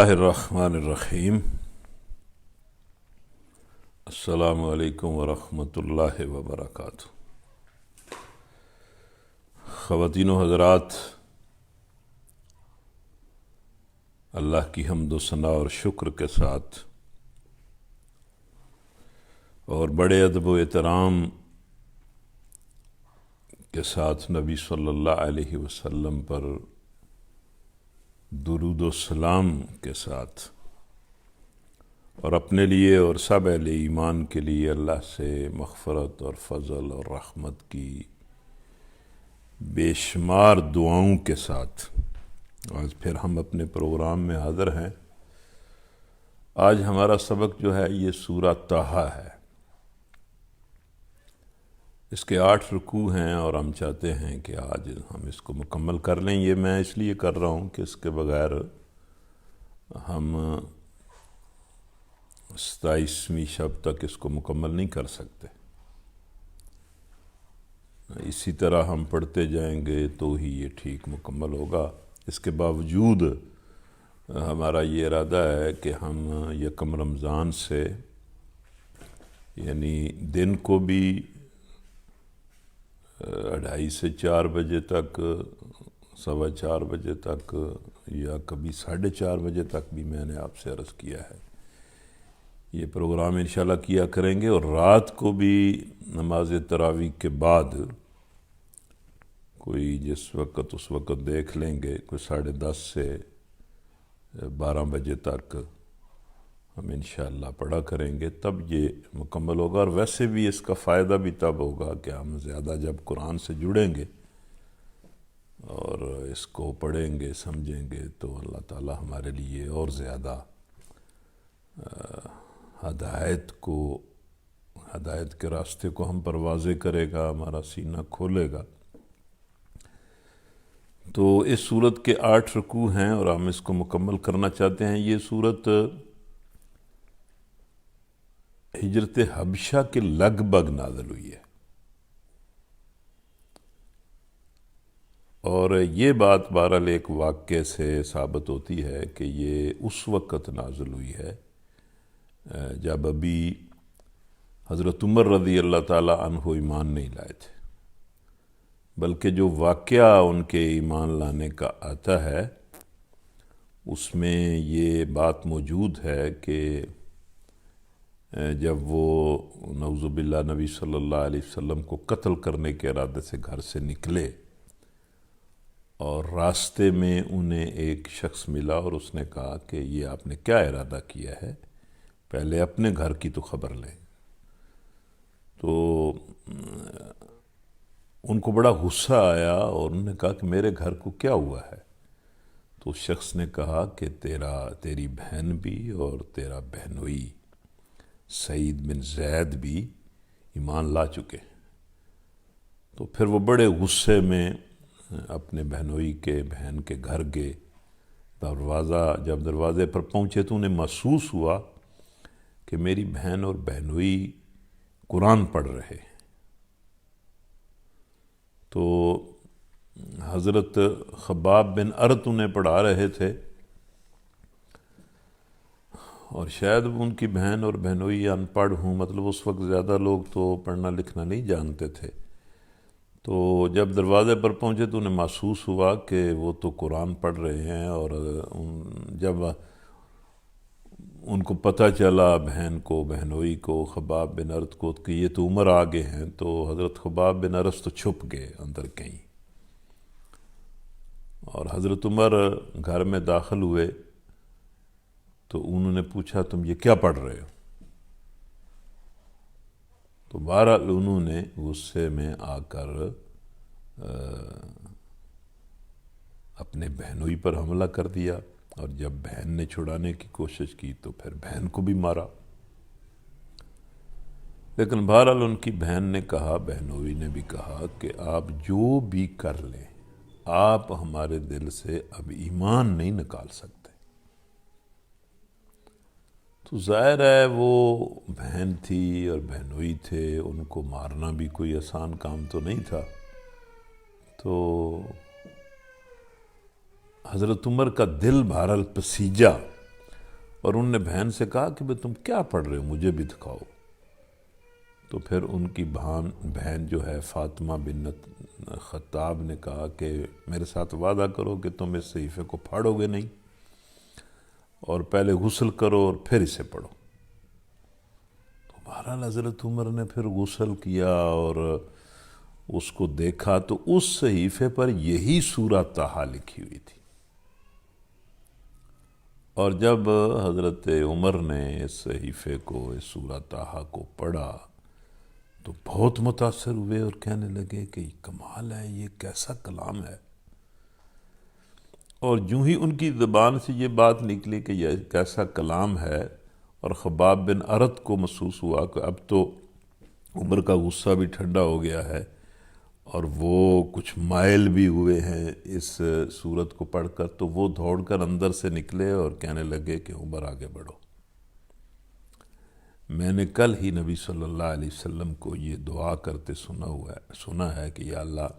الرحمن الرحیم۔ السلام علیکم ورحمۃ اللہ وبرکاتہ۔ خواتین و حضرات، اللہ کی حمد و ثنا اور شکر کے ساتھ اور بڑے ادب و احترام کے ساتھ نبی صلی اللہ علیہ وسلم پر درود و سلام کے ساتھ اور اپنے لیے اور سب اہل ایمان کے لیے اللہ سے مغفرت اور فضل اور رحمت کی بے شمار دعاؤں کے ساتھ آج پھر ہم اپنے پروگرام میں حاضر ہیں۔ آج ہمارا سبق جو ہے یہ سورہ طٰہٰ ہے۔ اس کے 8 رکوع ہیں اور ہم چاہتے ہیں کہ آج ہم اس کو مکمل کر لیں۔ یہ میں اس لیے کر رہا ہوں کہ اس کے بغیر ہم 27ویں شب تک اس کو مکمل نہیں کر سکتے۔ اسی طرح ہم پڑھتے جائیں گے تو ہی یہ ٹھیک مکمل ہوگا۔ اس کے باوجود ہمارا یہ ارادہ ہے کہ ہم یکم رمضان سے یعنی دن کو بھی 2:30 سے 4 بجے تک، 4:15 بجے تک یا کبھی 4:30 بجے تک بھی میں نے آپ سے عرض کیا ہے یہ پروگرام انشاءاللہ کیا کریں گے، اور رات کو بھی نماز تراویح کے بعد کوئی جس وقت اس وقت دیکھ لیں گے، کوئی 10:30 سے 12 بجے تک ہم انشاءاللہ پڑھا کریں گے، تب یہ مکمل ہوگا۔ اور ویسے بھی اس کا فائدہ بھی تب ہوگا کہ ہم زیادہ جب قرآن سے جڑیں گے اور اس کو پڑھیں گے سمجھیں گے تو اللہ تعالی ہمارے لیے اور زیادہ ہدایت کے راستے کو ہم پر واضح کرے گا، ہمارا سینہ کھولے گا۔ تو اس صورت کے 8 رکوع ہیں اور ہم اس کو مکمل کرنا چاہتے ہیں۔ یہ صورت ہجرت حبشہ کے لگ بھگ نازل ہوئی ہے، اور یہ بات بہرحال ایک واقعے سے ثابت ہوتی ہے کہ یہ اس وقت نازل ہوئی ہے جب ابھی حضرت عمر رضی اللہ تعالی عنہ ایمان نہیں لائے تھے، بلکہ جو واقعہ ان کے ایمان لانے کا آتا ہے اس میں یہ بات موجود ہے کہ جب وہ نعوذ باللہ نبی صلی اللہ علیہ وسلم کو قتل کرنے کے ارادے سے گھر سے نکلے اور راستے میں انہیں ایک شخص ملا اور اس نے کہا کہ یہ آپ نے کیا ارادہ کیا ہے، پہلے اپنے گھر کی تو خبر لیں۔ تو ان کو بڑا غصہ آیا اور انہوں نے کہا کہ میرے گھر کو کیا ہوا ہے؟ تو اس شخص نے کہا کہ تیری بہن بھی اور تیرا بہنوئی سعید بن زید بھی ایمان لا چکے۔ تو پھر وہ بڑے غصے میں اپنے بہنوئی کے بہن کے گھر گئے۔ جب دروازے پر پہنچے تو انہیں محسوس ہوا کہ میری بہن اور بہنوئی قرآن پڑھ رہے ہیں۔ تو حضرت خباب بن ارت انہیں پڑھا رہے تھے، اور شاید ان کی بہن اور بہنوئی ان پڑھ ہوں، مطلب اس وقت زیادہ لوگ تو پڑھنا لکھنا نہیں جانتے تھے۔ تو جب دروازے پر پہنچے تو انہیں محسوس ہوا کہ وہ تو قرآن پڑھ رہے ہیں، اور جب ان کو پتہ چلا بہن کو، بہنوئی کو، خباب بن ارت کو کہ یہ تو عمر آگے ہیں، تو حضرت خباب بن ارت تو چھپ گئے اندر کہیں، اور حضرت عمر گھر میں داخل ہوئے تو انہوں نے پوچھا تم یہ کیا پڑھ رہے ہو؟ تو بہرحال انہوں نے غصے میں آ کر اپنے بہنوئی پر حملہ کر دیا، اور جب بہن نے چھڑانے کی کوشش کی تو پھر بہن کو بھی مارا۔ لیکن بہرحال ان کی بہن نے کہا، بہنوئی نے بھی کہا کہ آپ جو بھی کر لیں آپ ہمارے دل سے اب ایمان نہیں نکال سکتے۔ تو ظاہر ہے وہ بہن تھی اور بہنوئی تھے، ان کو مارنا بھی کوئی آسان کام تو نہیں تھا۔ تو حضرت عمر کا دل بہرحال پسیجا اور انہوں نے بہن سے کہا کہ تم کیا پڑھ رہے ہو، مجھے بھی دکھاؤ۔ تو پھر ان کی بہن جو ہے فاطمہ بنت خطاب نے کہا کہ میرے ساتھ وعدہ کرو کہ تم اس صحیفے کو پھاڑو گے نہیں، اور پہلے غسل کرو اور پھر اسے پڑھو۔ تو بہرحال حضرت عمر نے پھر غسل کیا اور اس کو دیکھا تو اس صحیفے پر یہی سورہ طٰہٰ لکھی ہوئی تھی۔ اور جب حضرت عمر نے اس صحیفے کو، اس سورہ طٰہٰ کو پڑھا تو بہت متاثر ہوئے اور کہنے لگے کہ یہ کمال ہے، یہ کیسا کلام ہے۔ اور جو ہی ان کی زبان سے یہ بات نکلی کہ یہ کیسا کلام ہے، اور خباب بن ارت کو محسوس ہوا کہ اب تو عمر کا غصہ بھی ٹھنڈا ہو گیا ہے اور وہ کچھ مائل بھی ہوئے ہیں اس صورت کو پڑھ کر، تو وہ دوڑ کر اندر سے نکلے اور کہنے لگے کہ عمر آگے بڑھو۔ میں نے کل ہی نبی صلی اللہ علیہ وسلم کو یہ دعا کرتے سنا ہے کہ یا اللہ،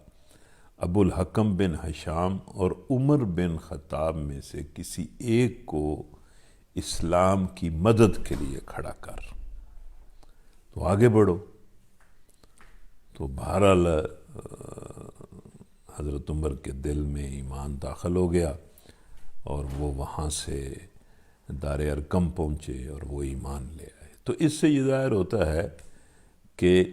ابو الحکم بن ہشام اور عمر بن خطاب میں سے کسی ایک کو اسلام کی مدد کے لیے کھڑا کر، تو آگے بڑھو۔ تو بہرحال حضرت عمر کے دل میں ایمان داخل ہو گیا اور وہ وہاں سے دار ارقم پہنچے اور وہ ایمان لے آئے۔ تو اس سے یہ ظاہر ہوتا ہے کہ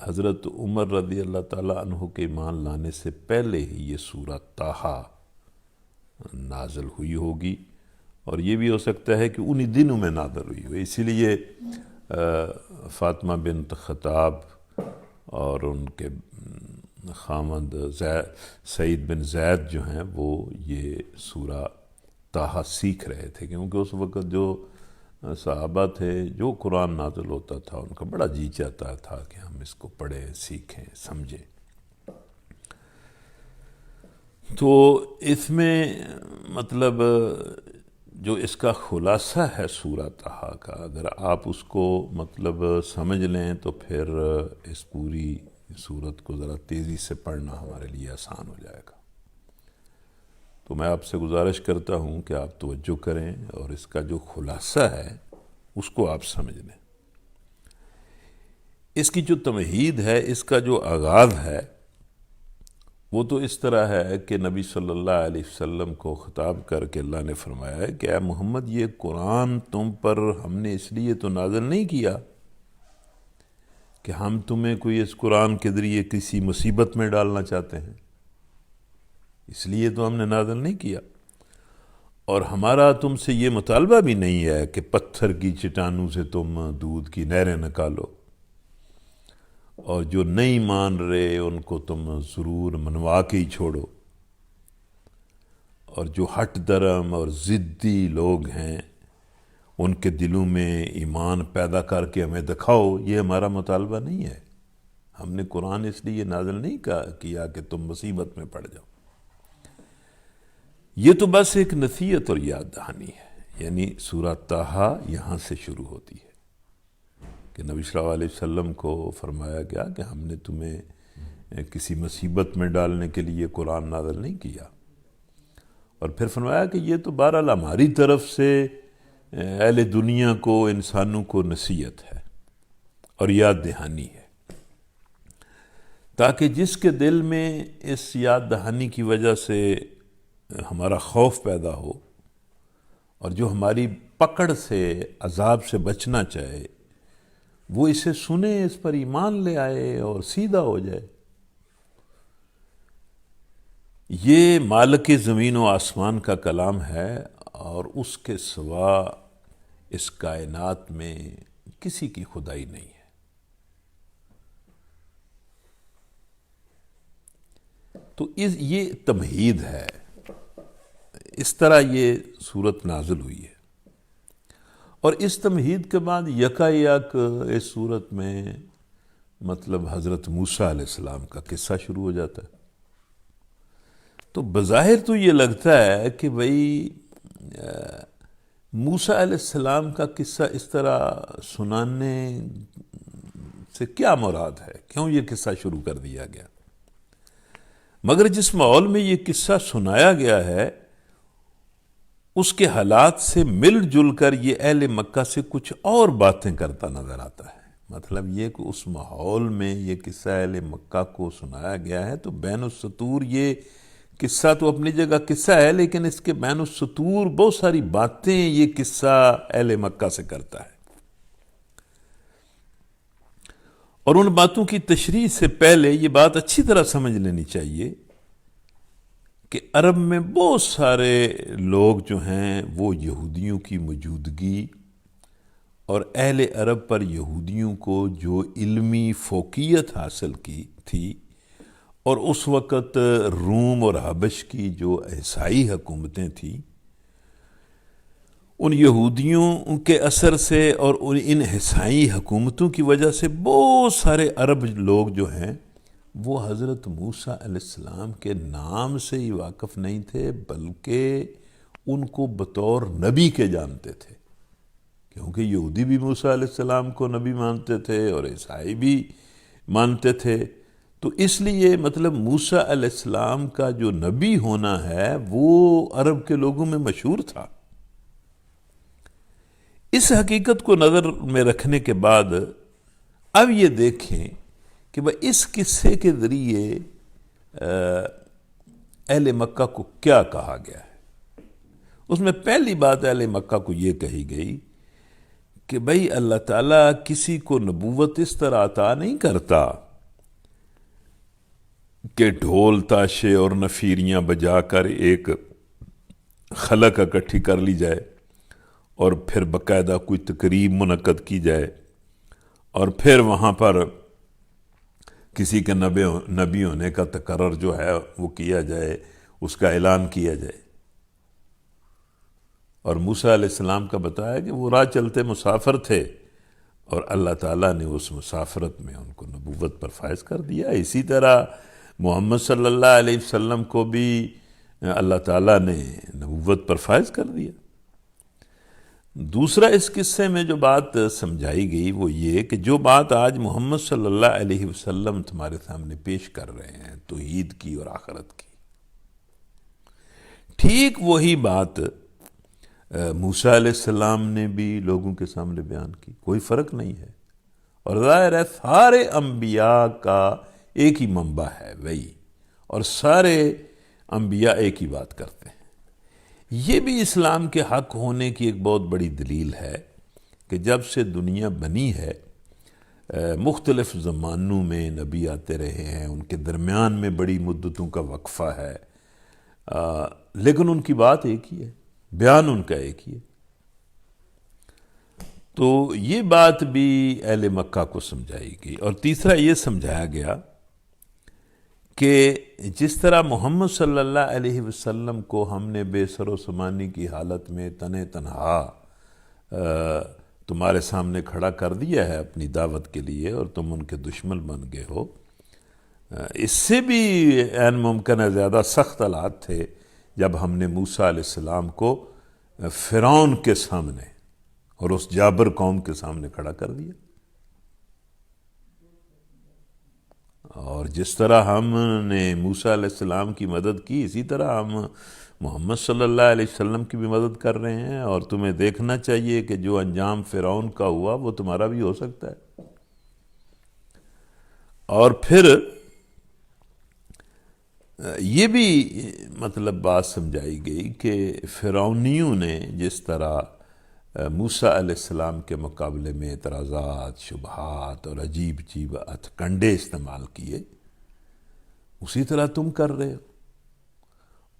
حضرت عمر رضی اللہ تعالیٰ عنہ کے ایمان لانے سے پہلے ہی یہ سورہ طٰہٰ نازل ہوئی ہوگی، اور یہ بھی ہو سکتا ہے کہ انہی دنوں میں نازل ہوئی ہوئی، اسی لیے فاطمہ بنت خطاب اور ان کے خامند سعید بن زید جو ہیں وہ یہ سورہ طٰہٰ سیکھ رہے تھے، کیونکہ اس وقت جو صحابہ تھے جو قرآن نازل ہوتا تھا ان کا بڑا جی چاہتا تھا کہ ہم اس کو پڑھیں، سیکھیں، سمجھیں۔ تو اس میں مطلب جو اس کا خلاصہ ہے سورہ طٰہٰ کا، اگر آپ اس کو مطلب سمجھ لیں تو پھر اس پوری سورت کو ذرا تیزی سے پڑھنا ہمارے لیے آسان ہو جائے گا۔ تو میں آپ سے گزارش کرتا ہوں کہ آپ توجہ کریں اور اس کا جو خلاصہ ہے اس کو آپ سمجھ لیں۔ اس کی جو تمہید ہے، اس کا جو آغاز ہے، وہ تو اس طرح ہے کہ نبی صلی اللہ علیہ وسلم کو خطاب کر کے اللہ نے فرمایا ہے کہ اے محمد، یہ قرآن تم پر ہم نے اس لیے تو نازل نہیں کیا کہ ہم تمہیں کوئی اس قرآن کے ذریعے کسی مصیبت میں ڈالنا چاہتے ہیں، اس لیے تو ہم نے نازل نہیں کیا، اور ہمارا تم سے یہ مطالبہ بھی نہیں ہے کہ پتھر کی چٹانوں سے تم دودھ کی نہریں نکالو، اور جو نہیں مان رہے ان کو تم ضرور منوا کے ہی چھوڑو، اور جو ہٹ درم اور ضدی لوگ ہیں ان کے دلوں میں ایمان پیدا کر کے ہمیں دکھاؤ، یہ ہمارا مطالبہ نہیں ہے۔ ہم نے قرآن اس لیے نازل نہیں کیا کہ تم مصیبت میں پڑ جاؤ۔ یہ تو بس ایک نصیحت اور یاد دہانی ہے، یعنی سورہ طٰہٰ یہاں سے شروع ہوتی ہے کہ نبی صلی اللہ علیہ وسلم کو فرمایا گیا کہ ہم نے تمہیں کسی مصیبت میں ڈالنے کے لیے قرآن نازل نہیں کیا، اور پھر فرمایا کہ یہ تو بہرحال ہماری طرف سے اہل دنیا کو، انسانوں کو نصیحت ہے اور یاد دہانی ہے، تاکہ جس کے دل میں اس یاد دہانی کی وجہ سے ہمارا خوف پیدا ہو اور جو ہماری پکڑ سے، عذاب سے بچنا چاہے، وہ اسے سنے، اس پر ایمان لے آئے اور سیدھا ہو جائے۔ یہ مالک زمین و آسمان کا کلام ہے، اور اس کے سوا اس کائنات میں کسی کی خدائی نہیں ہے۔ تو یہ تمہید ہے، اس طرح یہ سورت نازل ہوئی ہے، اور اس تمہید کے بعد یکا یک اس سورت میں مطلب حضرت موسیٰ علیہ السلام کا قصہ شروع ہو جاتا ہے۔ تو بظاہر تو یہ لگتا ہے کہ بھئی موسیٰ علیہ السلام کا قصہ اس طرح سنانے سے کیا مراد ہے، کیوں یہ قصہ شروع کر دیا گیا؟ مگر جس ماحول میں یہ قصہ سنایا گیا ہے اس کے حالات سے مل جل کر یہ اہل مکہ سے کچھ اور باتیں کرتا نظر آتا ہے۔ مطلب یہ کہ اس ماحول میں یہ قصہ اہل مکہ کو سنایا گیا ہے، تو بین السطور یہ قصہ تو اپنی جگہ قصہ ہے، لیکن اس کے بین السطور بہت ساری باتیں یہ قصہ اہل مکہ سے کرتا ہے۔ اور ان باتوں کی تشریح سے پہلے یہ بات اچھی طرح سمجھ لینی چاہیے کہ عرب میں بہت سارے لوگ جو ہیں وہ یہودیوں کی موجودگی اور اہل عرب پر یہودیوں کو جو علمی فوقیت حاصل کی تھی، اور اس وقت روم اور حبش کی جو عیسائی حکومتیں تھیں، ان یہودیوں کے اثر سے اور ان عیسائی حکومتوں کی وجہ سے بہت سارے عرب لوگ جو ہیں وہ حضرت موسیٰ علیہ السلام کے نام سے ہی واقف نہیں تھے، بلکہ ان کو بطور نبی کے جانتے تھے، کیونکہ یہودی بھی موسیٰ علیہ السلام کو نبی مانتے تھے اور عیسائی بھی مانتے تھے۔ تو اس لیے مطلب موسیٰ علیہ السلام کا جو نبی ہونا ہے وہ عرب کے لوگوں میں مشہور تھا۔ اس حقیقت کو نظر میں رکھنے کے بعد اب یہ دیکھیں کہ بھئی اس قصے کے ذریعے اہل مکہ کو کیا کہا گیا ہے۔ اس میں پہلی بات اہل مکہ کو یہ کہی گئی کہ بھئی اللہ تعالیٰ کسی کو نبوت اس طرح عطا نہیں کرتا کہ ڈھول تاشے اور نفیریاں بجا کر ایک خلق اکٹھی کر لی جائے اور پھر باقاعدہ کوئی تقریب منعقد کی جائے اور پھر وہاں پر کسی کے نبی ہونے کا تقرر جو ہے وہ کیا جائے، اس کا اعلان کیا جائے۔ اور موسیٰ علیہ السلام کا بتایا کہ وہ راہ چلتے مسافر تھے اور اللہ تعالیٰ نے اس مسافرت میں ان کو نبوت پر فائز کر دیا۔ اسی طرح محمد صلی اللہ علیہ وسلم کو بھی اللہ تعالیٰ نے نبوت پر فائز کر دیا۔ دوسرا اس قصے میں جو بات سمجھائی گئی وہ یہ کہ جو بات آج محمد صلی اللہ علیہ وسلم تمہارے سامنے پیش کر رہے ہیں توحید کی اور آخرت کی، ٹھیک وہی بات موسیٰ علیہ السلام نے بھی لوگوں کے سامنے بیان کی، کوئی فرق نہیں ہے۔ اور ظاہر ہے سارے انبیاء کا ایک ہی منبع ہے وہی، اور سارے انبیاء ایک ہی بات کرتے ہیں۔ یہ بھی اسلام کے حق ہونے کی ایک بہت بڑی دلیل ہے کہ جب سے دنیا بنی ہے مختلف زمانوں میں نبی آتے رہے ہیں، ان کے درمیان میں بڑی مدتوں کا وقفہ ہے، لیکن ان کی بات ایک ہی ہے، بیان ان کا ایک ہی ہے۔ تو یہ بات بھی اہل مکہ کو سمجھائی گئی۔ اور تیسرا یہ سمجھایا گیا کہ جس طرح محمد صلی اللہ علیہ وسلم کو ہم نے بے سر و سامانی کی حالت میں تنہا تمہارے سامنے کھڑا کر دیا ہے اپنی دعوت کے لیے اور تم ان کے دشمن بن گئے ہو، اس سے بھی عین ممکن ہے زیادہ سخت حالات تھے جب ہم نے موسیٰ علیہ السلام کو فرعون کے سامنے اور اس جابر قوم کے سامنے کھڑا کر دیا۔ اور جس طرح ہم نے موسیٰ علیہ السلام کی مدد کی، اسی طرح ہم محمد صلی اللہ علیہ وسلم کی بھی مدد کر رہے ہیں، اور تمہیں دیکھنا چاہیے کہ جو انجام فرعون کا ہوا وہ تمہارا بھی ہو سکتا ہے۔ اور پھر یہ بھی مطلب بات سمجھائی گئی کہ فرعونیوں نے جس طرح موسیٰ علیہ السلام کے مقابلے میں اعتراضات، شبہات اور عجیب عجیب ہتھ کنڈے استعمال کیے، اسی طرح تم کر رہے ہو،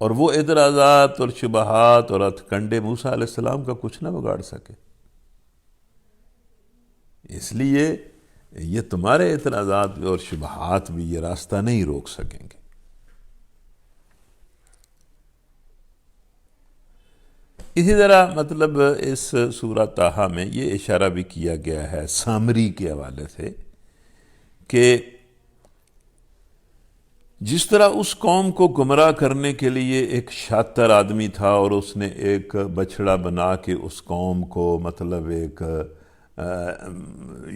اور وہ اعتراضات اور شبہات اور ہتھ کنڈے موسیٰ علیہ السلام کا کچھ نہ بگاڑ سکے۔ اس لیے یہ تمہارے اعتراضات اور شبہات بھی یہ راستہ نہیں روک سکیں گے۔ اسی طرح مطلب اس سورہ طٰہٰ میں یہ اشارہ بھی کیا گیا ہے سامری کے حوالے سے کہ جس طرح اس قوم کو گمراہ کرنے کے لیے ایک شاطر آدمی تھا اور اس نے ایک بچڑا بنا کے اس قوم کو مطلب ایک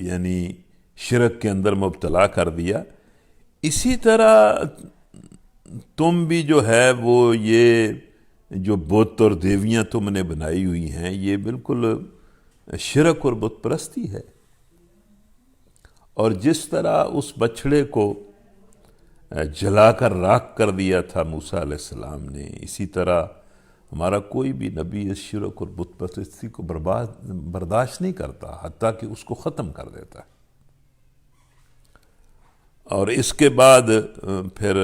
یعنی شرک کے اندر مبتلا کر دیا، اسی طرح تم بھی جو ہے وہ یہ جو بت اور دیویاں تم نے بنائی ہوئی ہیں یہ بالکل شرک اور بت پرستی ہے۔ اور جس طرح اس بچھڑے کو جلا کر راکھ کر دیا تھا موسیٰ علیہ السلام نے، اسی طرح ہمارا کوئی بھی نبی اس شرک اور بت پرستی کو برداشت نہیں کرتا، حتیٰ کہ اس کو ختم کر دیتا ہے۔ اور اس کے بعد پھر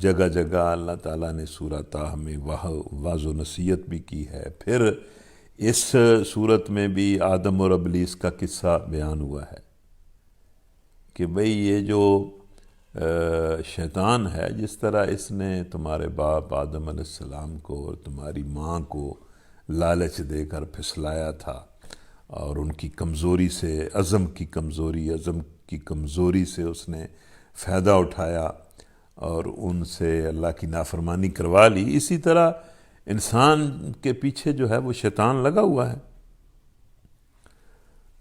جگہ جگہ اللہ تعالیٰ نے سورہ طٰہٰ میں واعظ و نصیحت بھی کی ہے۔ پھر اس صورت میں بھی آدم اور ابلیس کا قصہ بیان ہوا ہے کہ بھئی یہ جو شیطان ہے، جس طرح اس نے تمہارے باپ آدم علیہ السلام کو اور تمہاری ماں کو لالچ دے کر پھسلایا تھا، اور ان کی کمزوری سے، عزم کی کمزوری سے اس نے فائدہ اٹھایا اور ان سے اللہ کی نافرمانی کروا لی، اسی طرح انسان کے پیچھے جو ہے وہ شیطان لگا ہوا ہے۔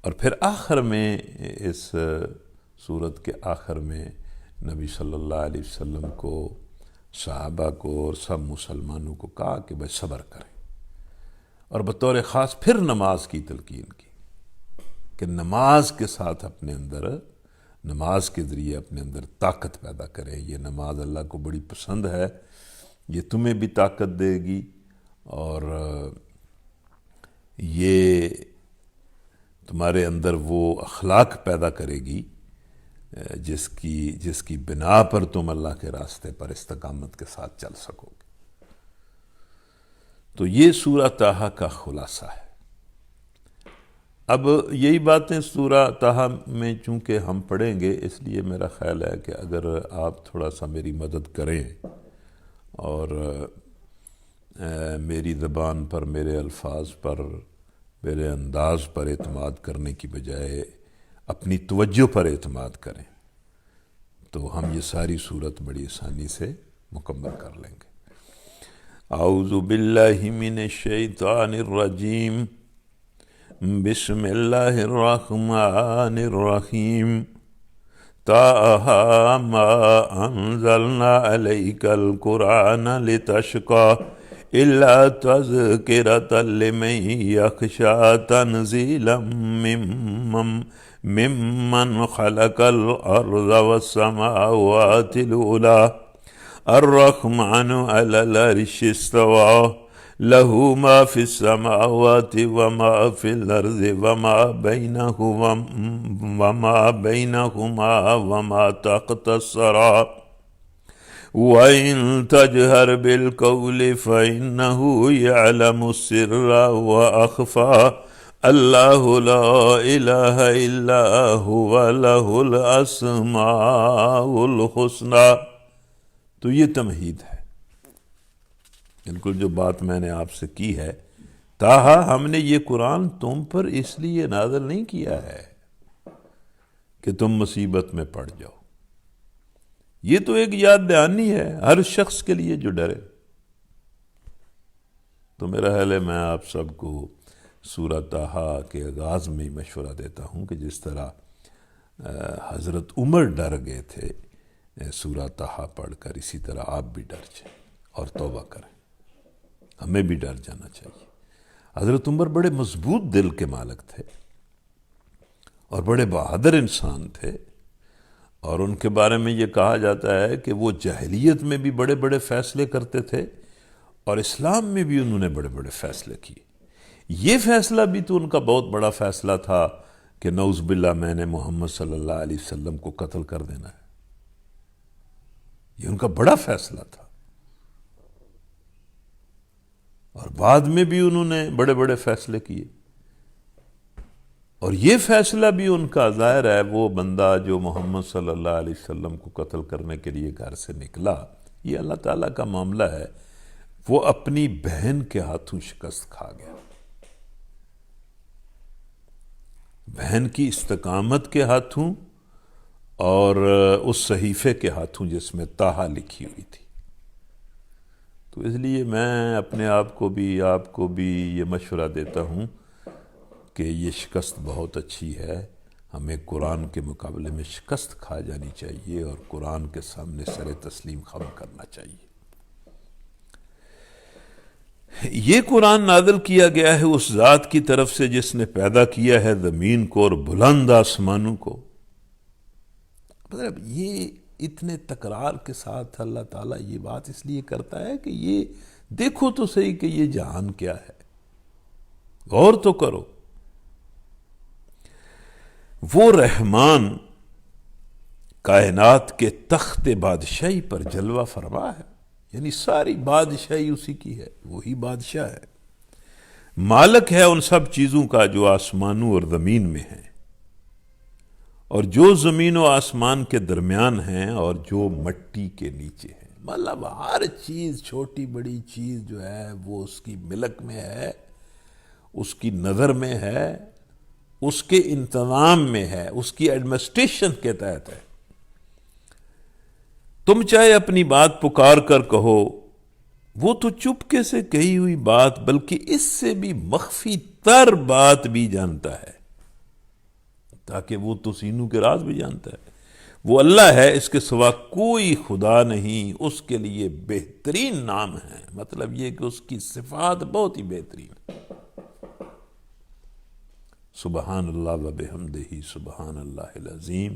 اور پھر آخر میں، اس سورت کے آخر میں نبی صلی اللہ علیہ وسلم کو، صحابہ کو اور سب مسلمانوں کو کہا کہ بھائی صبر کریں، اور بطور خاص پھر نماز کی تلقین کی کہ نماز کے ساتھ اپنے اندر، نماز کے ذریعے اپنے اندر طاقت پیدا کریں۔ یہ نماز اللہ کو بڑی پسند ہے، یہ تمہیں بھی طاقت دے گی، اور یہ تمہارے اندر وہ اخلاق پیدا کرے گی جس کی بنا پر تم اللہ کے راستے پر استقامت کے ساتھ چل سکو گے۔ تو یہ سورہ طٰہٰ کا خلاصہ ہے۔ اب یہی باتیں سورہ طٰہٰ میں چونکہ ہم پڑھیں گے، اس لیے میرا خیال ہے کہ اگر آپ تھوڑا سا میری مدد کریں اور میری زبان پر، میرے الفاظ پر، میرے انداز پر اعتماد کرنے کی بجائے اپنی توجہ پر اعتماد کریں، تو ہم یہ ساری صورت بڑی آسانی سے مکمل کر لیں گے۔ اعوذ باللہ من الشیطان الرجیم، بسم اللہ الرحمن الرحیم، طٰہٰ ما انزلنا علیک القرآن لتشقی الا تذکرۃ لمن یخشی تنزیلا ممن خلق الارض والسماوات العلی الرحمن علی العرش استوی لہ ما فی السماوات وما فی الارض وما بینہما وما تحت الثری وَإِن تَجْهَرْ بِالْقَوْلِ فَإِنَّهُ يَعْلَمُ السِّرَّ وَأَخْفَى اللہ لا الہ الا هو لہ الاسماء الحسنی۔ تو یہ تمہید ہے، بالکل جو بات میں نے آپ سے کی ہے۔ طٰہٰ، ہم نے یہ قرآن تم پر اس لیے نازل نہیں کیا ہے کہ تم مصیبت میں پڑ جاؤ، یہ تو ایک یاد دہانی ہے ہر شخص کے لیے جو ڈرے۔ تو میرا خیال ہے میں آپ سب کو سورہ طٰہٰ کے آغاز میں ہی مشورہ دیتا ہوں کہ جس طرح حضرت عمر ڈر گئے تھے سورہ طٰہٰ پڑھ کر، اسی طرح آپ بھی ڈر جائیں اور توبہ کریں، ہمیں بھی ڈر جانا چاہیے۔ حضرت عمر بڑے مضبوط دل کے مالک تھے اور بڑے بہادر انسان تھے، اور ان کے بارے میں یہ کہا جاتا ہے کہ وہ جاہلیت میں بھی بڑے بڑے فیصلے کرتے تھے اور اسلام میں بھی انہوں نے بڑے بڑے فیصلے کیے۔ یہ فیصلہ بھی تو ان کا بہت بڑا فیصلہ تھا کہ نعوذ باللہ میں نے محمد صلی اللہ علیہ وسلم کو قتل کر دینا ہے، یہ ان کا بڑا فیصلہ تھا، اور بعد میں بھی انہوں نے بڑے بڑے فیصلے کیے۔ اور یہ فیصلہ بھی ان کا ظاہر ہے، وہ بندہ جو محمد صلی اللہ علیہ وسلم کو قتل کرنے کے لیے گھر سے نکلا، یہ اللہ تعالیٰ کا معاملہ ہے، وہ اپنی بہن کے ہاتھوں شکست کھا گیا، بہن کی استقامت کے ہاتھوں اور اس صحیفے کے ہاتھوں جس میں طٰہٰ لکھی ہوئی تھی۔ تو اس لیے میں اپنے آپ کو بھی یہ مشورہ دیتا ہوں کہ یہ شکست بہت اچھی ہے، ہمیں قرآن کے مقابلے میں شکست کھا جانی چاہیے اور قرآن کے سامنے سر تسلیم خم کرنا چاہیے۔ یہ قرآن نازل کیا گیا ہے اس ذات کی طرف سے جس نے پیدا کیا ہے زمین کو اور بلند آسمانوں کو. مطلب یہ اتنے تکرار کے ساتھ اللہ تعالیٰ یہ بات اس لیے کرتا ہے کہ یہ دیکھو تو صحیح کہ یہ جہان کیا ہے، غور تو کرو. وہ رحمان کائنات کے تخت بادشاہی پر جلوہ فرما ہے، یعنی ساری بادشاہی اسی کی ہے، وہی بادشاہ ہے، مالک ہے ان سب چیزوں کا جو آسمانوں اور زمین میں ہیں، اور جو زمین و آسمان کے درمیان ہیں اور جو مٹی کے نیچے ہیں. مطلب ہر چیز، چھوٹی بڑی چیز جو ہے وہ اس کی ملک میں ہے، اس کی نظر میں ہے، اس کے انتظام میں ہے، اس کی ایڈمنسٹریشن کے تحت ہے. تم چاہے اپنی بات پکار کر کہو، وہ تو چپکے سے کہی ہوئی بات بلکہ اس سے بھی مخفی تر بات بھی جانتا ہے، تاکہ وہ تو سینوں کے راز بھی جانتا ہے. وہ اللہ ہے، اس کے سوا کوئی خدا نہیں، اس کے لیے بہترین نام ہے. مطلب یہ کہ اس کی صفات بہت ہی بہترین ہے. سبحان اللہ و بحمدہ سبحان اللہ العظیم،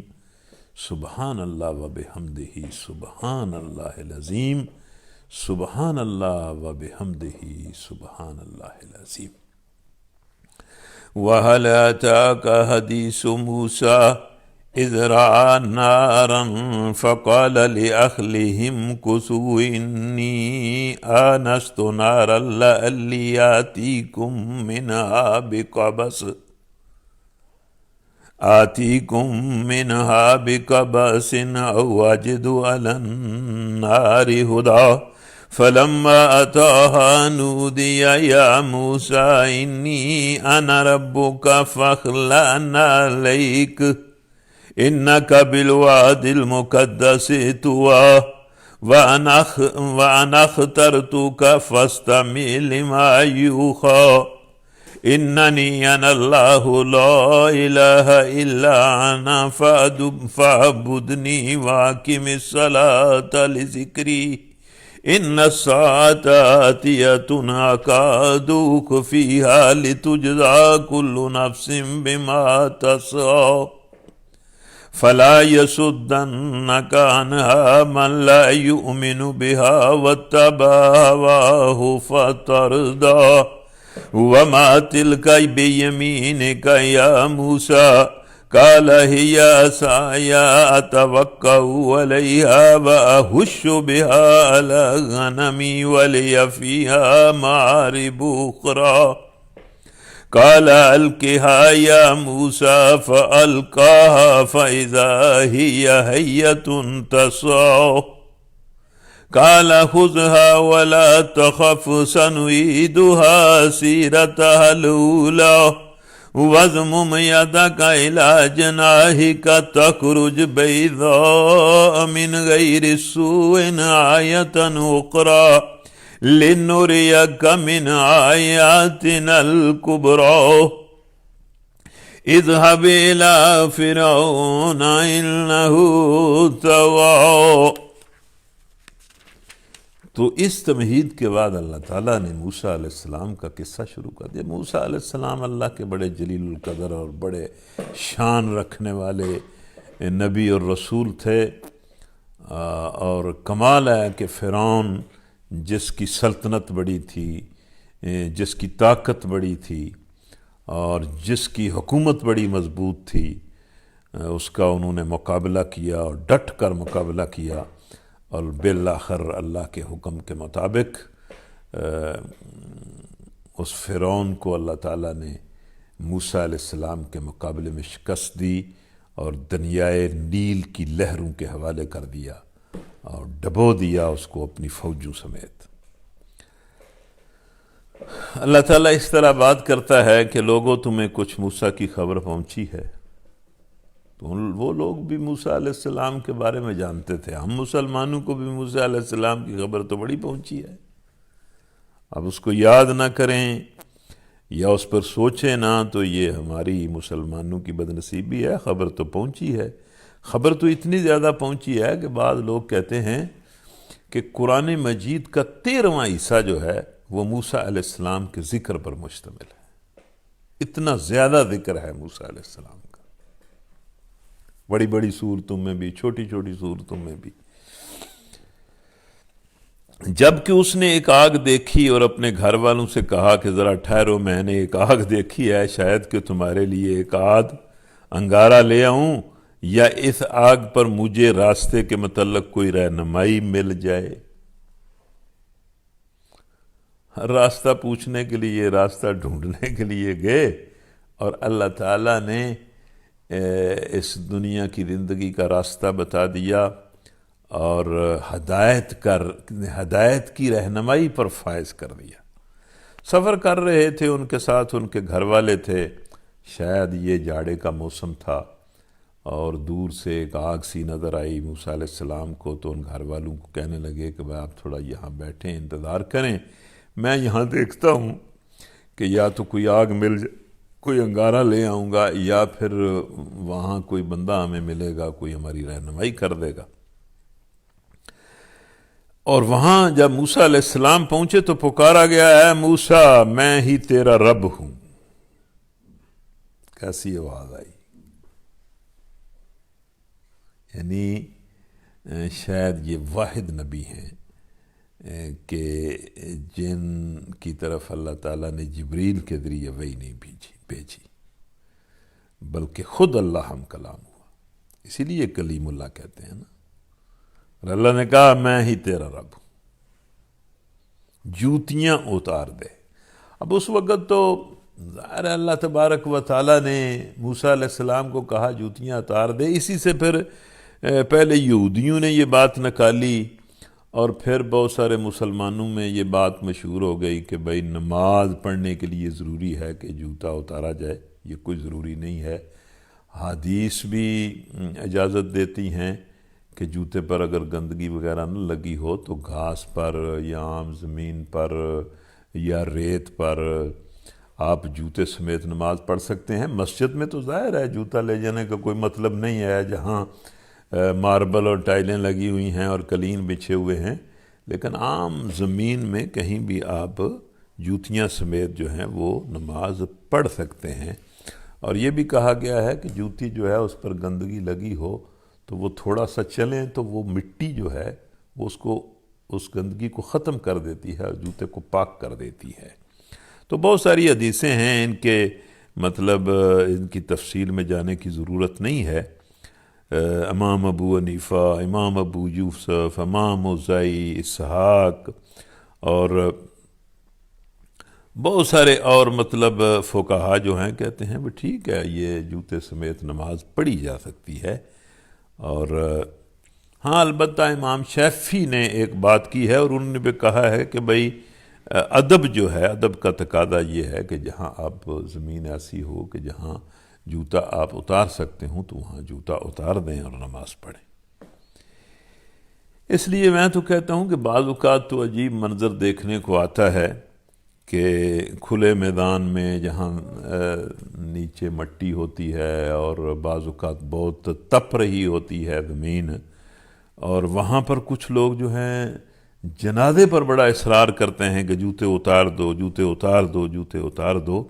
سبحان اللہ و بحمدہ سبحان اللہ العظیم، سبحان اللہ و بحمدہ سبحان اللہ العظیم. وَهَلْ أَتَاكَ حَدِيثُ مُوسَىٰ إِذْ رَأَىٰ نَارًا فَقَالَ لِأَهْلِهِ امْكُثُوا إِنِّي آنَسْتُ نَارًا لَعَلِّي آتِيكُم منها بقبس أو أجد على النار هدى. فلما أتاها نودي يا موسى إني أنا ربك فاخلع عليك إنك بالواد المقدس طوى وأنا اخترتك فاستمع لما يوحى إنني أنا الله لا إله إلا أنا فاعبدني وأقم الصلاة لذكري إن الساعة آتية أكاد أخفيها لتجزى كل نفس بما تسعى فلا يصدنك عنها من لا يؤمن بها واتبع هواه فتردى. وما تلك بيمينك يا موسى قال هي عصاي أتوكأ عليها وأهش بها على غنمي ولي فيها مآرب أخرى قال ألقها يا موسى فألقاها فإذا هي حية تسعى قال خذها ولا تخف سنعيدها سيرتها الأولى واضمم يدك إلى جناحك تخرج بيضاء من غير سوء آية أخرى لنريك من آياتنا الكبرى اذهب إلى فرعون إنه طغى. تو اس تمہید کے بعد اللہ تعالیٰ نے موسیٰ علیہ السلام کا قصہ شروع کر دیا. موسیٰ علیہ السلام اللہ کے بڑے جلیل القدر اور بڑے شان رکھنے والے نبی اور رسول تھے، اور کمال ہے کہ فرعون جس کی سلطنت بڑی تھی، جس کی طاقت بڑی تھی اور جس کی حکومت بڑی مضبوط تھی، اس کا انہوں نے مقابلہ کیا اور ڈٹ کر مقابلہ کیا، اور بالآخر اللہ کے حکم کے مطابق اس فرعون کو اللہ تعالیٰ نے موسیٰ علیہ السلام کے مقابلے میں شکست دی اور دریائے نیل کی لہروں کے حوالے کر دیا اور ڈبو دیا اس کو اپنی فوجوں سمیت. اللہ تعالیٰ اس طرح بات کرتا ہے کہ لوگوں تمہیں کچھ موسیٰ کی خبر پہنچی ہے. تو وہ لوگ بھی موسیٰ علیہ السلام کے بارے میں جانتے تھے، ہم مسلمانوں کو بھی موسیٰ علیہ السلام کی خبر تو بڑی پہنچی ہے. اب اس کو یاد نہ کریں یا اس پر سوچیں نہ تو یہ ہماری مسلمانوں کی بدنصیبی ہے. خبر تو پہنچی ہے، خبر تو اتنی زیادہ پہنچی ہے کہ بعض لوگ کہتے ہیں کہ قرآن مجید کا 13واں حصہ جو ہے وہ موسیٰ علیہ السلام کے ذکر پر مشتمل ہے. اتنا زیادہ ذکر ہے موسیٰ علیہ السلام کا، بڑی بڑی صورتوں میں بھی، چھوٹی چھوٹی صورتوں میں بھی. جب کہ اس نے ایک آگ دیکھی اور اپنے گھر والوں سے کہا کہ ذرا ٹھہرو، میں نے ایک آگ دیکھی ہے، شاید کہ تمہارے لیے ایک انگارہ لے آؤں یا اس آگ پر مجھے راستے کے متعلق کوئی رہنمائی مل جائے. راستہ پوچھنے کے لیے، راستہ ڈھونڈنے کے لیے گئے، اور اللہ تعالیٰ نے اس دنیا کی زندگی کا راستہ بتا دیا اور ہدایت کی رہنمائی پر فائز کر دیا. سفر کر رہے تھے، ان کے ساتھ ان کے گھر والے تھے. شاید یہ جاڑے کا موسم تھا اور دور سے ایک آگ سی نظر آئی موسیٰ علیہ السلام کو، تو ان گھر والوں کو کہنے لگے کہ بھائی آپ تھوڑا یہاں بیٹھیں، انتظار کریں، میں یہاں دیکھتا ہوں کہ یا تو کوئی آگ مل جائے، کوئی انگارہ لے آؤں گا، یا پھر وہاں کوئی بندہ ہمیں ملے گا، کوئی ہماری رہنمائی کر دے گا. اور وہاں جب موسیٰ علیہ السلام پہنچے تو پکارا گیا، اے موسیٰ میں ہی تیرا رب ہوں. کیسی آواز آئی! یعنی شاید یہ واحد نبی ہیں کہ جن کی طرف اللہ تعالیٰ نے جبریل کے ذریعے وحی نہیں بھیجی، بلکہ خود اللہ ہم کلام ہوا. اسی لیے کلیم اللہ کہتے ہیں نا. اور اللہ نے کہا میں ہی تیرا رب ہوں، جوتیاں اتار دے. اب اس وقت تو ظاہر اللہ تبارک و تعالیٰ نے موسیٰ علیہ السلام کو کہا جوتیاں اتار دے. اسی سے پھر پہلے یہودیوں نے یہ بات نکالی، اور پھر بہت سارے مسلمانوں میں یہ بات مشہور ہو گئی کہ بھئی نماز پڑھنے کے لیے ضروری ہے کہ جوتا اتارا جائے. یہ کوئی ضروری نہیں ہے. حدیث بھی اجازت دیتی ہیں کہ جوتے پر اگر گندگی وغیرہ نہ لگی ہو تو گھاس پر یا عام زمین پر یا ریت پر آپ جوتے سمیت نماز پڑھ سکتے ہیں. مسجد میں تو ظاہر ہے جوتا لے جانے کا کوئی مطلب نہیں ہے، جہاں ماربل اور ٹائلیں لگی ہوئی ہیں اور قلین بچھے ہوئے ہیں. لیکن عام زمین میں کہیں بھی آپ جوتیاں سمیت جو ہیں وہ نماز پڑھ سکتے ہیں. اور یہ بھی کہا گیا ہے کہ جوتی جو ہے اس پر گندگی لگی ہو تو وہ تھوڑا سا چلیں تو وہ مٹی جو ہے وہ اس گندگی کو ختم کر دیتی ہے اور جوتے کو پاک کر دیتی ہے. تو بہت ساری حدیثیں ہیں، ان کے مطلب ان کی تفصیل میں جانے کی ضرورت نہیں ہے. امام ابو حنیفہ، امام ابو یوسف، امام اوزاعی، اسحاق اور بہت سارے اور مطلب فقہا جو ہیں کہتے ہیں وہ ٹھیک ہے، یہ جوتے سمیت نماز پڑھی جا سکتی ہے. اور ہاں البتہ امام شافعی نے ایک بات کی ہے، اور انہوں نے بھی کہا ہے کہ بھئی ادب جو ہے، ادب کا تقاضا یہ ہے کہ جہاں آپ زمین ایسی ہو کہ جہاں جوتا آپ اتار سکتے ہوں تو وہاں جوتا اتار دیں اور نماز پڑھیں. اس لیے میں تو کہتا ہوں کہ بعض اوقات تو عجیب منظر دیکھنے کو آتا ہے کہ کھلے میدان میں جہاں نیچے مٹی ہوتی ہے اور بعض اوقات بہت تپ رہی ہوتی ہے زمین، اور وہاں پر کچھ لوگ جو ہیں جنازے پر بڑا اصرار کرتے ہیں کہ جوتے اتار دو، جوتے اتار دو، جوتے اتار دو.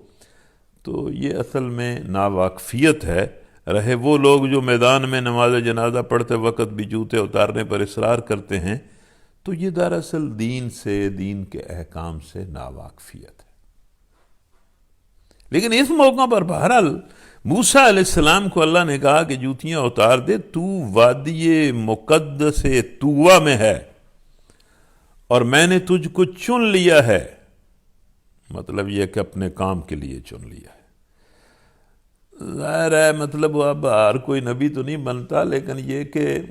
تو یہ اصل میں ناواقفیت ہے. رہے وہ لوگ جو میدان میں نماز جنازہ پڑھتے وقت بھی جوتے اتارنے پر اصرار کرتے ہیں، تو یہ دراصل دین سے، دین کے احکام سے ناواقفیت ہے. لیکن اس موقع پر بہرحال موسیٰ علیہ السلام کو اللہ نے کہا کہ جوتیاں اتار دے، تو وادی مقدس طویٰ میں ہے اور میں نے تجھ کو چن لیا ہے. مطلب یہ کہ اپنے کام کے لیے چن لیا ہے. ظاہر ہے مطلب اب ہر کوئی نبی تو نہیں بنتا، لیکن یہ کہ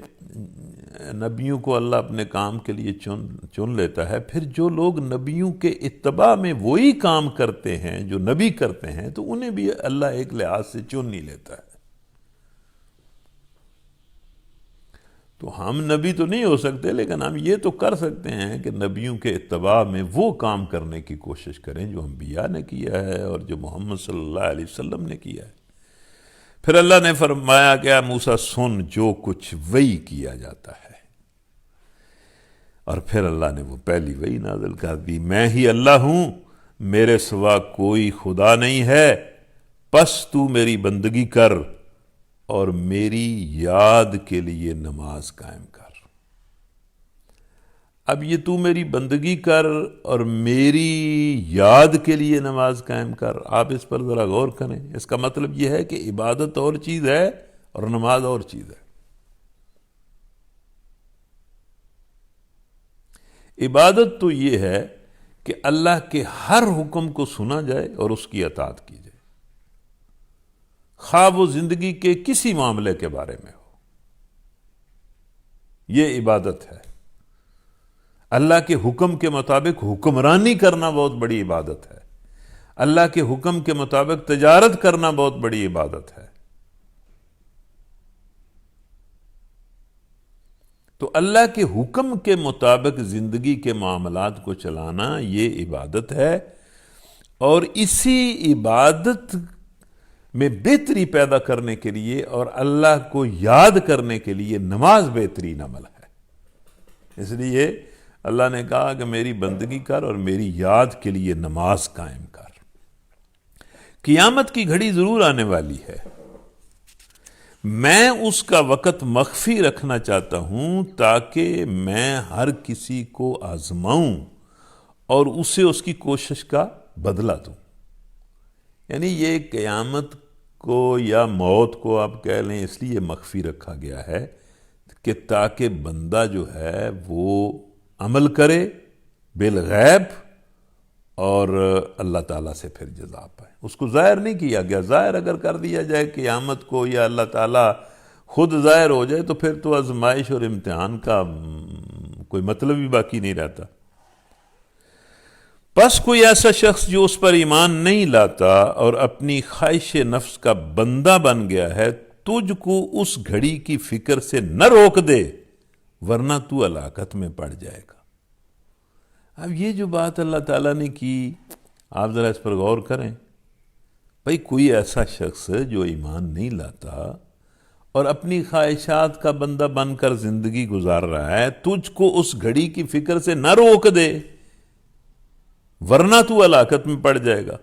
نبیوں کو اللہ اپنے کام کے لیے چن لیتا ہے. پھر جو لوگ نبیوں کے اتباع میں وہی کام کرتے ہیں جو نبی کرتے ہیں تو انہیں بھی اللہ ایک لحاظ سے چن ہی لیتا ہے. تو ہم نبی تو نہیں ہو سکتے، لیکن ہم یہ تو کر سکتے ہیں کہ نبیوں کے اتباع میں وہ کام کرنے کی کوشش کریں جو انبیاء نے کیا ہے اور جو محمد صلی اللہ علیہ وسلم نے کیا ہے. پھر اللہ نے فرمایا کہ موسیٰ سن جو کچھ وحی کیا جاتا ہے. اور پھر اللہ نے وہ پہلی وحی نازل کر دی، میں ہی اللہ ہوں، میرے سوا کوئی خدا نہیں ہے، پس تو میری بندگی کر اور میری یاد کے لیے نماز قائم کر۔ اب یہ تو میری بندگی کر اور میری یاد کے لیے نماز قائم کر، آپ اس پر ذرا غور کریں۔ اس کا مطلب یہ ہے کہ عبادت اور چیز ہے اور نماز اور چیز ہے۔ عبادت تو یہ ہے کہ اللہ کے ہر حکم کو سنا جائے اور اس کی اطاعت کی جائے، خواہ وہ زندگی کے کسی معاملے کے بارے میں ہو، یہ عبادت ہے۔ اللہ کے حکم کے مطابق حکمرانی کرنا بہت بڑی عبادت ہے، اللہ کے حکم کے مطابق تجارت کرنا بہت بڑی عبادت ہے۔ تو اللہ کے حکم کے مطابق زندگی کے معاملات کو چلانا یہ عبادت ہے، اور اسی عبادت میں بہتری پیدا کرنے کے لیے اور اللہ کو یاد کرنے کے لیے نماز بہترین عمل ہے۔ اس لیے اللہ نے کہا کہ میری بندگی کر اور میری یاد کے لیے نماز قائم کر۔ قیامت کی گھڑی ضرور آنے والی ہے، میں اس کا وقت مخفی رکھنا چاہتا ہوں تاکہ میں ہر کسی کو آزماؤں اور اسے اس کی کوشش کا بدلہ دوں۔ یعنی یہ قیامت کو یا موت کو آپ کہہ لیں اس لیے مخفی رکھا گیا ہے کہ تاکہ بندہ جو ہے وہ عمل کرے بالغیب اور اللہ تعالیٰ سے پھر جزا پائے۔ اس کو ظاہر نہیں کیا گیا۔ ظاہر اگر کر دیا جائے قیامت کو یا اللہ تعالیٰ خود ظاہر ہو جائے تو پھر تو آزمائش اور امتحان کا کوئی مطلب ہی باقی نہیں رہتا۔ پس کوئی ایسا شخص جو اس پر ایمان نہیں لاتا اور اپنی خواہش نفس کا بندہ بن گیا ہے، تجھ کو اس گھڑی کی فکر سے نہ روک دے ورنہ تو ہلاکت میں پڑ جائے گا۔ اب یہ جو بات اللہ تعالیٰ نے کی، آپ ذرا اس پر غور کریں۔ بھئی کوئی ایسا شخص جو ایمان نہیں لاتا اور اپنی خواہشات کا بندہ بن کر زندگی گزار رہا ہے، تجھ کو اس گھڑی کی فکر سے نہ روک دے ورنہ تو ہلاکت میں پڑ جائے گا۔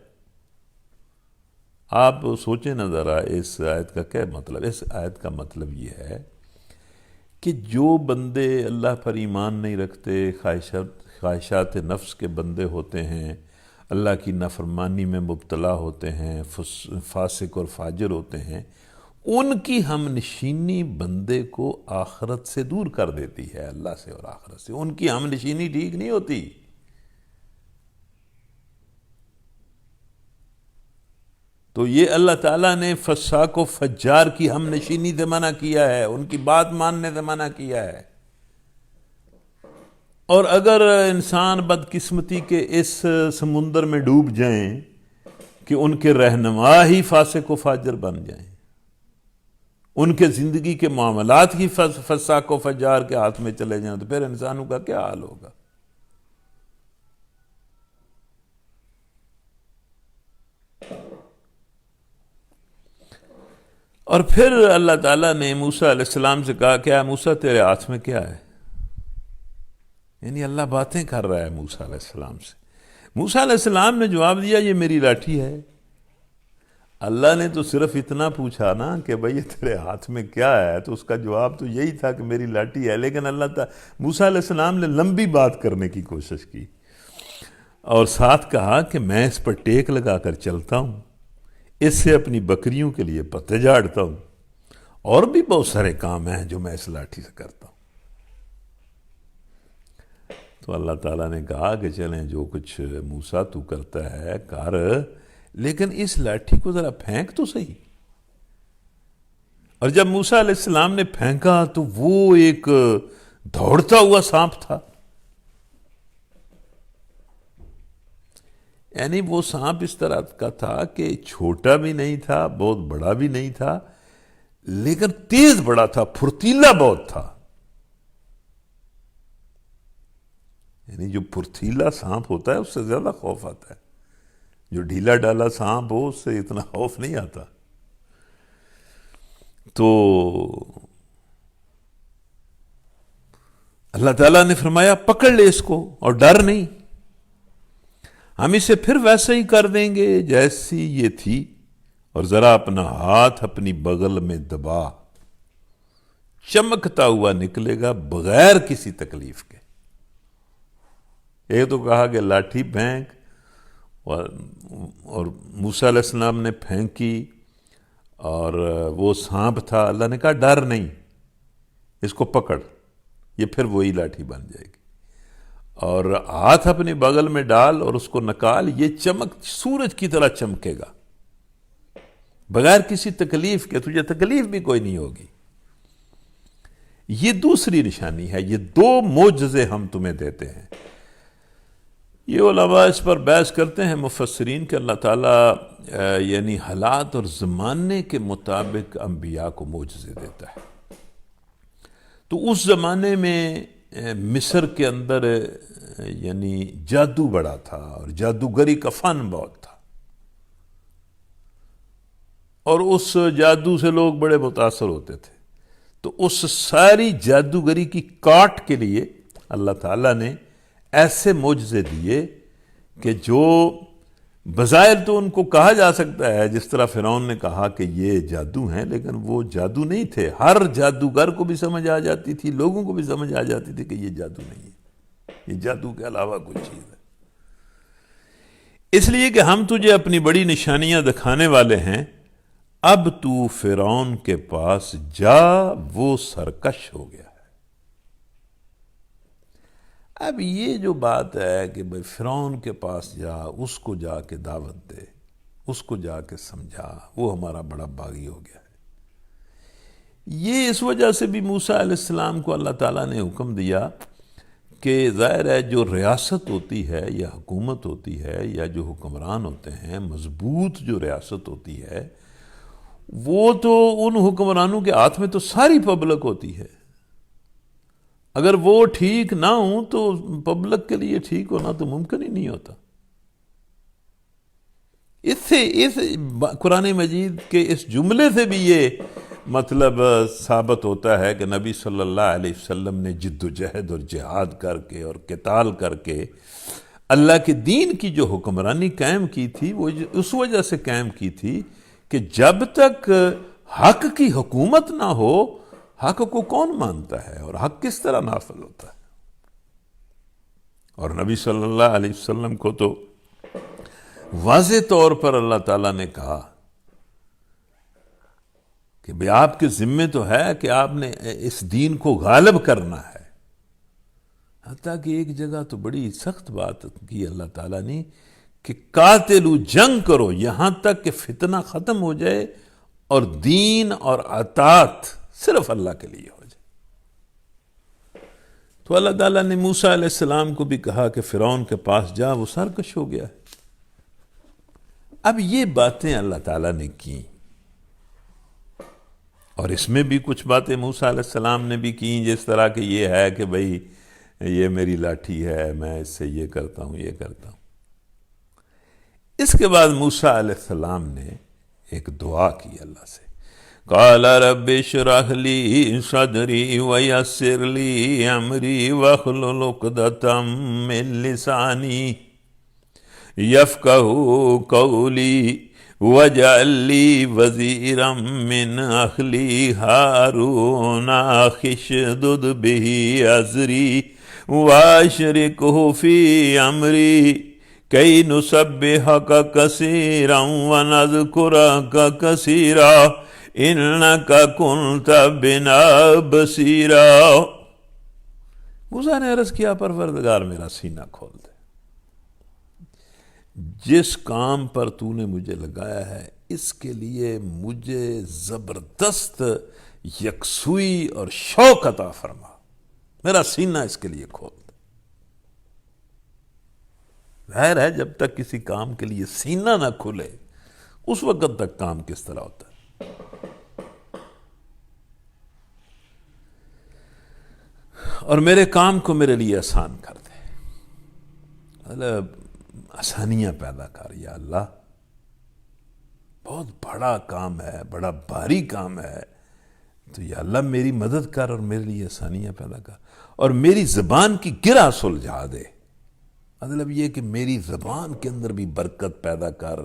آپ سوچیں نہ ذرا اس آیت کا کیا مطلب۔ اس آیت کا مطلب یہ ہے کہ جو بندے اللہ پر ایمان نہیں رکھتے، خواہشات نفس کے بندے ہوتے ہیں، اللہ کی نافرمانی میں مبتلا ہوتے ہیں، فاسق اور فاجر ہوتے ہیں، ان کی ہم نشینی بندے کو آخرت سے دور کر دیتی ہے، اللہ سے اور آخرت سے۔ ان کی ہم نشینی ٹھیک نہیں ہوتی۔ تو یہ اللہ تعالیٰ نے فساق و فجار کی ہم نشینی سے منع کیا ہے، ان کی بات ماننے سے منع کیا ہے۔ اور اگر انسان بدقسمتی کے اس سمندر میں ڈوب جائیں کہ ان کے رہنما ہی فاسق و فاجر بن جائیں، ان کے زندگی کے معاملات ہی فساق و فجار کے ہاتھ میں چلے جائیں، تو پھر انسانوں کا کیا حال ہوگا؟ اور پھر اللہ تعالیٰ نے موسیٰ علیہ السلام سے کہا کہ اے موسیٰ تیرے ہاتھ میں کیا ہے؟ یعنی اللہ باتیں کر رہا ہے موسیٰ علیہ السلام سے۔ موسیٰ علیہ السلام نے جواب دیا یہ میری لاٹھی ہے۔ اللہ نے تو صرف اتنا پوچھا نا کہ بھئی یہ تیرے ہاتھ میں کیا ہے، تو اس کا جواب تو یہی تھا کہ میری لاٹھی ہے، لیکن اللہ تعالیٰ موسیٰ علیہ السلام نے لمبی بات کرنے کی کوشش کی اور ساتھ کہا کہ میں اس پر ٹیک لگا کر چلتا ہوں، اس سے اپنی بکریوں کے لیے پتے جھاڑتا ہوں، اور بھی بہت سارے کام ہیں جو میں اس لاٹھی سے کرتا ہوں۔ تو اللہ تعالیٰ نے کہا کہ چلیں جو کچھ موسیٰ تو کرتا ہے کر، لیکن اس لاٹھی کو ذرا پھینک تو صحیح۔ اور جب موسیٰ علیہ السلام نے پھینکا تو وہ ایک دوڑتا ہوا سانپ تھا۔ یعنی وہ سانپ اس طرح کا تھا کہ چھوٹا بھی نہیں تھا، بہت بڑا بھی نہیں تھا، لیکن تیز بڑا تھا، پھرتیلا بہت تھا۔ یعنی جو پھرتیلا سانپ ہوتا ہے اس سے زیادہ خوف آتا ہے، جو ڈھیلا ڈالا سانپ ہو اس سے اتنا خوف نہیں آتا۔ تو اللہ تعالیٰ نے فرمایا پکڑ لے اس کو اور ڈر نہیں، ہم اسے پھر ویسا ہی کر دیں گے جیسی یہ تھی، اور ذرا اپنا ہاتھ اپنی بغل میں دبا، چمکتا ہوا نکلے گا بغیر کسی تکلیف کے۔ ایک تو کہا کہ لاٹھی پھینک، اور موسیٰ علیہ السلام نے پھینکی اور وہ سانپ تھا، اللہ نے کہا ڈر نہیں، اس کو پکڑ، یہ پھر وہی لاٹھی بن جائے گی، اور ہاتھ اپنی بغل میں ڈال اور اس کو نکال، یہ چمک سورج کی طرح چمکے گا بغیر کسی تکلیف کے، تجھے تکلیف بھی کوئی نہیں ہوگی۔ یہ دوسری نشانی ہے، یہ دو معجزے ہم تمہیں دیتے ہیں۔ یہ علماء اس پر بحث کرتے ہیں مفسرین کہ اللہ تعالیٰ یعنی حالات اور زمانے کے مطابق انبیاء کو معجزے دیتا ہے۔ تو اس زمانے میں مصر کے اندر یعنی جادو بڑا تھا اور جادوگری کا فن بہت تھا، اور اس جادو سے لوگ بڑے متاثر ہوتے تھے۔ تو اس ساری جادوگری کی کاٹ کے لیے اللہ تعالیٰ نے ایسے معجزے دیے کہ جو بظاہر تو ان کو کہا جا سکتا ہے، جس طرح فرعون نے کہا کہ یہ جادو ہیں، لیکن وہ جادو نہیں تھے۔ ہر جادوگر کو بھی سمجھ آ جاتی تھی، لوگوں کو بھی سمجھ آ جاتی تھی کہ یہ جادو نہیں ہے، یہ جادو کے علاوہ کوئی چیز ہے۔ اس لیے کہ ہم تجھے اپنی بڑی نشانیاں دکھانے والے ہیں، اب تو فرعون کے پاس جا، وہ سرکش ہو گیا ہے۔ اب یہ جو بات ہے کہ بھئی فرعون کے پاس جا، اس کو جا کے دعوت دے، اس کو جا کے سمجھا، وہ ہمارا بڑا باغی ہو گیا ہے، یہ اس وجہ سے بھی موسیٰ علیہ السلام کو اللہ تعالیٰ نے حکم دیا کہ ظاہر ہے جو ریاست ہوتی ہے یا حکومت ہوتی ہے یا جو حکمران ہوتے ہیں، مضبوط جو ریاست ہوتی ہے، وہ تو ان حکمرانوں کے ہاتھ میں تو ساری پبلک ہوتی ہے۔ اگر وہ ٹھیک نہ ہوں تو پبلک کے لیے ٹھیک ہونا تو ممکن ہی نہیں ہوتا۔ اس قرآن مجید کے اس جملے سے بھی یہ مطلب ثابت ہوتا ہے کہ نبی صلی اللہ علیہ وسلم نے جد و جہد اور جہاد کر کے اور قتال کر کے اللہ کے دین کی جو حکمرانی قائم کی تھی، وہ اس وجہ سے قائم کی تھی کہ جب تک حق کی حکومت نہ ہو، حق کو کون مانتا ہے اور حق کس طرح نافذ ہوتا ہے؟ اور نبی صلی اللہ علیہ وسلم کو تو واضح طور پر اللہ تعالیٰ نے کہا کہ بھئی آپ کے ذمے تو ہے کہ آپ نے اس دین کو غالب کرنا ہے۔ حتیٰ کہ ایک جگہ تو بڑی سخت بات کی اللہ تعالیٰ نے کہ قاتلو، جنگ کرو یہاں تک کہ فتنہ ختم ہو جائے اور دین اور اطاعت صرف اللہ کے لیے ہو جائے۔ تو اللہ تعالیٰ نے موسیٰ علیہ السلام کو بھی کہا کہ فرعون کے پاس جا، وہ سرکش ہو گیا ہے۔ اب یہ باتیں اللہ تعالیٰ نے کی، اور اس میں بھی کچھ باتیں موسیٰ علیہ السلام نے بھی کی، جس طرح کہ یہ ہے کہ بھئی یہ میری لاٹھی ہے، میں اس سے یہ کرتا ہوں، یہ کرتا ہوں۔ اس کے بعد موسیٰ علیہ السلام نے ایک دعا کی اللہ سے، قال رب اشرح لی صدری ویسر لی امری واحلل عقدۃ من لسانی یفقہوا قولی واجعل لی وزیرا من اہلی ہارون اخی اشدد بہ ازری واشرکہ فی امری کئی نسبحک کثیرا ونذکرک کثیرا انک کنت بنا بصیرا۔ موسیٰ نے عرض کیا پروردگار میرا سینہ کھول دے، جس کام پر تو نے مجھے لگایا ہے اس کے لیے مجھے زبردست یکسوئی اور شوق عطا فرما، میرا سینہ اس کے لیے کھول دے۔ ظاہر ہے جب تک کسی کام کے لیے سینہ نہ کھلے اس وقت تک کام کس طرح ہوتا ہے۔ اور میرے کام کو میرے لیے آسان کر دے، مطلب آسانیاں پیدا کر یا اللہ، بہت بڑا کام ہے، بڑا بھاری کام ہے تو یا اللہ میری مدد کر اور میرے لیے آسانیاں پیدا کر، اور میری زبان کی گرہ سلجھا دے، مطلب یہ کہ میری زبان کے اندر بھی برکت پیدا کر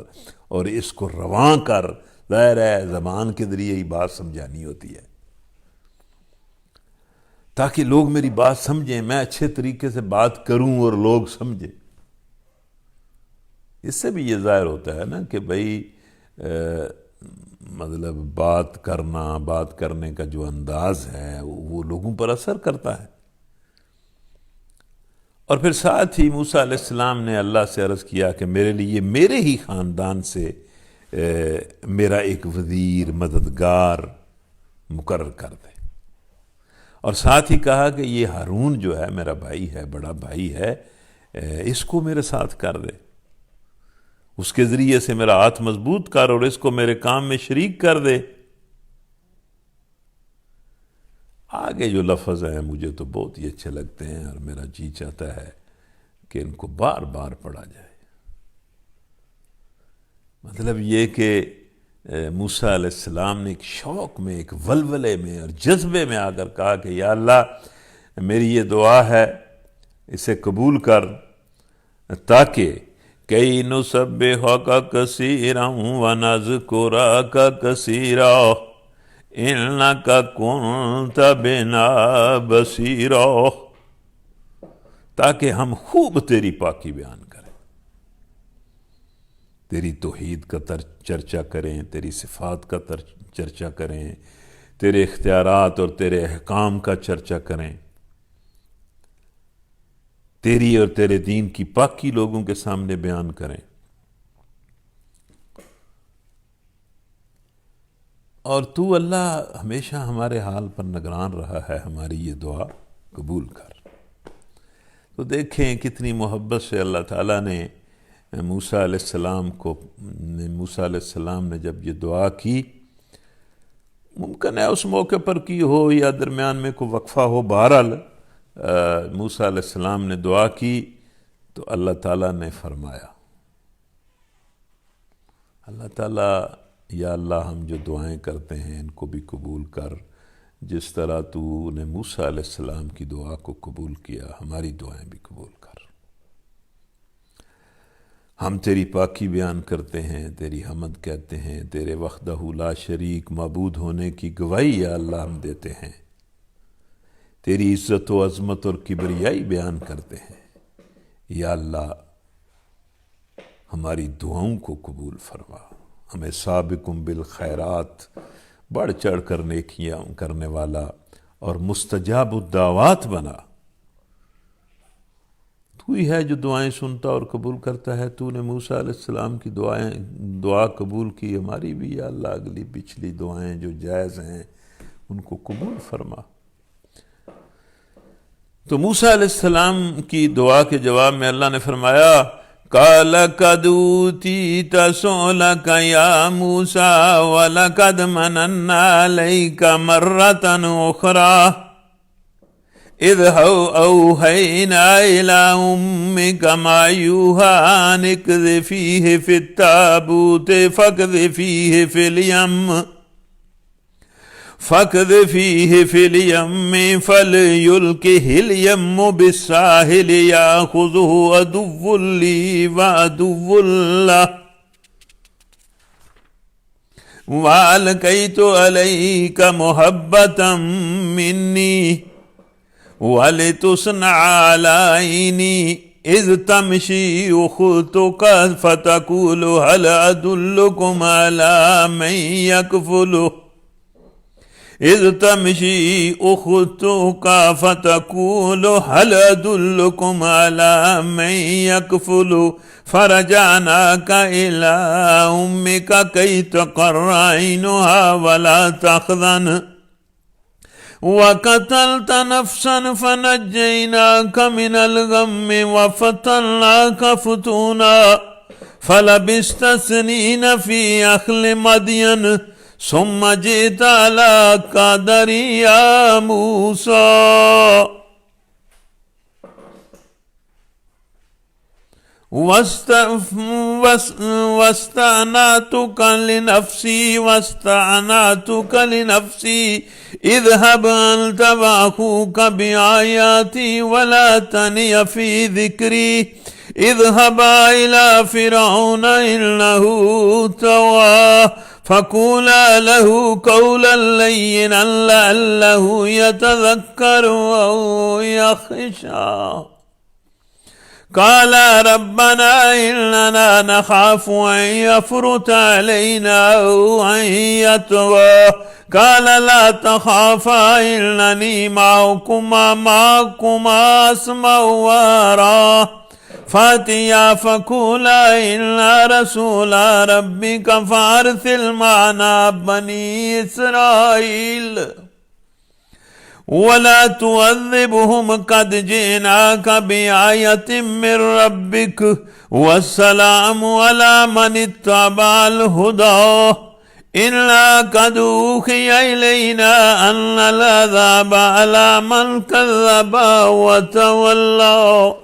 اور اس کو رواں کر۔ ظاہر ہے زبان کے ذریعے ہی بات سمجھانی ہوتی ہے، تاکہ لوگ میری بات سمجھیں، میں اچھے طریقے سے بات کروں اور لوگ سمجھیں۔ اس سے بھی یہ ظاہر ہوتا ہے نا کہ بھئی مطلب بات کرنے کا جو انداز ہے وہ لوگوں پر اثر کرتا ہے۔ اور پھر ساتھ ہی موسیٰ علیہ السلام نے اللہ سے عرض کیا کہ میرے لیے میرے ہی خاندان سے میرا ایک وزیر مددگار مقرر کر دے، اور ساتھ ہی کہا کہ یہ ہارون جو ہے میرا بھائی ہے، بڑا بھائی ہے، اس کو میرے ساتھ کر دے، اس کے ذریعے سے میرا ہاتھ مضبوط کر اور اس کو میرے کام میں شریک کر دے۔ آگے جو لفظ ہیں مجھے تو بہت ہی اچھے لگتے ہیں اور میرا جی چاہتا ہے کہ ان کو بار بار پڑھا جائے۔ مطلب یہ کہ موسیٰ علیہ السلام نے ایک شوق میں، ایک ولولے میں اور جذبے میں آ کر کہا کہ یا اللہ میری یہ دعا ہے، اسے قبول کر، تاکہ کئی نسبحک کثیرا ونذکرک کثیرا انک کنت بنا بصیرا، تاکہ ہم خوب تیری پاکی بیان کریں، تیری توحید کا چرچا کریں، تیری صفات کا چرچا کریں، تیرے اختیارات اور تیرے احکام کا چرچا کریں، تیری اور تیرے دین کی پاکی لوگوں کے سامنے بیان کریں۔ اور تو اللہ ہمیشہ ہمارے حال پر نگران رہا ہے، ہماری یہ دعا قبول کر۔ تو دیکھیں کتنی محبت سے اللہ تعالیٰ نے موسیٰ علیہ السلام نے جب یہ دعا کی، ممکن ہے اس موقع پر کی ہو یا درمیان میں کوئی وقفہ ہو، بہرحال موسیٰ علیہ السلام نے دعا کی تو اللہ تعالیٰ نے فرمایا، اللہ تعالیٰ یا اللہ ہم جو دعائیں کرتے ہیں ان کو بھی قبول کر، جس طرح تو نے موسیٰ علیہ السلام کی دعا کو قبول کیا، ہماری دعائیں بھی قبول کر۔ ہم تیری پاکی بیان کرتے ہیں، تیری حمد کہتے ہیں، تیرے وحدہ لا شریک معبود ہونے کی گواہی یا اللہ ہم دیتے ہیں، تیری عزت و عظمت اور کبریائی بیان کرتے ہیں۔ یا اللہ ہماری دعاؤں کو قبول فرما، ہمیں سابقم بالخیرات، بڑھ چڑھ کر نیکیاں کرنے والا اور مستجاب الدعوات بنا۔ تو ہی ہے جو دعائیں سنتا اور قبول کرتا ہے، تو نے موسیٰ علیہ السلام کی دعا قبول کی، ہماری بھی یا اللہ اگلی پچھلی دعائیں جو جائز ہیں ان کو قبول فرما۔ تو موسیٰ علیہ السلام کی دعا کے جواب میں اللہ نے فرمایا، قَالَ قَدْ أُوتِيتَ سُؤْلَكَ يَا مُوسَىٰ وَلَقَدْ مَنَنَّا عَلَيْكَ مَرَّةً أُخْرَىٰ إِذْ أَوْحَيْنَا إِلَىٰ أُمِّكَ مَا يُوحَىٰ أَنِ اقْذِفِيهِ فِي التَّابُوتِ فَاقْذِفِيهِ فِي الْيَمِّ فَلْيُلْقِهِ الْيَمُّ بِالسَّاحِلِ يَأْخُذْهُ عَدُوٌّ لِّي وَعَدُوٌّ لَّهُ وَأَلْقَيْتُ عَلَيْكَ مَحَبَّةً مِّنِّي وَلِتُصْنَعَ عَلَىٰ عَيْنِي إِذْ تَمْشِي أُخْتُكَ فَتَقُولُ هَلْ أَدُلُّكُمْ عَلَىٰ مَن يَكْفُلُهُ إِذْ تَمْشِي أُخْتُكَ فَتَقُولُ هَلْ أَدُلُّكُمْ عَلَىٰ مَن يَكْفُلُهُ فَرَجَعْنَاكَ إِلَىٰ أُمِّكَ كَيْ تَقَرَّ عَيْنُهَا وَلَا تَحْزَنَ وَقَتَلْتَ نَفْسًا فَنَجَّيْنَاكَ مِنَ الْغَمِّ وَفَتَنَّاكَ فُتُونًا فَلَبِثْتَ سِنِينَ فِي أَهْلِ مَدْيَنَ ثُمَّ جِئْتَ عَلَىٰ قَدَرٍ يَا مُوسَىٰ واستعنتك لنفسي اذهب انت واخوك بآياتي ولا تني في ذكري اذهبا الى فرعون انه طغى فقولا له قولا لينا لعله يتذكر او يخشى قال ربنا اننا نخاف ان يفرط علينا او ان يطغى قال لا تخافا انني معكما اسمع وارى فاتيا فقولا انا رسول ربك فارسل معنا بني اسرائيل ولا تعذبهم قد جئناك بآية من ربك والسلام على من اتبع الهدى إنا قد أوحي إلينا أن العذاب على من كذب وتولى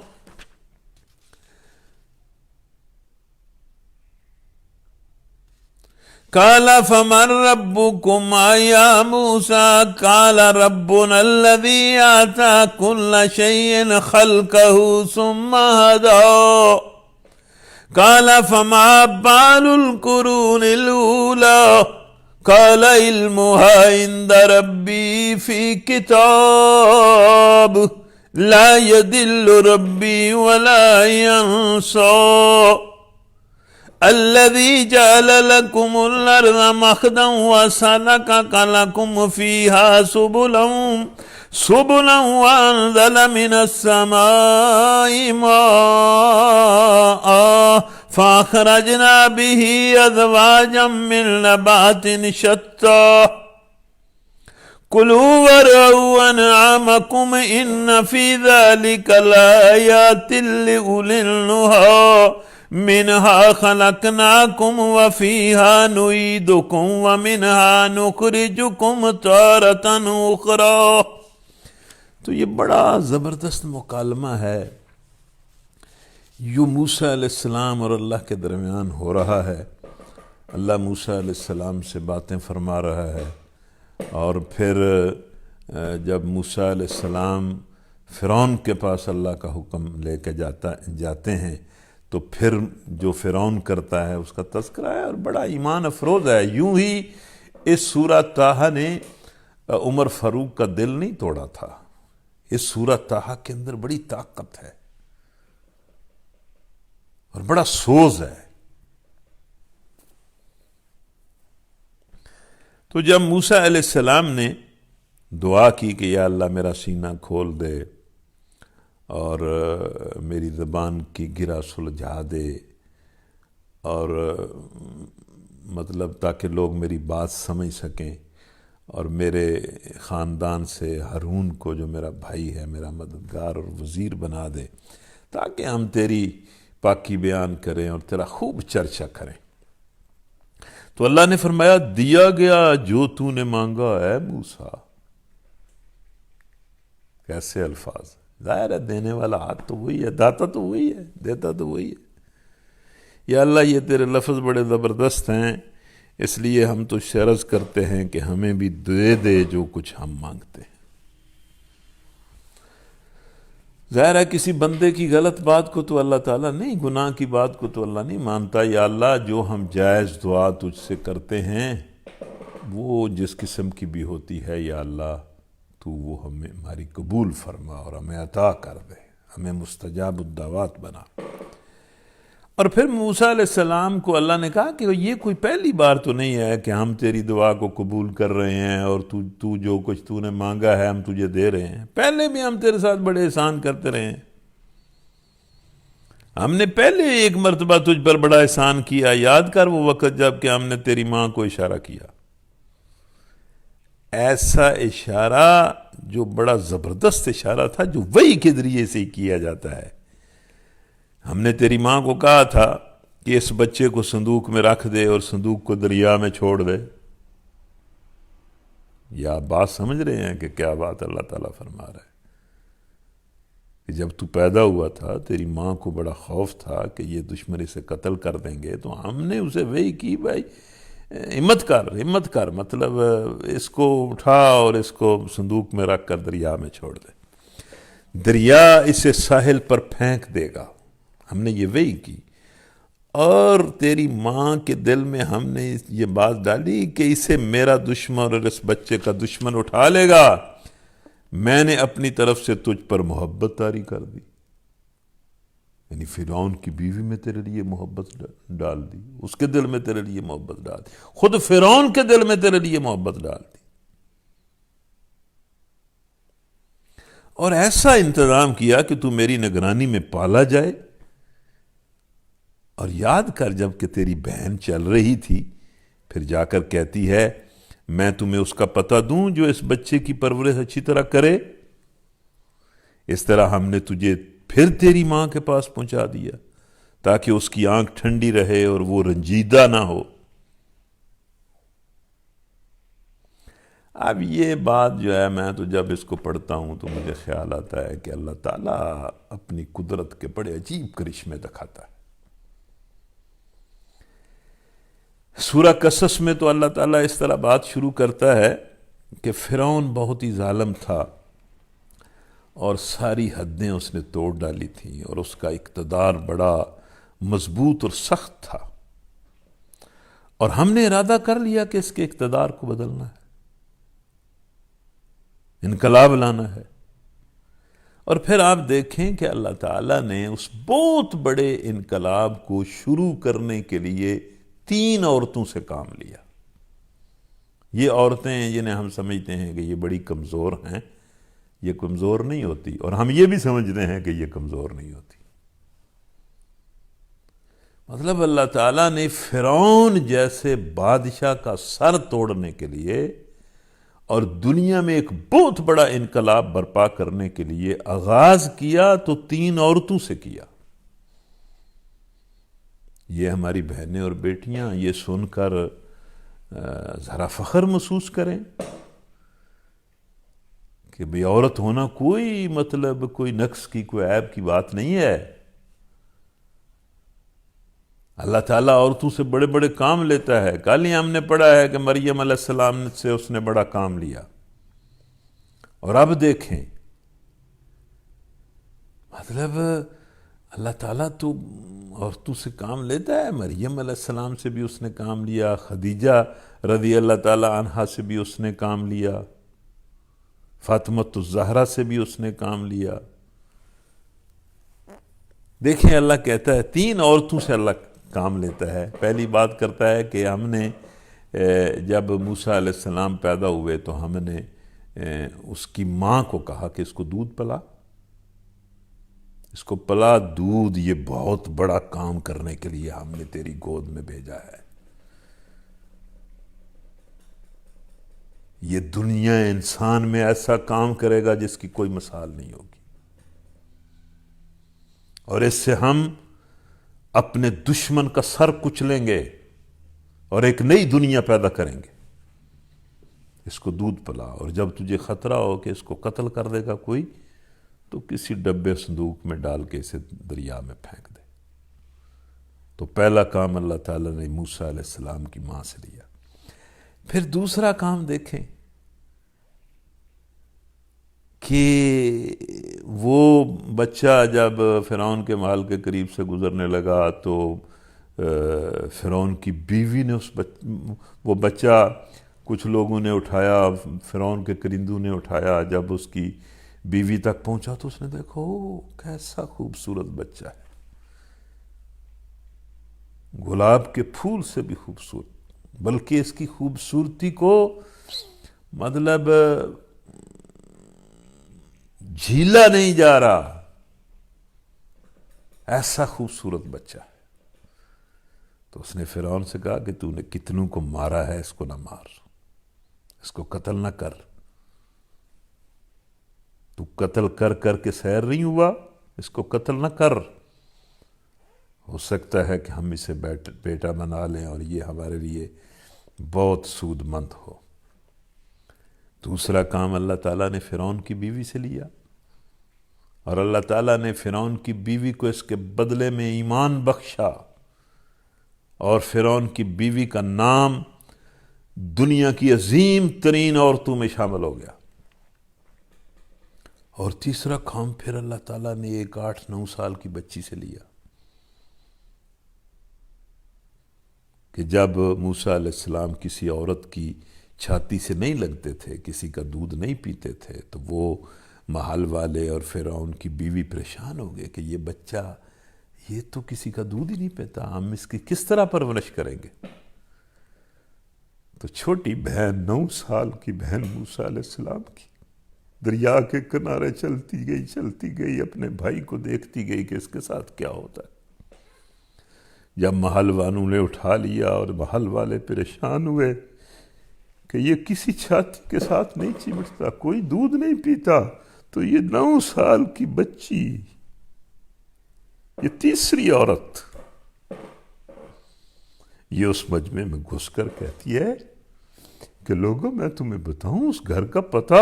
قال فمن ربكما يا موسى قال ربنا الذي أعطى كل شيء خلقه ثم هدى قال فما بال القرون الأولى قال علمها عند ربي في كتاب لا يضل ربي ولا ينسى الذي جعل لكم الأرض مهدا وسلك لكم فيها سبلا وأنزل من السماء ماء فأخرجنا به أزواجا من نبات شتى كلوا وارعوا أنعامكم إن في ذلك لآيات لأولي النهى منها خلقناكم وفيها نعيدكم ومنها نخرجكم تارة أخرى. تو یہ بڑا زبردست مکالمہ ہے جو موسیٰ علیہ السلام اور اللہ کے درمیان ہو رہا ہے. اللہ موسیٰ علیہ السلام سے باتیں فرما رہا ہے، اور پھر جب موسیٰ علیہ السلام فرعون کے پاس اللہ کا حکم لے کے جاتے ہیں تو پھر جو فرعون کرتا ہے اس کا تذکرہ ہے، اور بڑا ایمان افروز ہے. یوں ہی اس سورہ طٰہٰ نے عمر فاروق کا دل نہیں توڑا تھا. اس سورہ طٰہٰ کے اندر بڑی طاقت ہے اور بڑا سوز ہے. تو جب موسیٰ علیہ السلام نے دعا کی کہ یا اللہ میرا سینہ کھول دے اور میری زبان کی گرہ سلجھا دے، اور مطلب تاکہ لوگ میری بات سمجھ سکیں، اور میرے خاندان سے ہارون کو جو میرا بھائی ہے میرا مددگار اور وزیر بنا دے، تاکہ ہم تیری پاکی بیان کریں اور تیرا خوب چرچا کریں. تو اللہ نے فرمایا دیا گیا جو تو نے مانگا ہے موسیٰ. کیسے الفاظ! ظاہر ہے دینے والا ہاتھ تو وہی ہے، داتا تو وہی ہے، دیتا تو وہی ہے. یا اللہ یہ تیرے لفظ بڑے زبردست ہیں، اس لیے ہم تو عرض کرتے ہیں کہ ہمیں بھی دے دے جو کچھ ہم مانگتے ہیں. ظاہر ہے کسی بندے کی غلط بات کو تو اللہ تعالیٰ نہیں، گناہ کی بات کو تو اللہ نہیں مانتا. یا اللہ جو ہم جائز دعا تجھ سے کرتے ہیں وہ جس قسم کی بھی ہوتی ہے، یا اللہ تو وہ ہمیں ہماری قبول فرما اور ہمیں عطا کر دے، ہمیں مستجاب الدعوات بنا. اور پھر موسیٰ علیہ السلام کو اللہ نے کہا کہ یہ کوئی پہلی بار تو نہیں ہے کہ ہم تیری دعا کو قبول کر رہے ہیں اور تو جو کچھ تو نے مانگا ہے ہم تجھے دے رہے ہیں. پہلے بھی ہم تیرے ساتھ بڑے احسان کرتے رہے ہیں. ہم نے پہلے ایک مرتبہ تجھ پر بڑا احسان کیا، یاد کر وہ وقت جب کہ ہم نے تیری ماں کو اشارہ کیا. ایسا اشارہ جو بڑا زبردست اشارہ تھا، جو وحی کے ذریعے سے کیا جاتا ہے. ہم نے تیری ماں کو کہا تھا کہ اس بچے کو صندوق میں رکھ دے اور صندوق کو دریا میں چھوڑ دے. یا بات سمجھ رہے ہیں کہ کیا بات اللہ تعالیٰ فرما رہا ہے کہ جب تو پیدا ہوا تھا تیری ماں کو بڑا خوف تھا کہ یہ دشمن اسے قتل کر دیں گے، تو ہم نے اسے وحی کی بھائی ہمت کر، مطلب اس کو اٹھا اور اس کو صندوق میں رکھ کر دریا میں چھوڑ دے، دریا اسے ساحل پر پھینک دے گا۔ ہم نے یہ وحی کی، اور تیری ماں کے دل میں ہم نے یہ بات ڈالی کہ اسے میرا دشمن اور اس بچے کا دشمن اٹھا لے گا، میں نے اپنی طرف سے تجھ پر محبت طاری کر دی، یعنی فرعون کی بیوی میں تیرے لیے محبت ڈال دی، اس کے دل میں تیرے لیے محبت ڈال دی، خود فرعون کے دل میں تیرے لیے محبت ڈال دی، اور ایسا انتظام کیا کہ تو میری نگرانی میں پالا جائے۔ اور یاد کر جب کہ تیری بہن چل رہی تھی، پھر جا کر کہتی ہے میں تمہیں اس کا پتہ دوں جو اس بچے کی پرورش اچھی طرح کرے، اس طرح ہم نے تجھے پھر تیری ماں کے پاس پہنچا دیا تاکہ اس کی آنکھ ٹھنڈی رہے اور وہ رنجیدہ نہ ہو۔ اب یہ بات جو ہے، میں تو جب اس کو پڑھتا ہوں تو مجھے خیال آتا ہے کہ اللہ تعالیٰ اپنی قدرت کے بڑے عجیب کرشمے دکھاتا ہے۔ سورہ قصص میں تو اللہ تعالیٰ اس طرح بات شروع کرتا ہے کہ فرعون بہت ہی ظالم تھا اور ساری حدیں اس نے توڑ ڈالی تھیں، اور اس کا اقتدار بڑا مضبوط اور سخت تھا، اور ہم نے ارادہ کر لیا کہ اس کے اقتدار کو بدلنا ہے، انقلاب لانا ہے۔ اور پھر آپ دیکھیں کہ اللہ تعالیٰ نے اس بہت بڑے انقلاب کو شروع کرنے کے لیے 3 عورتوں سے کام لیا۔ یہ عورتیں جنہیں ہم سمجھتے ہیں کہ یہ بڑی کمزور ہیں، یہ کمزور نہیں ہوتی، اور ہم یہ بھی سمجھتے ہیں کہ یہ کمزور نہیں ہوتی۔ مطلب اللہ تعالیٰ نے فرعون جیسے بادشاہ کا سر توڑنے کے لیے اور دنیا میں ایک بہت بڑا انقلاب برپا کرنے کے لیے آغاز کیا تو 3 عورتوں سے کیا۔ یہ ہماری بہنیں اور بیٹیاں یہ سن کر ذرا فخر محسوس کریں کہ بھئی عورت ہونا کوئی مطلب کوئی نقص کی، کوئی عیب کی بات نہیں ہے۔ اللہ تعالیٰ عورتوں سے بڑے بڑے کام لیتا ہے۔ کل ہی ہم نے پڑھا ہے کہ مریم علیہ السلام سے اس نے بڑا کام لیا، اور اب دیکھیں مطلب اللہ تعالیٰ تو عورتوں سے کام لیتا ہے۔ مریم علیہ السلام سے بھی اس نے کام لیا، خدیجہ رضی اللہ تعالیٰ عنہا سے بھی اس نے کام لیا، فاطمہ الزہرا سے بھی اس نے کام لیا۔ دیکھیں اللہ کہتا ہے 3 عورتوں سے اللہ کام لیتا ہے۔ پہلی بات کرتا ہے کہ ہم نے جب موسیٰ علیہ السلام پیدا ہوئے تو ہم نے اس کی ماں کو کہا کہ اس کو دودھ پلا، اس کو پلا دودھ، یہ بہت بڑا کام کرنے کے لیے ہم نے تیری گود میں بھیجا ہے، یہ دنیا انسان میں ایسا کام کرے گا جس کی کوئی مثال نہیں ہوگی، اور اس سے ہم اپنے دشمن کا سر کچلیں گے اور ایک نئی دنیا پیدا کریں گے۔ اس کو دودھ پلا، اور جب تجھے خطرہ ہو کہ اس کو قتل کر دے گا کوئی، تو کسی ڈبے صندوق میں ڈال کے اسے دریا میں پھینک دے۔ تو پہلا کام اللہ تعالیٰ نے موسیٰ علیہ السلام کی ماں سے لیا۔ پھر دوسرا کام دیکھیں کہ وہ بچہ جب فرعون کے محل کے قریب سے گزرنے لگا تو فرعون کی بیوی نے وہ بچہ کچھ لوگوں نے اٹھایا، فرعون کے کرندوں نے اٹھایا، جب اس کی بیوی تک پہنچا تو اس نے دیکھو کیسا خوبصورت بچہ ہے، گلاب کے پھول سے بھی خوبصورت، بلکہ اس کی خوبصورتی کو مطلب جھیلا نہیں جا رہا، ایسا خوبصورت بچہ ہے۔ تو اس نے فرعون سے کہا کہ تو نے کتنوں کو مارا ہے، اس کو نہ مار، اس کو قتل نہ کر، تو قتل کر کر کے سیر نہیں ہوا، اس کو قتل نہ کر، ہو سکتا ہے کہ ہم اسے بیٹا بنا لیں اور یہ ہمارے لیے بہت سود مند ہو۔ دوسرا کام اللہ تعالیٰ نے فرعون کی بیوی سے لیا، اور اللہ تعالیٰ نے فرعون کی بیوی کو اس کے بدلے میں ایمان بخشا، اور فرعون کی بیوی کا نام دنیا کی عظیم ترین عورتوں میں شامل ہو گیا۔ اور تیسرا کام پھر اللہ تعالیٰ نے ایک 8-9 سال کی بچی سے لیا کہ جب موسیٰ علیہ السلام کسی عورت کی چھاتی سے نہیں لگتے تھے، کسی کا دودھ نہیں پیتے تھے، تو وہ محل والے اور فرعون کی بیوی پریشان ہو گئے کہ یہ بچہ یہ تو کسی کا دودھ ہی نہیں پیتا، ہم اس کی کس طرح پرورش کریں گے؟ تو چھوٹی بہن 9 سال کی بہن موسیٰ علیہ السلام کی دریا کے کنارے چلتی گئی اپنے بھائی کو دیکھتی گئی کہ اس کے ساتھ کیا ہوتا ہے۔ جب محل والوں نے اٹھا لیا اور محل والے پریشان ہوئے کہ یہ کسی چھاتی کے ساتھ نہیں چمٹتا، کوئی دودھ نہیں پیتا، تو یہ 9 سال کی بچی، یہ تیسری عورت، یہ اس مجمع میں گھس کر کہتی ہے کہ لوگوں میں تمہیں بتاؤں اس گھر کا پتہ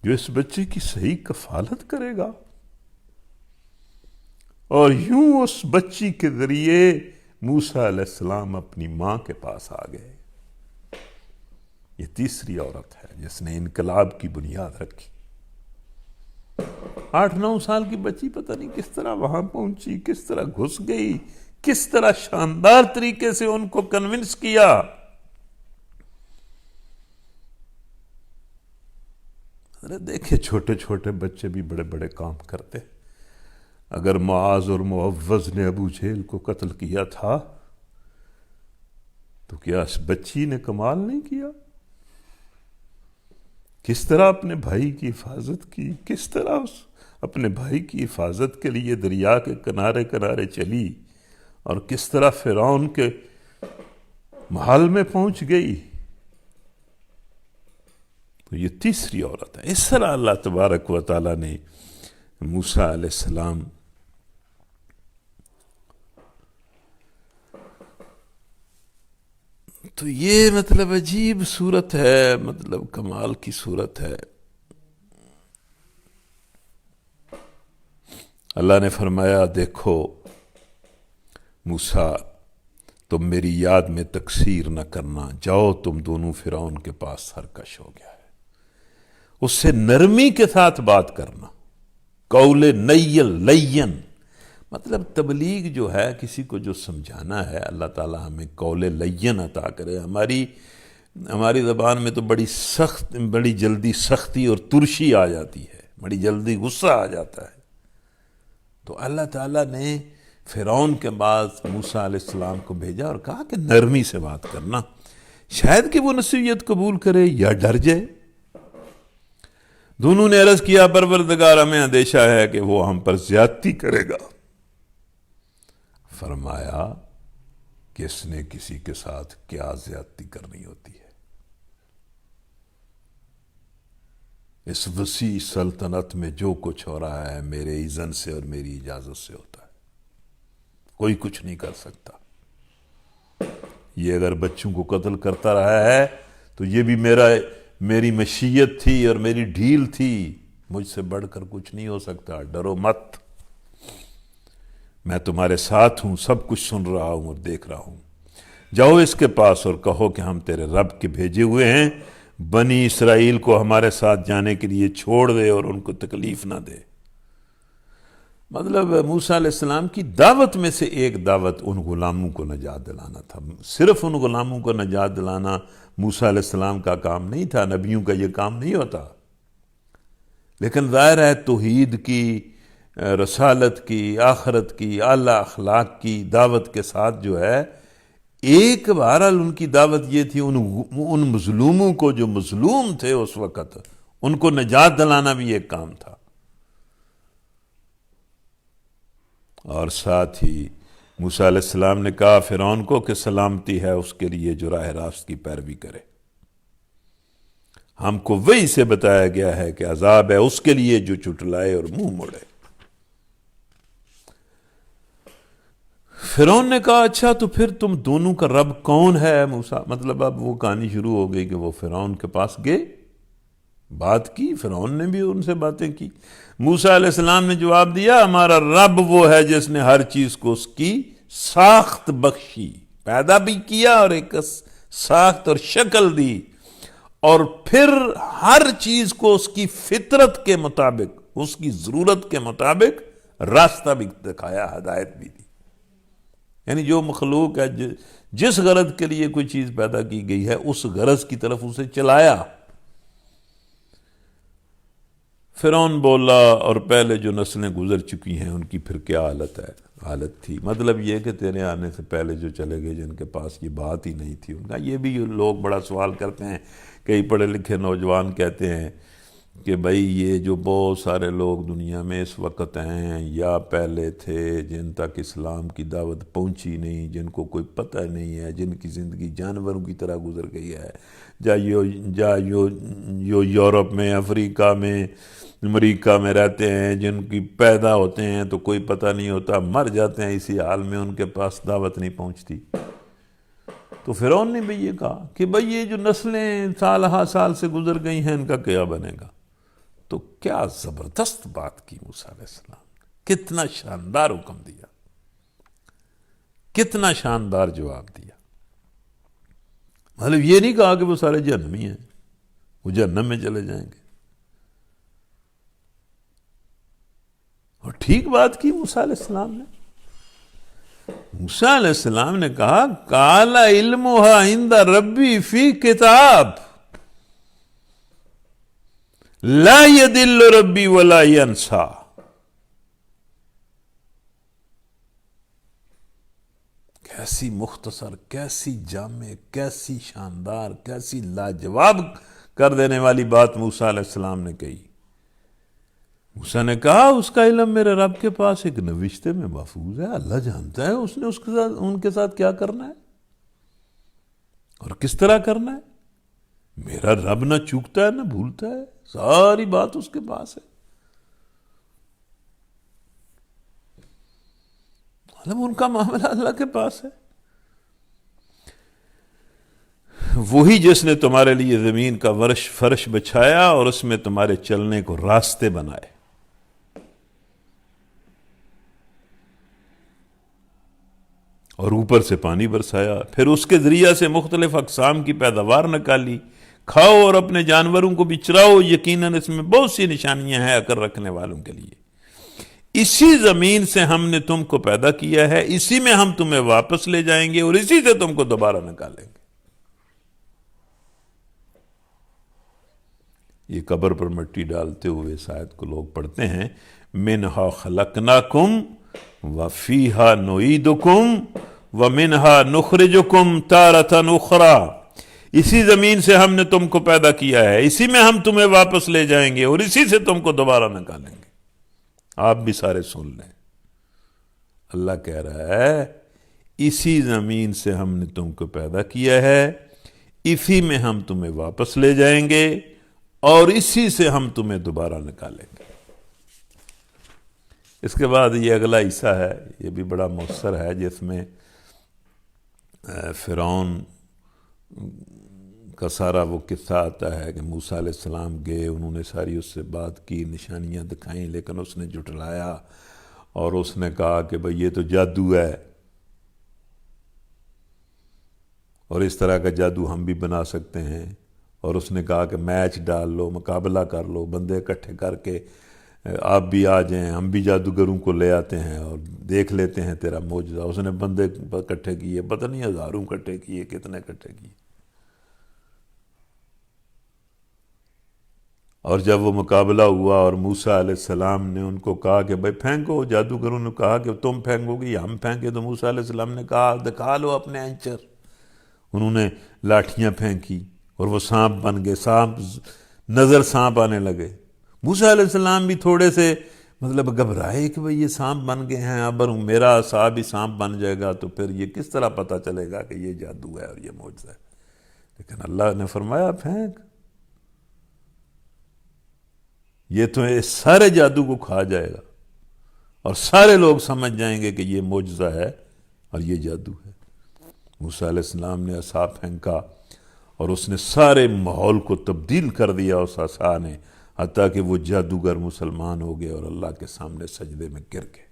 جو اس بچے کی صحیح کفالت کرے گا۔ اور یوں اس بچی کے ذریعے موسیٰ علیہ السلام اپنی ماں کے پاس آ گئے۔ یہ تیسری عورت ہے جس نے انقلاب کی بنیاد رکھی۔ 8-9 سال کی بچی پتہ نہیں کس طرح وہاں پہنچی، کس طرح گھس گئی، کس طرح شاندار طریقے سے ان کو کنونس کیا۔ دیکھیں چھوٹے چھوٹے بچے بھی بڑے بڑے کام کرتے۔ اگر معاذ اور معوذ نے ابو جہل کو قتل کیا تھا تو کیا اس بچی نے کمال نہیں کیا؟ کس طرح اپنے بھائی کی حفاظت کی، کس طرح اپنے بھائی کی حفاظت کے لیے دریا کے کنارے کنارے چلی، اور کس طرح فرعون کے محل میں پہنچ گئی۔ تو یہ تیسری عورت ہے۔ اس طرح اللہ تبارک و تعالیٰ نے موسیٰ علیہ السلام تو یہ مطلب عجیب صورت ہے، مطلب کمال کی صورت ہے۔ اللہ نے فرمایا دیکھو موسیٰ، تم میری یاد میں تقصیر نہ کرنا، جاؤ تم دونوں فرعون کے پاس سرکش ہو گیا ہے، اس سے نرمی کے ساتھ بات کرنا۔ قول لین، مطلب تبلیغ جو ہے، کسی کو جو سمجھانا ہے، اللہ تعالی ہمیں قول لین عطا کرے۔ ہماری زبان میں تو بڑی جلدی سختی اور ترشی آ جاتی ہے، بڑی جلدی غصہ آ جاتا ہے۔ تو اللہ تعالیٰ نے فرعون کے بعد موسیٰ علیہ السلام کو بھیجا اور کہا کہ نرمی سے بات کرنا، شاید کہ وہ نصیحت قبول کرے یا ڈر جائے۔ دونوں نے عرض کیا پروردگار ہمیں اندیشہ ہے کہ وہ ہم پر زیادتی کرے گا۔ فرمایا کس نے کسی کے ساتھ کیا زیادتی کرنی ہوتی ہے؟ اس وسیع سلطنت میں جو کچھ ہو رہا ہے میرے اذن سے اور میری اجازت سے ہوتا ہے، کوئی کچھ نہیں کر سکتا۔ یہ اگر بچوں کو قتل کرتا رہا ہے تو یہ بھی میری مشیت تھی اور میری ڈھیل تھی، مجھ سے بڑھ کر کچھ نہیں ہو سکتا، ڈرو مت، میں تمہارے ساتھ ہوں، سب کچھ سن رہا ہوں اور دیکھ رہا ہوں۔ جاؤ اس کے پاس اور کہو کہ ہم تیرے رب کے بھیجے ہوئے ہیں، بنی اسرائیل کو ہمارے ساتھ جانے کے لیے چھوڑ دے اور ان کو تکلیف نہ دے۔ مطلب موسیٰ علیہ السلام کی دعوت میں سے ایک دعوت ان غلاموں کو نجات دلانا تھا۔ صرف ان غلاموں کو نجات دلانا موسیٰ علیہ السلام کا کام نہیں تھا، نبیوں کا یہ کام نہیں ہوتا، لیکن ظاہر ہے توحید کی، رسالت کی، آخرت کی، اعلیٰ اخلاق کی دعوت کے ساتھ جو ہے ایک بہرحال ان کی دعوت یہ تھی ان مظلوموں کو جو مظلوم تھے اس وقت، ان کو نجات دلانا بھی ایک کام تھا، اور ساتھ ہی موسیٰ علیہ السلام نے کہا فرعون کو کہ سلامتی ہے اس کے لیے جو راہ راست کی پیروی کرے۔ ہم کو وہی سے بتایا گیا ہے کہ عذاب ہے اس کے لیے جو چٹلائے اور منہ موڑے۔ فرعون نے کہا اچھا تو پھر تم دونوں کا رب کون ہے موسیٰ؟ مطلب اب وہ کہانی شروع ہو گئی کہ وہ فرعون کے پاس گئے، بات کی، فرعون نے بھی ان سے باتیں کی۔ موسیٰ علیہ السلام نے جواب دیا ہمارا رب وہ ہے جس نے ہر چیز کو اس کی ساخت بخشی، پیدا بھی کیا اور ایک ساخت اور شکل دی، اور پھر ہر چیز کو اس کی فطرت کے مطابق، اس کی ضرورت کے مطابق راستہ بھی دکھایا، ہدایت بھی دی۔ یعنی جو مخلوق ہے، جس غرض کے لیے کوئی چیز پیدا کی گئی ہے، اس غرض کی طرف اسے چلایا۔ فرعون بولا، اور پہلے جو نسلیں گزر چکی ہیں ان کی پھر کیا حالت تھی؟ مطلب یہ کہ تیرے آنے سے پہلے جو چلے گئے، جن کے پاس یہ بات ہی نہیں تھی، ان کا یہ بھی لوگ بڑا سوال کرتے ہیں۔ کئی پڑھے لکھے نوجوان کہتے ہیں کہ بھائی یہ جو بہت سارے لوگ دنیا میں اس وقت ہیں یا پہلے تھے، جن تک اسلام کی دعوت پہنچی نہیں، جن کو کوئی پتہ نہیں ہے، جن کی زندگی جانوروں کی طرح گزر گئی ہے، جا یورپ میں، افریقہ میں، امریکہ میں رہتے ہیں، جن کی پیدا ہوتے ہیں تو کوئی پتہ نہیں ہوتا، مر جاتے ہیں اسی حال میں، ان کے پاس دعوت نہیں پہنچتی۔ تو فرعون نے بھی یہ کہا کہ بھئی یہ جو نسلیں سال ہا سال سے گزر گئی ہیں، ان کا کیا بنے گا؟ تو کیا زبردست بات کی موسیٰ علیہ السلام نے، کتنا شاندار حکم دیا، کتنا شاندار جواب دیا۔ مطلب یہ نہیں کہا کہ وہ سارے جہنمی ہیں، وہ جہنم میں چلے جائیں گے، اور ٹھیک بات کی موسیٰ علیہ السلام نے۔ موسیٰ علیہ السلام نے کہا قال علمھا عند ربی فی کتاب لا یضل ربی ولا ینسا۔ کیسی مختصر، کیسی جامع، کیسی شاندار، کیسی لاجواب کر دینے والی بات موسیٰ علیہ السلام نے کہی۔ موسیٰ نے کہا اس کا علم میرے رب کے پاس ایک نوشتے میں محفوظ ہے، اللہ جانتا ہے اس نے ان کے ساتھ کیا کرنا ہے اور کس طرح کرنا ہے۔ میرا رب نہ چوکتا ہے نہ بھولتا ہے، ساری بات اس کے پاس ہے۔ مطلب ان کا معاملہ اللہ کے پاس ہے۔ وہی جس نے تمہارے لیے زمین کا فرش بچھایا اور اس میں تمہارے چلنے کو راستے بنائے، اور اوپر سے پانی برسایا، پھر اس کے ذریعہ سے مختلف اقسام کی پیداوار نکالی، کھاؤ اور اپنے جانوروں کو بھی چراؤ، یقیناً اس میں بہت سی نشانیاں ہیں عقل رکھنے والوں کے لیے۔ اسی زمین سے ہم نے تم کو پیدا کیا ہے، اسی میں ہم تمہیں واپس لے جائیں گے اور اسی سے تم کو دوبارہ نکالیں گے۔ یہ قبر پر مٹی ڈالتے ہوئے اس آیت کو لوگ پڑھتے ہیں، منہا خلقناکم وفیہا نعیدکم ومنہا نخرجکم تارۃ اخری۔ اسی زمین سے ہم نے تم کو پیدا کیا ہے، اسی میں ہم تمہیں واپس لے جائیں گے اور اسی سے تم کو دوبارہ نکالیں گے۔ آپ بھی سارے سن لیں، اللہ کہہ رہا ہے اسی زمین سے ہم نے تم کو پیدا کیا ہے، اسی میں ہم تمہیں واپس لے جائیں گے اور اسی سے ہم تمہیں دوبارہ نکالیں گے۔ اس کے بعد یہ اگلا حصہ ہے، یہ بھی بڑا مؤثر ہے، جس میں فرعون کا سارا وہ قصہ آتا ہے کہ موسیٰ علیہ السلام گئے، انہوں نے ساری اس سے بات کی، نشانیاں دکھائیں، لیکن اس نے جھٹلایا اور اس نے کہا کہ بھئی یہ تو جادو ہے، اور اس طرح کا جادو ہم بھی بنا سکتے ہیں۔ اور اس نے کہا کہ میچ ڈال لو، مقابلہ کر لو، بندے اکٹھے کر کے آپ بھی آ جائیں، ہم بھی جادوگروں کو لے آتے ہیں اور دیکھ لیتے ہیں تیرا معجزہ۔ اس نے بندے اکٹھے کیے، پتہ نہیں ہزاروں اکٹھے کیے، کتنے اکٹھے کیے، اور جب وہ مقابلہ ہوا اور موسیٰ علیہ السلام نے ان کو کہا کہ بھائی پھینکو، جادوگروں نے کہا کہ تم پھینکو گی ہم پھینکے، تو موسیٰ علیہ السلام نے کہا دکھا لو اپنے اینچر۔ انہوں نے لاٹھیاں پھینکی اور وہ سانپ بن گئے، نظر سانپ آنے لگے۔ موسیٰ علیہ السلام بھی تھوڑے سے مطلب گھبرائے کہ بھئی یہ سانپ بن گئے ہیں، اب میرا عصا بھی سانپ بن جائے گا تو پھر یہ کس طرح پتہ چلے گا کہ یہ جادو ہے اور یہ معجزہ ہے۔ لیکن اللہ نے فرمایا پھینک، یہ تو اس سارے جادو کو کھا جائے گا اور سارے لوگ سمجھ جائیں گے کہ یہ معجزہ ہے اور یہ جادو ہے۔ موسیٰ علیہ السلام نے عصا پھینکا اور اس نے سارے ماحول کو تبدیل کر دیا اس عصا نے، حتیٰ کہ وہ جادوگر مسلمان ہو گئے اور اللہ کے سامنے سجدے میں گر گئے۔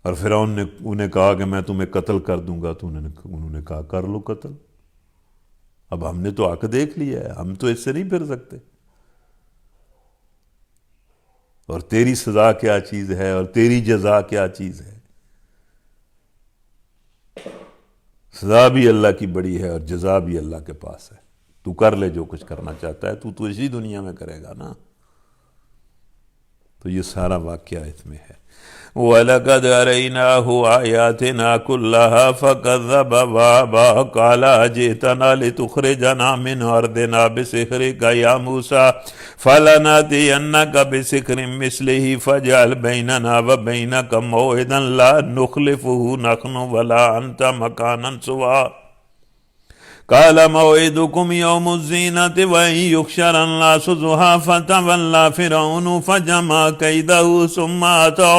اور فرعون نے انہیں کہا کہ میں تمہیں قتل کر دوں گا، تو انہوں نے کہا کر لو قتل، اب ہم نے تو حق دیکھ لیا ہے، ہم تو اس سے نہیں پھر سکتے، اور تیری سزا کیا چیز ہے اور تیری جزا کیا چیز ہے، سزا بھی اللہ کی بڑی ہے اور جزا بھی اللہ کے پاس ہے، تو کر لے جو کچھ کرنا چاہتا ہے، تو اسی دنیا میں کرے گا نا۔ تو یہ سارا واقعہ اس میں ہے۔ وَلَقَدْ أَرَيْنَاهُ آيَاتِنَا كُلَّهَا فَكَذَّبَ وَأَبَىٰ قَالَ أَجِئْتَنَا لِتُخْرِجَنَا مِنْ أَرْضِنَا بِسِحْرِكَ يَا مُوسَىٰ فَلَنَأْتِيَنَّكَ بِسِحْرٍ مِّثْلِهِ فَاجْعَلْ بَيْنَنَا وَبَيْنَكَ مَوْعِدًا لَّا نُخْلِفُهُ نَحْنُ وَلَا أَنتَ مَكَانًا سُوًى قال موعدكم يوم الزينة وأن يحشر الناس ضحى فتولى فرعون فجمع كيده ثم أتى۔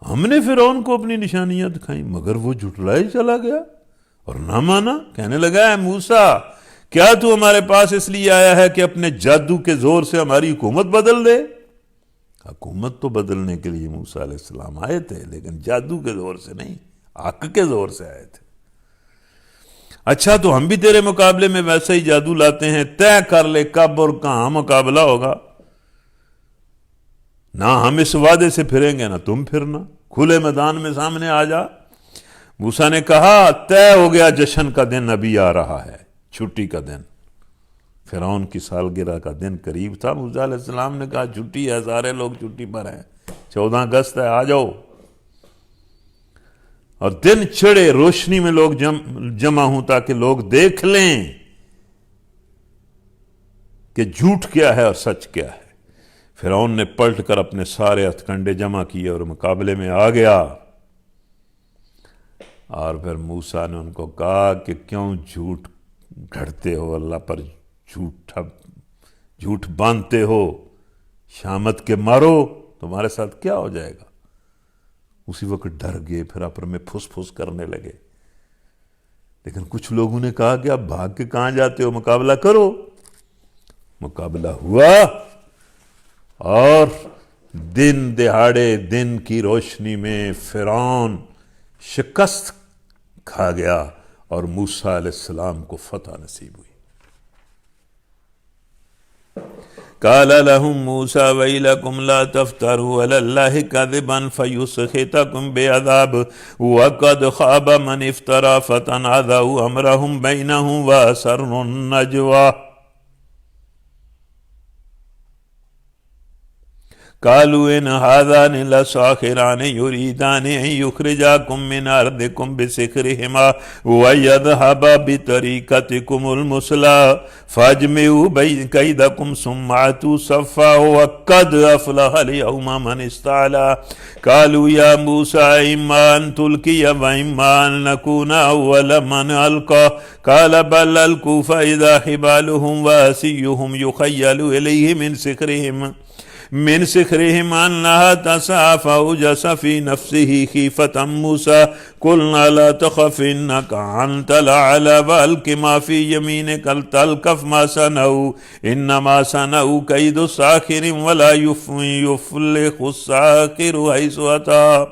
ہم نے فرعون کو اپنی نشانیاں دکھائیں مگر وہ جھٹلائے چلا گیا اور نہ مانا، کہنے لگا اے موسیٰ کیا تو ہمارے پاس اس لیے آیا ہے کہ اپنے جادو کے زور سے ہماری حکومت بدل دے؟ حکومت تو بدلنے کے لیے موسیٰ علیہ السلام آئے تھے، لیکن جادو کے زور سے نہیں، حق کے زور سے آئے تھے۔ اچھا تو ہم بھی تیرے مقابلے میں ویسا ہی جادو لاتے ہیں، طے کر لے کب اور کہاں مقابلہ ہوگا، نہ ہم اس وعدے سے پھریں گے نہ تم پھرنا، کھلے میدان میں سامنے آ جا۔ موسیٰ نے کہا طے ہو گیا، جشن کا دن ابھی آ رہا ہے، چھٹی کا دن، فرعون کی سالگرہ کا دن قریب تھا۔ موسیٰ علیہ السلام نے کہا چھٹی ہے، سارے لوگ چھٹی پر ہیں، 14 اگست ہے، آ جاؤ۔ اور دن چڑھے، روشنی میں لوگ جمع ہوں تاکہ لوگ دیکھ لیں کہ جھوٹ کیا ہے اور سچ کیا ہے۔ فرعون نے پلٹ کر اپنے سارے ہتھ کنڈے جمع کیے اور مقابلے میں آ گیا، اور پھر موسیٰ نے ان کو کہا کہ کیوں جھوٹ گھڑتے ہو، اللہ پر جھوٹ باندھتے ہو، شامت کے مارو، تمہارے ساتھ کیا ہو جائے گا۔ اسی وقت ڈر گئے، پھر آپس میں پھس پھس کرنے لگے، لیکن کچھ لوگوں نے کہا کہ آپ بھاگ کے کہاں جاتے ہو، مقابلہ کرو۔ مقابلہ ہوا اور دن دہاڑے دن کی روشنی میں فرعون شکست کھا گیا اور موسیٰ علیہ السلام کو فتح نصیب ہوئی۔ قال لهم موسى ويلكم لا تفتروا على الله كذبا فيسخطكم بعذاب وقد خاب من افترى فتنازعوا امرهم بينهم واسروا النجوى قالوا ان هذان لساحران يريدان ان يخرجاكم من ارضكم بسحرهما ويذهبا بطريقتكم المثلى فاجمعوا بين كيدكم ثم اتوا صفا وقد افلح اليوم من استعلى قالوا يا موسى اما ان تلقي واما ان نكون اول من القى قال بل القوا فاذا حبالهم وعصيهم يخيل اليه من سحرهم أنها تسعى فأوجس في نفسه خيفة موسى قلنا لا تخف إنك أنت الأعلى وألق ما في يمينك تلقف ما صنعوا إنما صنعوا كيد ساحر ولا يفلح الساحر حيث أتى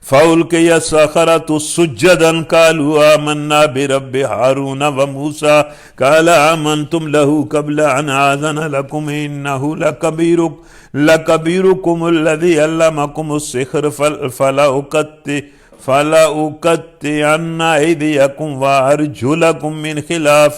فألقي السحرة سجدا قالوا آمنا برب هارون وموسى قال آمنتم له قبل أن آذن لكم إنه لكبيركم الذي علمكم السحر فلا أقطعن أيديكم وأرجلكم من خلاف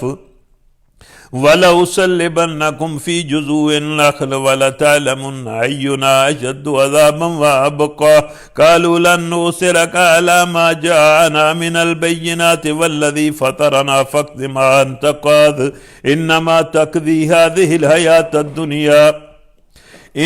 وَلَأُصَلِّبَنَّكُمْ فِي جُذُوعِ النَّخْلِ وَلَتَعْلَمُنَّ أَيُّنَا أَشَدُّ عَذَابًا وَأَبْقَىٰ قَالُوا لَن نُّؤْثِرَكَ عَلَىٰ مَا جَاءَنَا مِنَ الْبَيِّنَاتِ وَالَّذِي فَطَرَنَا فَاقْضِ مَا أَنتَ قَاضٍ إِنَّمَا تَقْضِي هَٰذِهِ الْحَيَاةَ الدُّنْيَا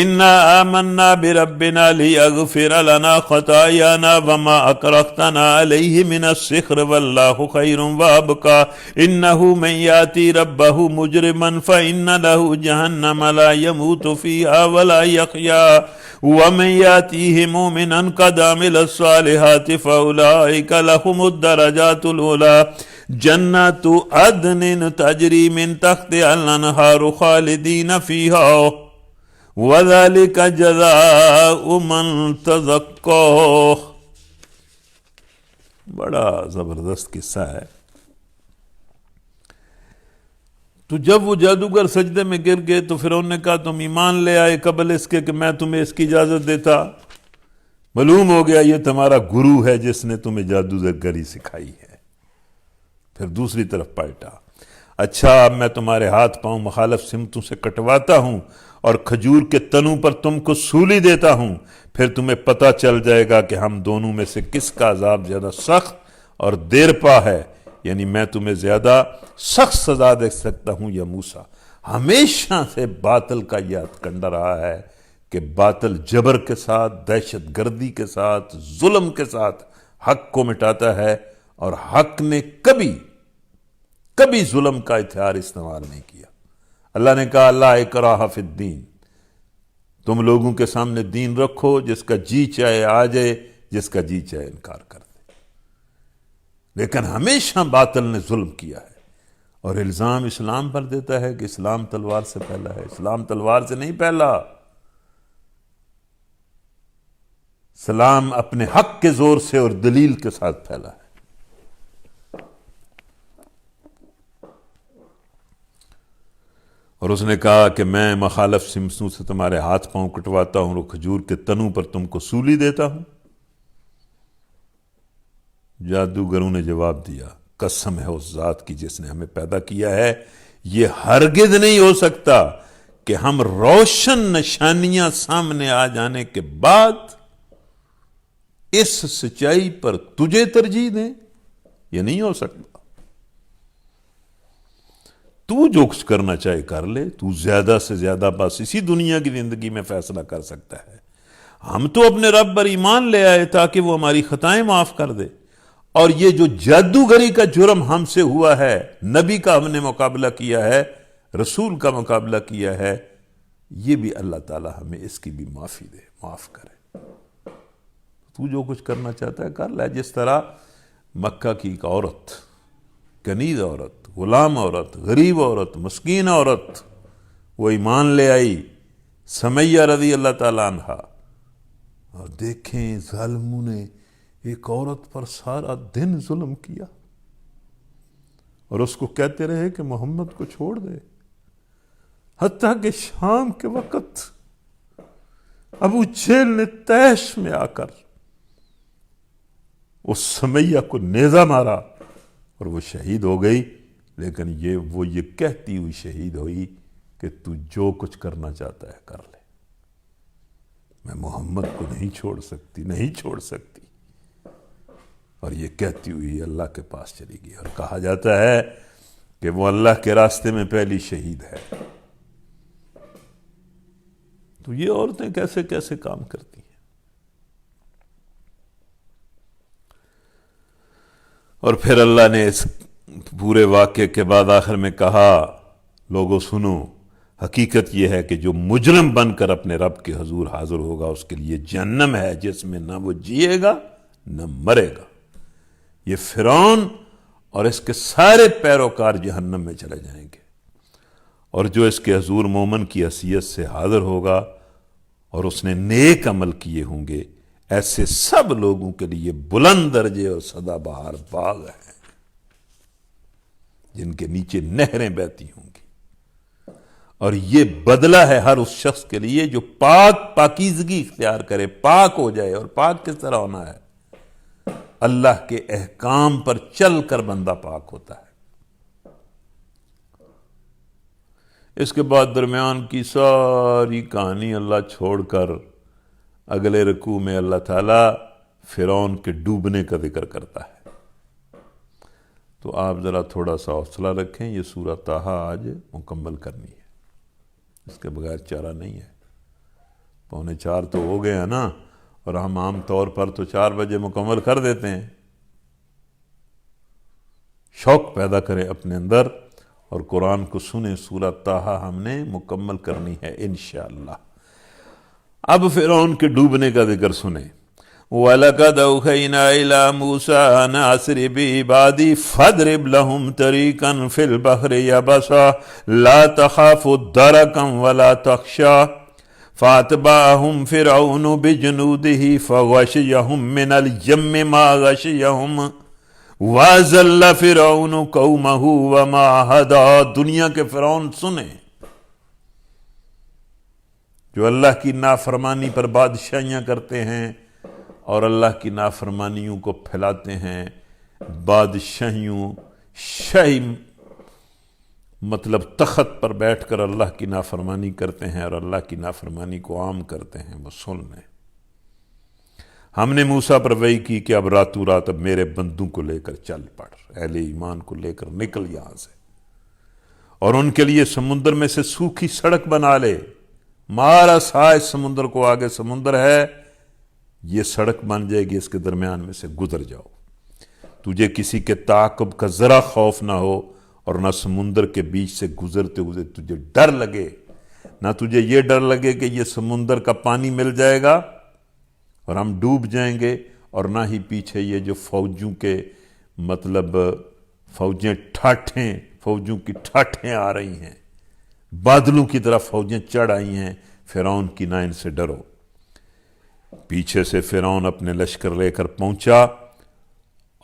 إِنَّا آمَنَّا بِرَبِّنَا لِيَغْفِرَ لَنَا خَطَايَانَا وَمَا أَكْرَهْتَنَا عَلَيْهِ مِنَ السِّحْرِ وَاللَّهُ خَيْرٌ وَأَبْقَىٰ إِنَّهُ مَن يَأْتِ رَبَّهُ مُجْرِمًا فَإِنَّ لَهُ جَهَنَّمَ لَا يَمُوتُ فِيهَا وَلَا يَحْيَىٰ وَمَن يَأْتِهِ مُؤْمِنًا قَدْ عَمِلَ الصَّالِحَاتِ فَأُولَٰئِكَ لَهُمُ الدَّرَجَاتُ الْعُلَىٰ جَنَّاتُ عَدْنٍ تَجْرِي مِن تَحْتِهَا الْأَنْهَارُ خَالِدِينَ فِيهَا وَذَلِكَ جَزَاءُ مَن تَزَكَّىٰ۔ بڑا زبردست قصہ ہے۔ تو جب وہ جادوگر سجدے میں گر گئے تو فرعون نے کہا تم ایمان لے آئے قبل اس کے کہ میں تمہیں اس کی اجازت دیتا؟ معلوم ہو گیا یہ تمہارا گرو ہے جس نے تمہیں جادوگری سکھائی ہے۔ پھر دوسری طرف پلٹا، اچھا اب میں تمہارے ہاتھ پاؤں مخالف سمتوں سے کٹواتا ہوں اور کھجور کے تنوں پر تم کو سولی دیتا ہوں، پھر تمہیں پتہ چل جائے گا کہ ہم دونوں میں سے کس کا عذاب زیادہ سخت اور دیر پا ہے، یعنی میں تمہیں زیادہ سخت سزا دے سکتا ہوں یا موسیٰ۔ ہمیشہ سے باطل کا یہ ہتھکنڈہ رہا ہے کہ باطل جبر کے ساتھ، دہشت گردی کے ساتھ، ظلم کے ساتھ حق کو مٹاتا ہے، اور حق نے کبھی ظلم کا ہتھیار استعمال نہیں کیا۔ اللہ نے کہا لا اکراہ فی الدین، تم لوگوں کے سامنے دین رکھو، جس کا جی چاہے آ جائے، جس کا جی چاہے انکار کر دے۔ لیکن ہمیشہ باطل نے ظلم کیا ہے، اور الزام اسلام پر دیتا ہے کہ اسلام تلوار سے پھیلا ہے۔ اسلام تلوار سے نہیں پھیلا، اسلام اپنے حق کے زور سے اور دلیل کے ساتھ پھیلا ہے۔ اور اس نے کہا کہ میں مخالف سمتوں سے تمہارے ہاتھ پاؤں کٹواتا ہوں اور کھجور کے تنوں پر تم کو سولی دیتا ہوں۔ جادوگروں نے جواب دیا قسم ہے اس ذات کی جس نے ہمیں پیدا کیا ہے، یہ ہرگز نہیں ہو سکتا کہ ہم روشن نشانیاں سامنے آ جانے کے بعد اس سچائی پر تجھے ترجیح دیں، یہ نہیں ہو سکتا۔ تو جو کچھ کرنا چاہے کر لے، تو زیادہ سے زیادہ بس اسی دنیا کی زندگی میں فیصلہ کر سکتا ہے۔ ہم تو اپنے رب پر ایمان لے آئے تاکہ وہ ہماری خطائیں معاف کر دے، اور یہ جو جادوگری کا جرم ہم سے ہوا ہے، نبی کا ہم نے مقابلہ کیا ہے، رسول کا مقابلہ کیا ہے، یہ بھی اللہ تعالی ہمیں اس کی بھی معافی دے، معاف کرے۔ تو جو کچھ کرنا چاہتا ہے کر لے، جس طرح مکہ کی ایک عورت، کنیز عورت، غلام عورت، غریب عورت، مسکین عورت، وہ ایمان لے آئی، سمیہ رضی اللہ تعالیٰ عنہ، اور دیکھیں ظالموں نے ایک عورت پر سارا دن ظلم کیا، اور اس کو کہتے رہے کہ محمد کو چھوڑ دے، حتیٰ کہ شام کے وقت ابو جہل نے تیش میں آ کر اس سمیہ کو نیزہ مارا اور وہ شہید ہو گئی، لیکن وہ یہ کہتی ہوئی شہید ہوئی کہ تو جو کچھ کرنا چاہتا ہے کر لے، میں محمد کو نہیں چھوڑ سکتی، اور یہ کہتی ہوئی اللہ کے پاس چلی گئی، اور کہا جاتا ہے کہ وہ اللہ کے راستے میں پہلی شہید ہے۔ تو یہ عورتیں کیسے کیسے کام کرتی ہیں۔ اور پھر اللہ نے اس پورے واقعے کے بعد آخر میں کہا لوگوں سنو، حقیقت یہ ہے کہ جو مجرم بن کر اپنے رب کے حضور حاضر ہوگا اس کے لیے جہنم ہے جس میں نہ وہ جیے گا نہ مرے گا۔ یہ فرعون اور اس کے سارے پیروکار جہنم میں چلے جائیں گے، اور جو اس کے حضور مومن کی حیثیت سے حاضر ہوگا اور اس نے نیک عمل کیے ہوں گے، ایسے سب لوگوں کے لیے بلند درجے اور سدا بہار باغ ہیں جن کے نیچے نہریں بہتی ہوں گی، اور یہ بدلہ ہے ہر اس شخص کے لیے جو پاکیزگی اختیار کرے، پاک ہو جائے۔ اور پاک کس طرح ہونا ہے؟ اللہ کے احکام پر چل کر بندہ پاک ہوتا ہے۔ اس کے بعد درمیان کی ساری کہانی اللہ چھوڑ کر اگلے رکوع میں اللہ تعالیٰ فرعون کے ڈوبنے کا ذکر کرتا ہے۔ تو آپ ذرا تھوڑا سا حوصلہ رکھیں، یہ سورہ طٰہٰ آج مکمل کرنی ہے، اس کے بغیر چارہ نہیں ہے۔ 3:45 تو ہو گئے ہیں نا، اور ہم عام طور پر تو 4 بجے مکمل کر دیتے ہیں۔ شوق پیدا کریں اپنے اندر اور قرآن کو سنیں۔ سورہ طٰہٰ ہم نے مکمل کرنی ہے انشاءاللہ۔ اب فرعون کے ڈوبنے کا ذکر سنیں۔ وَلَقَدْ أَوْحَيْنَا إِلَىٰ مُوسَىٰ أَنْ أَسْرِ بِعِبَادِي فَاضْرِبْ لَهُمْ طَرِيقًا فِي الْبَحْرِ يَبَسًا لَا تَخَافُ دَرَكًا وَلَا تَخْشَىٰ فاتبعهم فرعون بجنوده فغشيهم من اليم ما غشيهم وَأَضَلَّ فِرْعَوْنُ قَوْمَهُ وَمَا هَدَىٰ۔ دنیا کے فرعون سنیں جو اللہ کی نافرمانی پر بادشاہیاں کرتے ہیں اور اللہ کی نافرمانیوں کو پھیلاتے ہیں۔ بادشاہیوں، شاہی مطلب تخت پر بیٹھ کر اللہ کی نافرمانی کرتے ہیں اور اللہ کی نافرمانی کو عام کرتے ہیں، وہ سن لیں۔ ہم نے موسیٰ پر وحی کی کہ اب راتوں رات اب میرے بندوں کو لے کر چل پڑ، اہل ایمان کو لے کر نکل یہاں سے، اور ان کے لیے سمندر میں سے سوکھی سڑک بنا لے۔ مارا سائے سمندر کو، آگے سمندر ہے، یہ سڑک بن جائے گی، اس کے درمیان میں سے گزر جاؤ۔ تجھے کسی کے تعاقب کا ذرا خوف نہ ہو، اور نہ سمندر کے بیچ سے گزرتے ہوئے تجھے ڈر لگے، نہ تجھے یہ ڈر لگے کہ یہ سمندر کا پانی مل جائے گا اور ہم ڈوب جائیں گے، اور نہ ہی پیچھے یہ جو فوجوں کے مطلب فوجوں کی ٹھاٹھیں آ رہی ہیں، بادلوں کی طرف فوجیں چڑھ آئی ہیں فرعون کی، نہ ان سے ڈرو۔ پیچھے سے فرعون اپنے لشکر لے کر پہنچا،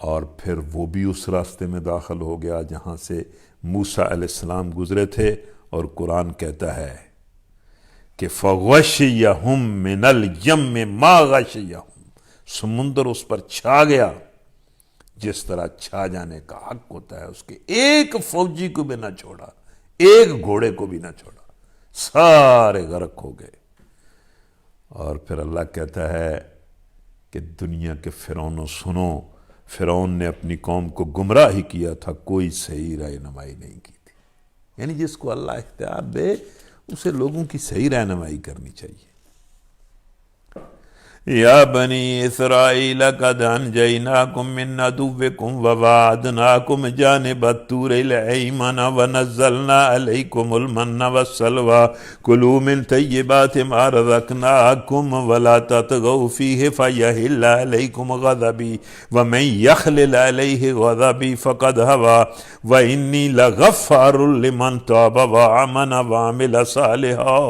اور پھر وہ بھی اس راستے میں داخل ہو گیا جہاں سے موسیٰ علیہ السلام گزرے تھے، اور قرآن کہتا ہے کہ فَغَشِيَهُم مِّنَ الْيَمِّ مَا غَشِيَهُم، سمندر اس پر چھا گیا جس طرح چھا جانے کا حق ہوتا ہے، اس کے ایک فوجی کو بھی نہ چھوڑا، ایک گھوڑے کو بھی نہ چھوڑا، سارے غرق ہو گئے۔ اور پھر اللہ کہتا ہے کہ دنیا کے فرعونوں سنو، فرعون نے اپنی قوم کو گمراہ ہی کیا تھا، کوئی صحیح رہنمائی نہیں کی تھی۔ یعنی جس کو اللہ اختیار دے اسے لوگوں کی صحیح رہنمائی کرنی چاہیے۔ یا بنی اسرائیل قد انجیناکم من عدوکم وواعدناکم جانب الطور الایمن ونزلنا علیکم المن والسلوی کلوا من طیبات ما رزقناکم ولا تطغوا فیہ فیحل علیکم غضبی ومن یخلل علیہ غضبی فقد ھوی وانی لغفار لمن تاب وآمن وعمل صالحا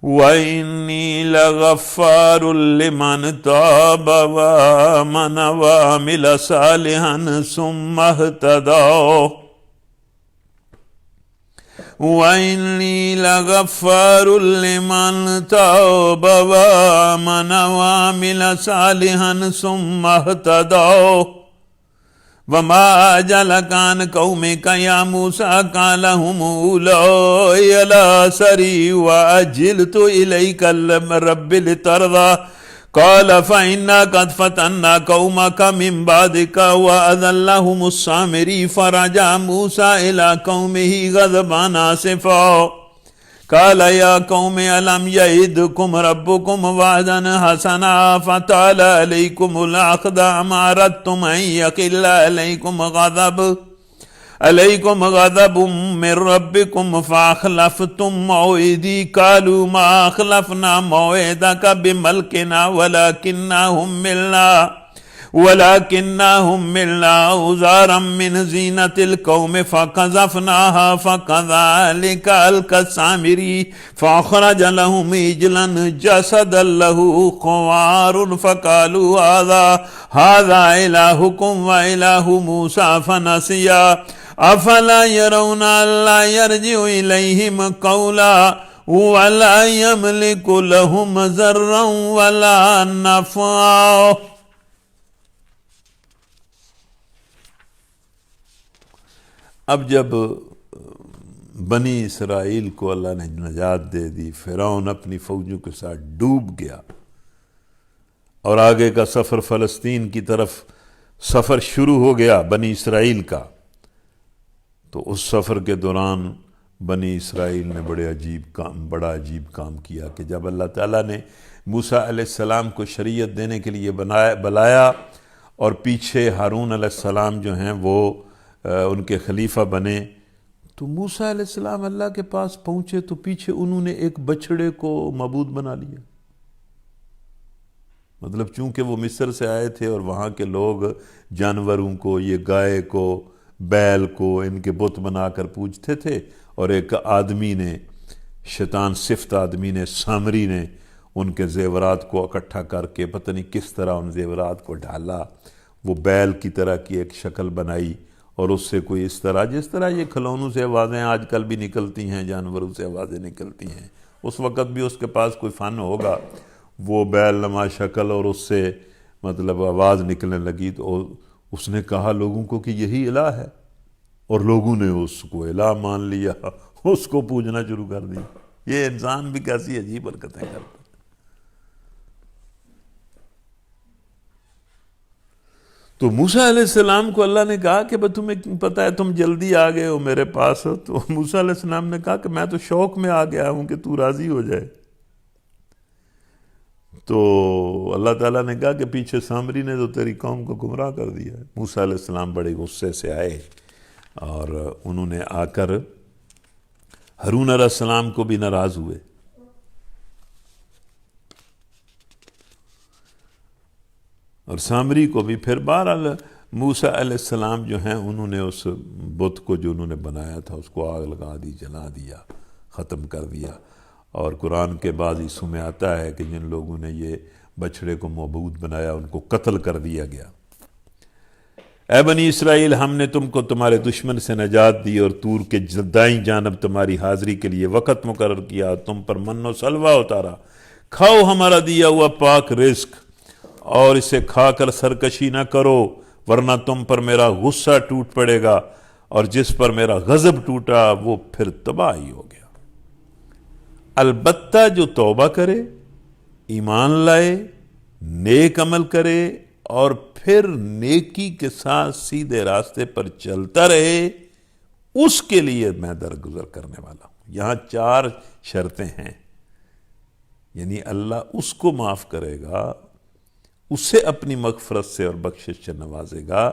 وَإِنِّي لَغَفَّارٌ لِمَنْ تَابَ وَآمَنَ وَعَمِلَ صَالِحًا ثُمَّ اهْتَدَىٰ وَإِنِّي لَغَفَّارٌ لِمَنْ تَابَ وَآمَنَ وَعَمِلَ صَالِحًا ثُمَّ اهْتَدَىٰ وما أجلك عن قومك يا موسى قال هم أولئك على أثري وعجلت إليك رب لترضى قال فإنا قد فتنا قومك من بعدك وأذلهم السامري فرجع موسى إلى قومه غضبان آسفا قال يا قوم ألم يعدكم ربكم وعدا حسنا فطال عليكم العهد أم أردتم أن يحل عليكم غضب من ربكم فأخلفتم موعدي قالوا ما أخلفنا موعدك بملكنا ولكننا حملنا أوزارا من زينة القوم فقذفناها فكذلك ألقى السامري فأخرج لهم عجلا جسدا له خوار فقالوا هذا إلهكم وإله موسى فنسيا أفلا يرون ألا يرجع إليهم قولا ولا يملك لهم ضرا ولا نفعا۔ اب جب بنی اسرائیل کو اللہ نے نجات دے دی، فرعون اپنی فوجوں کے ساتھ ڈوب گیا، اور آگے کا سفر فلسطین کی طرف سفر شروع ہو گیا بنی اسرائیل کا، تو اس سفر کے دوران بنی اسرائیل نے بڑا عجیب کام کیا کہ جب اللہ تعالیٰ نے موسیٰ علیہ السلام کو شریعت دینے کے لیے بلایا، اور پیچھے ہارون علیہ السلام جو ہیں وہ ان کے خلیفہ بنے، تو موسیٰ علیہ السلام اللہ کے پاس پہنچے تو پیچھے انہوں نے ایک بچڑے کو معبود بنا لیا۔ مطلب چونکہ وہ مصر سے آئے تھے اور وہاں کے لوگ جانوروں کو، یہ گائے کو، بیل کو ان کے بت بنا کر پوجتے تھے، اور ایک آدمی نے شیطان صفت آدمی نے، سامری نے ان کے زیورات کو اکٹھا کر کے پتہ نہیں کس طرح ان زیورات کو ڈھالا، وہ بیل کی طرح کی ایک شکل بنائی، اور اس سے کوئی اس طرح، جس طرح یہ کھلونوں سے آوازیں آج کل بھی نکلتی ہیں، جانوروں سے آوازیں نکلتی ہیں، اس وقت بھی اس کے پاس کوئی فن ہوگا، وہ بیل نما شکل اور اس سے مطلب آواز نکلنے لگی، تو اس نے کہا لوگوں کو کہ یہی الہ ہے، اور لوگوں نے اس کو الہ مان لیا، اس کو پوجنا شروع کر دیا۔ یہ انسان بھی کیسی عجیب حرکتیں کرتا ہے۔ تو موسیٰ علیہ السلام کو اللہ نے کہا کہ تمہیں پتہ ہے تم جلدی آ گئے ہو میرے پاس، تو موسیٰ علیہ السلام نے کہا کہ میں تو شوق میں آ گیا ہوں کہ تو راضی ہو جائے۔ تو اللہ تعالیٰ نے کہا کہ پیچھے سامری نے تو تیری قوم کو گمراہ کر دیا ہے۔ موسیٰ علیہ السلام بڑے غصے سے آئے اور انہوں نے آ کر ہارون علیہ السلام کو بھی ناراض ہوئے، اور سامری کو بھی۔ پھر بہرحال موسیٰ علیہ السلام جو ہیں انہوں نے اس بت کو جو انہوں نے بنایا تھا اس کو آگ لگا دی، جلا دیا، ختم کر دیا۔ اور قرآن کے بعض حصوں میں آتا ہے کہ جن لوگوں نے یہ بچڑے کو معبود بنایا ان کو قتل کر دیا گیا۔ اے بنی اسرائیل، ہم نے تم کو تمہارے دشمن سے نجات دی اور طور کے دائیں جانب تمہاری حاضری کے لیے وقت مقرر کیا، تم پر من و سلوہ اتارا، کھاؤ ہمارا دیا ہوا پاک رزق، اور اسے کھا کر سرکشی نہ کرو ورنہ تم پر میرا غصہ ٹوٹ پڑے گا، اور جس پر میرا غضب ٹوٹا وہ پھر تباہی ہو گیا۔ البتہ جو توبہ کرے، ایمان لائے، نیک عمل کرے اور پھر نیکی کے ساتھ سیدھے راستے پر چلتا رہے، اس کے لیے میں درگزر کرنے والا ہوں۔ یہاں 4 شرطیں ہیں، یعنی اللہ اس کو معاف کرے گا، اسے اپنی مغفرت سے اور بخشش سے نوازے گا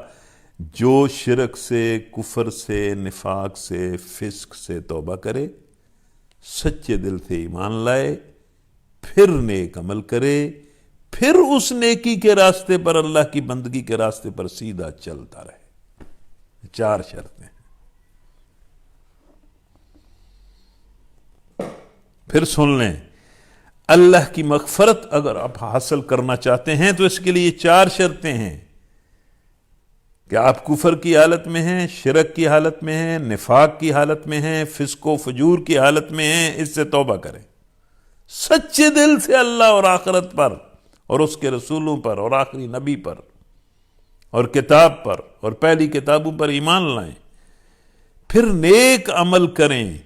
جو شرک سے، کفر سے، نفاق سے، فسق سے توبہ کرے، سچے دل سے ایمان لائے، پھر نیک عمل کرے، پھر اس نیکی کے راستے پر، اللہ کی بندگی کے راستے پر سیدھا چلتا رہے۔ 4 شرطیں۔ پھر سن لیں، اللہ کی مغفرت اگر آپ حاصل کرنا چاہتے ہیں تو اس کے لیے 4 شرطیں ہیں کہ آپ کفر کی حالت میں ہیں، شرک کی حالت میں ہیں، نفاق کی حالت میں ہیں، فسق و فجور کی حالت میں ہیں، اس سے توبہ کریں سچے دل سے، اللہ اور آخرت پر اور اس کے رسولوں پر اور آخری نبی پر اور کتاب پر اور پہلی کتابوں پر ایمان لائیں، پھر نیک عمل کریں،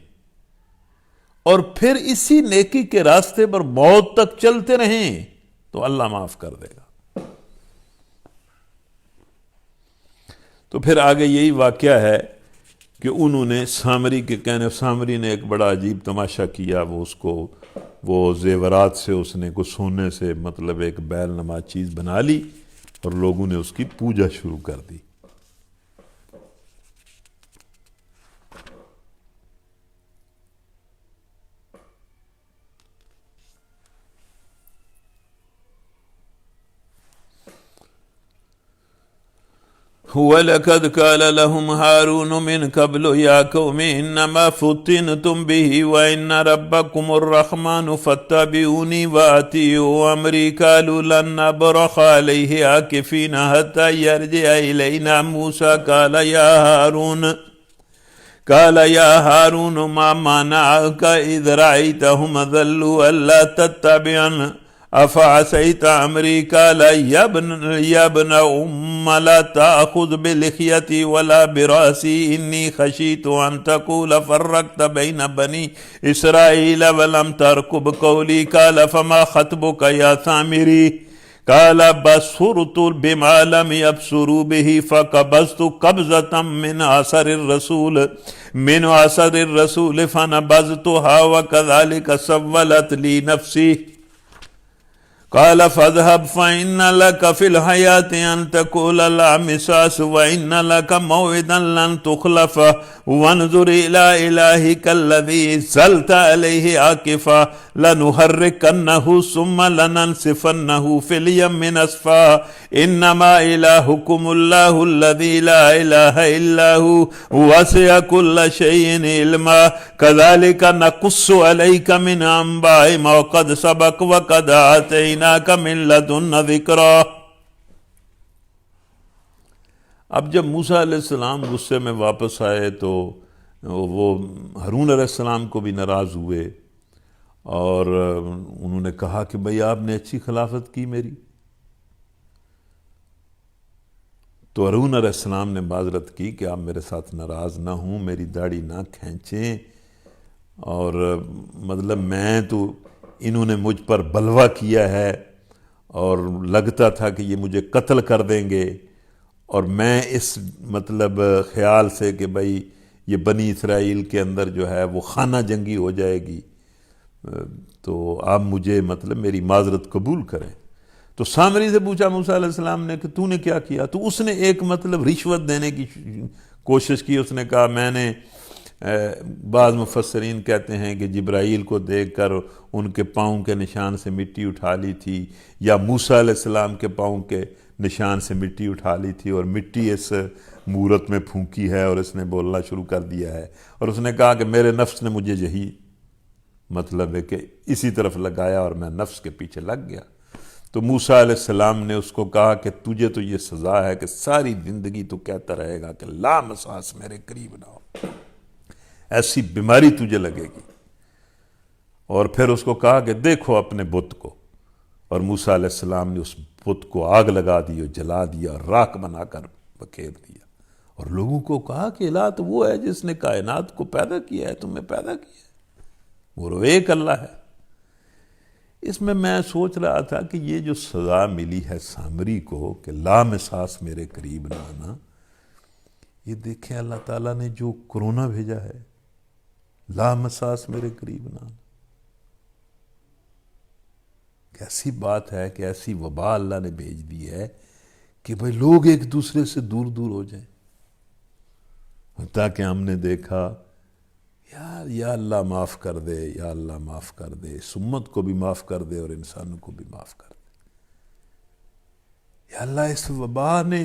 اور پھر اسی نیکی کے راستے پر موت تک چلتے رہیں تو اللہ معاف کر دے گا۔ تو پھر آگے یہی واقعہ ہے کہ انہوں نے سامری نے ایک بڑا عجیب تماشا کیا، وہ زیورات سے اس نے کچھ سونے سے مطلب ایک بیل نما چیز بنا لی اور لوگوں نے اس کی پوجا شروع کر دی۔ وَلَقَدْ قَالَ لَهُمْ هَارُونُ مِنْ قَبْلُ يَا قَوْمِ إِنَّمَا فُتِنْتُمْ بِهِ وَإِنَّ رَبَّكُمُ الرَّحْمَنُ فَاتَّبِعُونِي وَأَطِيعُوا أَمْرِي قَالُوا لَن نَّبْرَحَ عَلَيْهِ عَاكِفِينَ حَتَّى يَرْجِعَ إِلَيْنَا مُوسَىٰ قَالَ يَا هَارُونُ مَا مَنَعَكَ إِذْ رَأَيْتَهُمْ ضَلُّوا أَلَّا تَتَّبِعَنِ افعصیت امری قال یا ابن ام لا تأخذ بلحیتی ولا براسی انی خشیت ان تقول فرقت بین بنی اسرائیل ولم ترقب قولی قال فما خطبک یا سامری قال بصرت بما لم يبصروا به فقبضت قبضة من اثر الرسول فنبذتها وكذلك سولت لي نفسي قال فاذهب فإن لك في الحياة أن تقول لا مساس وإن لك موعدا لن تخلفه وانظر إلى إلهك الذي زلت عليه عاكفا لنحركنه ثم لننسفنه في اليم نسفا إنما إلهكم الله الذي لا إله إلا هو وسع كل شيء علما كذلك نقص عليك من أنباء ما قد سبق وقد آتيناك من لدنا ذکرا۔ اب جب موسیٰ علیہ السلام غصے میں واپس آئے تو وہ ہارون علیہ السلام کو بھی ناراض ہوئے اور انہوں نے کہا کہ بھئی آپ نے اچھی خلافت کی میری۔ تو ہارون علیہ السلام نے معذرت کی کہ آپ میرے ساتھ ناراض نہ ہوں، میری داڑھی نہ کھینچیں، اور مطلب میں تو انہوں نے مجھ پر بلوا کیا ہے اور لگتا تھا کہ یہ مجھے قتل کر دیں گے، اور میں اس مطلب خیال سے کہ بھئی یہ بنی اسرائیل کے اندر جو ہے وہ خانہ جنگی ہو جائے گی، تو آپ مجھے مطلب میری معذرت قبول کریں۔ تو سامری سے پوچھا موسیٰ علیہ السلام نے کہ تو نے کیا کیا؟ تو اس نے ایک مطلب رشوت دینے کی کوشش کی۔ اس نے کہا میں نے، بعض مفسرین کہتے ہیں کہ جبرائیل کو دیکھ کر ان کے پاؤں کے نشان سے مٹی اٹھا لی تھی، یا موسیٰ علیہ السلام کے پاؤں کے نشان سے مٹی اٹھا لی تھی اور مٹی اس مورت میں پھونکی ہے اور اس نے بولنا شروع کر دیا ہے، اور اس نے کہا کہ میرے نفس نے مجھے یہی مطلب ہے کہ اسی طرف لگایا اور میں نفس کے پیچھے لگ گیا۔ تو موسیٰ علیہ السلام نے اس کو کہا کہ تجھے تو یہ سزا ہے کہ ساری زندگی تو کہتا رہے گا کہ لا مساس میرے قریب نہ ہو، ایسی بیماری تجھے لگے گی۔ اور پھر اس کو کہا کہ دیکھو اپنے بت کو، اور موسیٰ علیہ السلام نے اس بت کو آگ لگا دی اور جلا دیا اور راکھ بنا کر بکھیر دیا، اور لوگوں کو کہا کہ الہ تو وہ ہے جس نے کائنات کو پیدا کیا ہے، تمہیں پیدا کیا ہے، وہ ایک اللہ ہے۔ اس میں سوچ رہا تھا کہ یہ جو سزا ملی ہے سامری کو کہ لا مساس میرے قریب نہ آنا، یہ دیکھیں اللہ تعالیٰ نے جو کرونا بھیجا ہے، لا مساس میرے قریب نہ آنا، کیسی بات ہے کہ ایسی وبا اللہ نے بھیج دی ہے کہ بھئی لوگ ایک دوسرے سے دور دور ہو جائیں۔ تاکہ ہم نے دیکھا یا اللہ معاف کر دے، یا اللہ معاف کر دے، اس امت کو بھی معاف کر دے اور انسانوں کو بھی معاف کر دے۔ یا اللہ اس وبا نے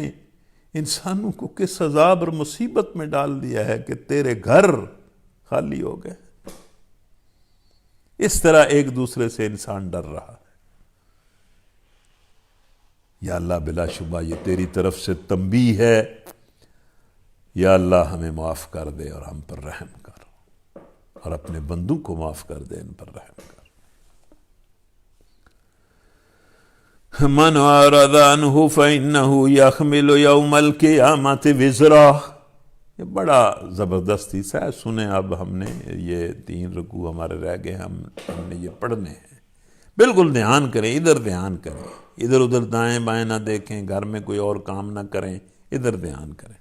انسانوں کو کس عذاب اور مصیبت میں ڈال دیا ہے کہ تیرے گھر خالی ہو گئے۔ اس طرح ایک دوسرے سے انسان ڈر رہا ہے۔ یا اللہ بلا شبہ یہ تیری طرف سے تنبیہ ہے، یا اللہ ہمیں معاف کر دے اور ہم پر رحم کر، اور اپنے بندوں کو معاف کر دے، ان پر رحم کر۔ من اعرض عنہ فإنہ یحمل یوم القیامۃ وزرا۔ یہ بڑا زبردست حصہ ہے، سنیں اب ہم نے یہ 3 رکوع ہمارے رہ گئے، ہم نے یہ پڑھنے ہیں۔ بالکل دھیان کریں، ادھر دھیان کریں، ادھر ادھر دائیں بائیں نہ دیکھیں، گھر میں کوئی اور کام نہ کریں، ادھر دھیان کریں۔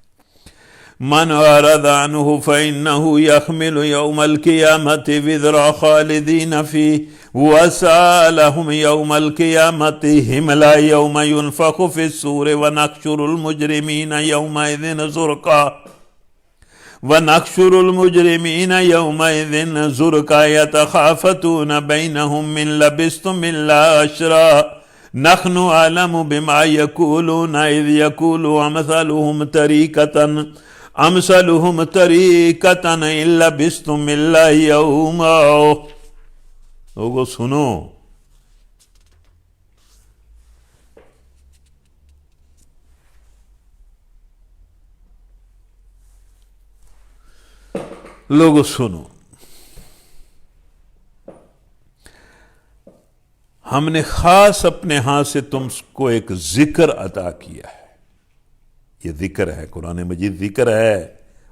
من اعرض عنہ فإنہ یحمل یوم القیامۃ وزرا خالدین فیہ وسألہم یوم القیامۃ حملا یوم ینفخ فی الصور ونحشر المجرمین یومئذ زرقا زرقا یتخافتون بینہم من لبثتم الا عشرا نحن اعلم بما یقولون اذ یقول امثلهم طریقتا ان لبثتم الا یوما۔ لوگو سنو، لوگو سنو، ہم نے خاص اپنے ہاں سے تم کو ایک ذکر عطا کیا ہے۔ یہ ذکر ہے، قرآن مجید ذکر ہے،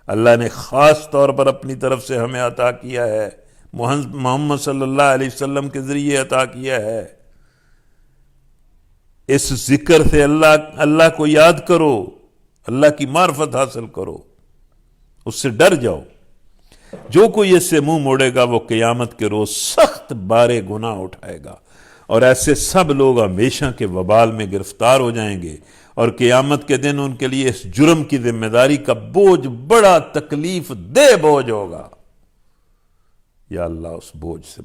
اللہ نے خاص طور پر اپنی طرف سے ہمیں عطا کیا ہے، محمد صلی اللہ علیہ وسلم کے ذریعے عطا کیا ہے۔ اس ذکر سے اللہ کو یاد کرو، اللہ کی معرفت حاصل کرو، اس سے ڈر جاؤ۔ جو کوئی اس سے منہ موڑے گا وہ قیامت کے روز سخت بارے گناہ اٹھائے گا، اور ایسے سب لوگ ہمیشہ کے وبال میں گرفتار ہو جائیں گے، اور قیامت کے دن ان کے لیے اس جرم کی ذمہ داری کا بوجھ بڑا تکلیف دہ بوجھ ہوگا۔ یا اللہ اس بوجھ سے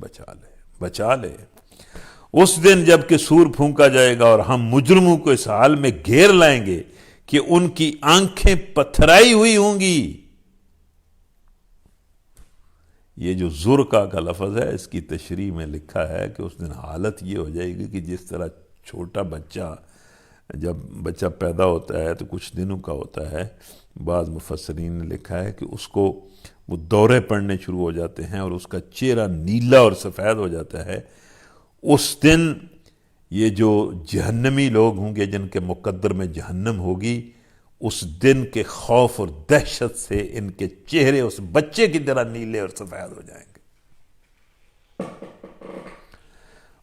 بچا لے۔ اس دن جب کہ سور پھونکا جائے گا اور ہم مجرموں کو اس حال میں گھیر لائیں گے کہ ان کی آنکھیں پتھرائی ہوئی ہوں گی۔ یہ جو زرقہ کا لفظ ہے، اس کی تشریح میں لکھا ہے کہ اس دن حالت یہ ہو جائے گی کہ جس طرح چھوٹا بچہ، جب بچہ پیدا ہوتا ہے تو کچھ دنوں کا ہوتا ہے، بعض مفسرین نے لکھا ہے کہ اس کو وہ دورے پڑنے شروع ہو جاتے ہیں اور اس کا چہرہ نیلا اور سفید ہو جاتا ہے۔ اس دن یہ جو جہنمی لوگ ہوں گے جن کے مقدر میں جہنم ہوگی، اس دن کے خوف اور دہشت سے ان کے چہرے اس بچے کی طرح نیلے اور سفید ہو جائیں گے،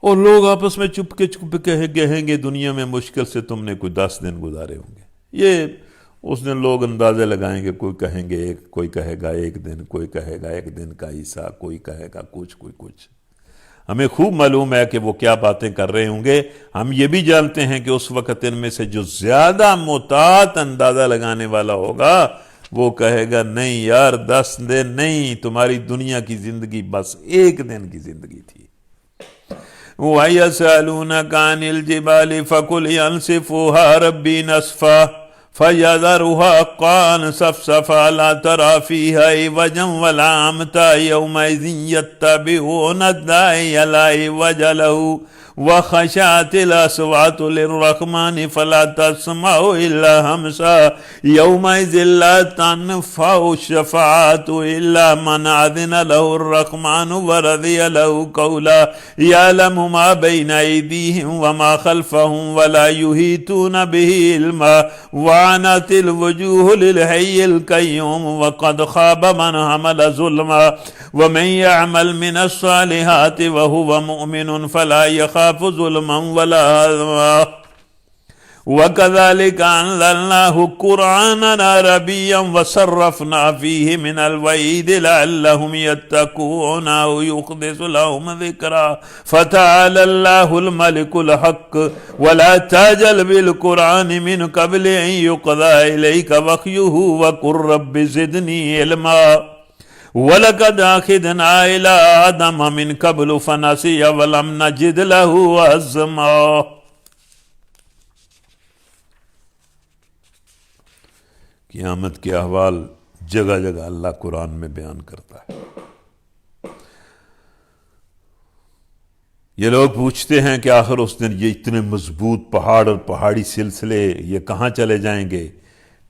اور لوگ آپس میں چپ کے کہیں گے دنیا میں مشکل سے تم نے کوئی 10 دن گزارے ہوں گے۔ یہ اس دن لوگ اندازے لگائیں گے، کوئی کہیں گے کوئی کہے گا 1 دن، کوئی کہے گا 1 دن کا عیسیٰ، کوئی کہے گا کوئی کچھ۔ ہمیں خوب معلوم ہے کہ وہ کیا باتیں کر رہے ہوں گے۔ ہم یہ بھی جانتے ہیں کہ اس وقت ان میں سے جو زیادہ محتاط اندازہ لگانے والا ہوگا وہ کہے گا نہیں یار 10 دن نہیں، تمہاری دنیا کی زندگی بس 1 دن کی زندگی تھی۔ وَيَسْأَلُونَكَ عَنِ الْجِبَالِ فَقُلْ يَنسِفُهَا رَبِّي نَسْفًا فَيَذَرُهَا قَاعًا صَفْصَفًا لَا تَرَىٰ فِيهَا عِوَجًا وَلَا أَمْتًا يَوْمَئِذٍ يَتَّبِعُونَ الدَّاعِيَ لَا عِوَجَ لَهُ وَخَشَعَتِ الْأَصْوَاتُ لِلرَّحْمَٰنِ فَلَا تَسْمَعُ إِلَّا هَمْسًا يَوْمَئِذٍ لَا تَنفَعُ الشَّفَاعَةُ إِلَّا مَنْ أَذِنَ لَهُ الرَّحْمَٰنُ وَرَضِيَ لَهُ قَوْلًا يَعْلَمُ مَا بَيْنَ أَيْدِيهِمْ وَمَا خَلْفَهُمْ وَلَا يُحِيطُونَ بِهِ عِلْمًا وَعَنَتِ الْوُجُوهُ لِلْحَيِّ الْقَيُّومِ وَقَدْ خَابَ مَنْ حَمَلَ ظُلْمًا وَمَنْ يَعْمَلْ مِنَ الصَّالِحَاتِ وَهُوَ مُؤْمِنٌ فَلَا يَخَافُ ظُلْمًا وَلَا هَضْمًا وَكَذَلِكَ أَنزَلْنَاهُ قُرْآنًا عَرَبِيًّا وَصَرَّفْنَا فِيهِ مِنَ الْوَعِيدِ لَعَلَّهُمْ يَتَّقُونَ أَوْ يُحْدِثُ لَهُمْ ذِكْرًا فَتَعَالَى اللَّهُ الْمَلِكُ الْحَقُّ وَلَا تَعْجَلْ بِالْقُرْآنِ مِنْ قَبْلِ أَنْ يُقْضَىٰ إِلَيْكَ وَحْيُهُ وَقُلْ رَبِّ زِدْنِي عِلْمًا وَلَقَدْ عَهِدْنَا إِلَىٰ آدَمَ مِنْ قَبْلُ فَنَسِيَ وَلَمْ نَجِدْ لَهُ عَزْمًا۔ قیامت کے احوال جگہ جگہ اللہ قرآن میں بیان کرتا ہے۔ یہ لوگ پوچھتے ہیں کہ آخر اس دن یہ اتنے مضبوط پہاڑ اور پہاڑی سلسلے یہ کہاں چلے جائیں گے؟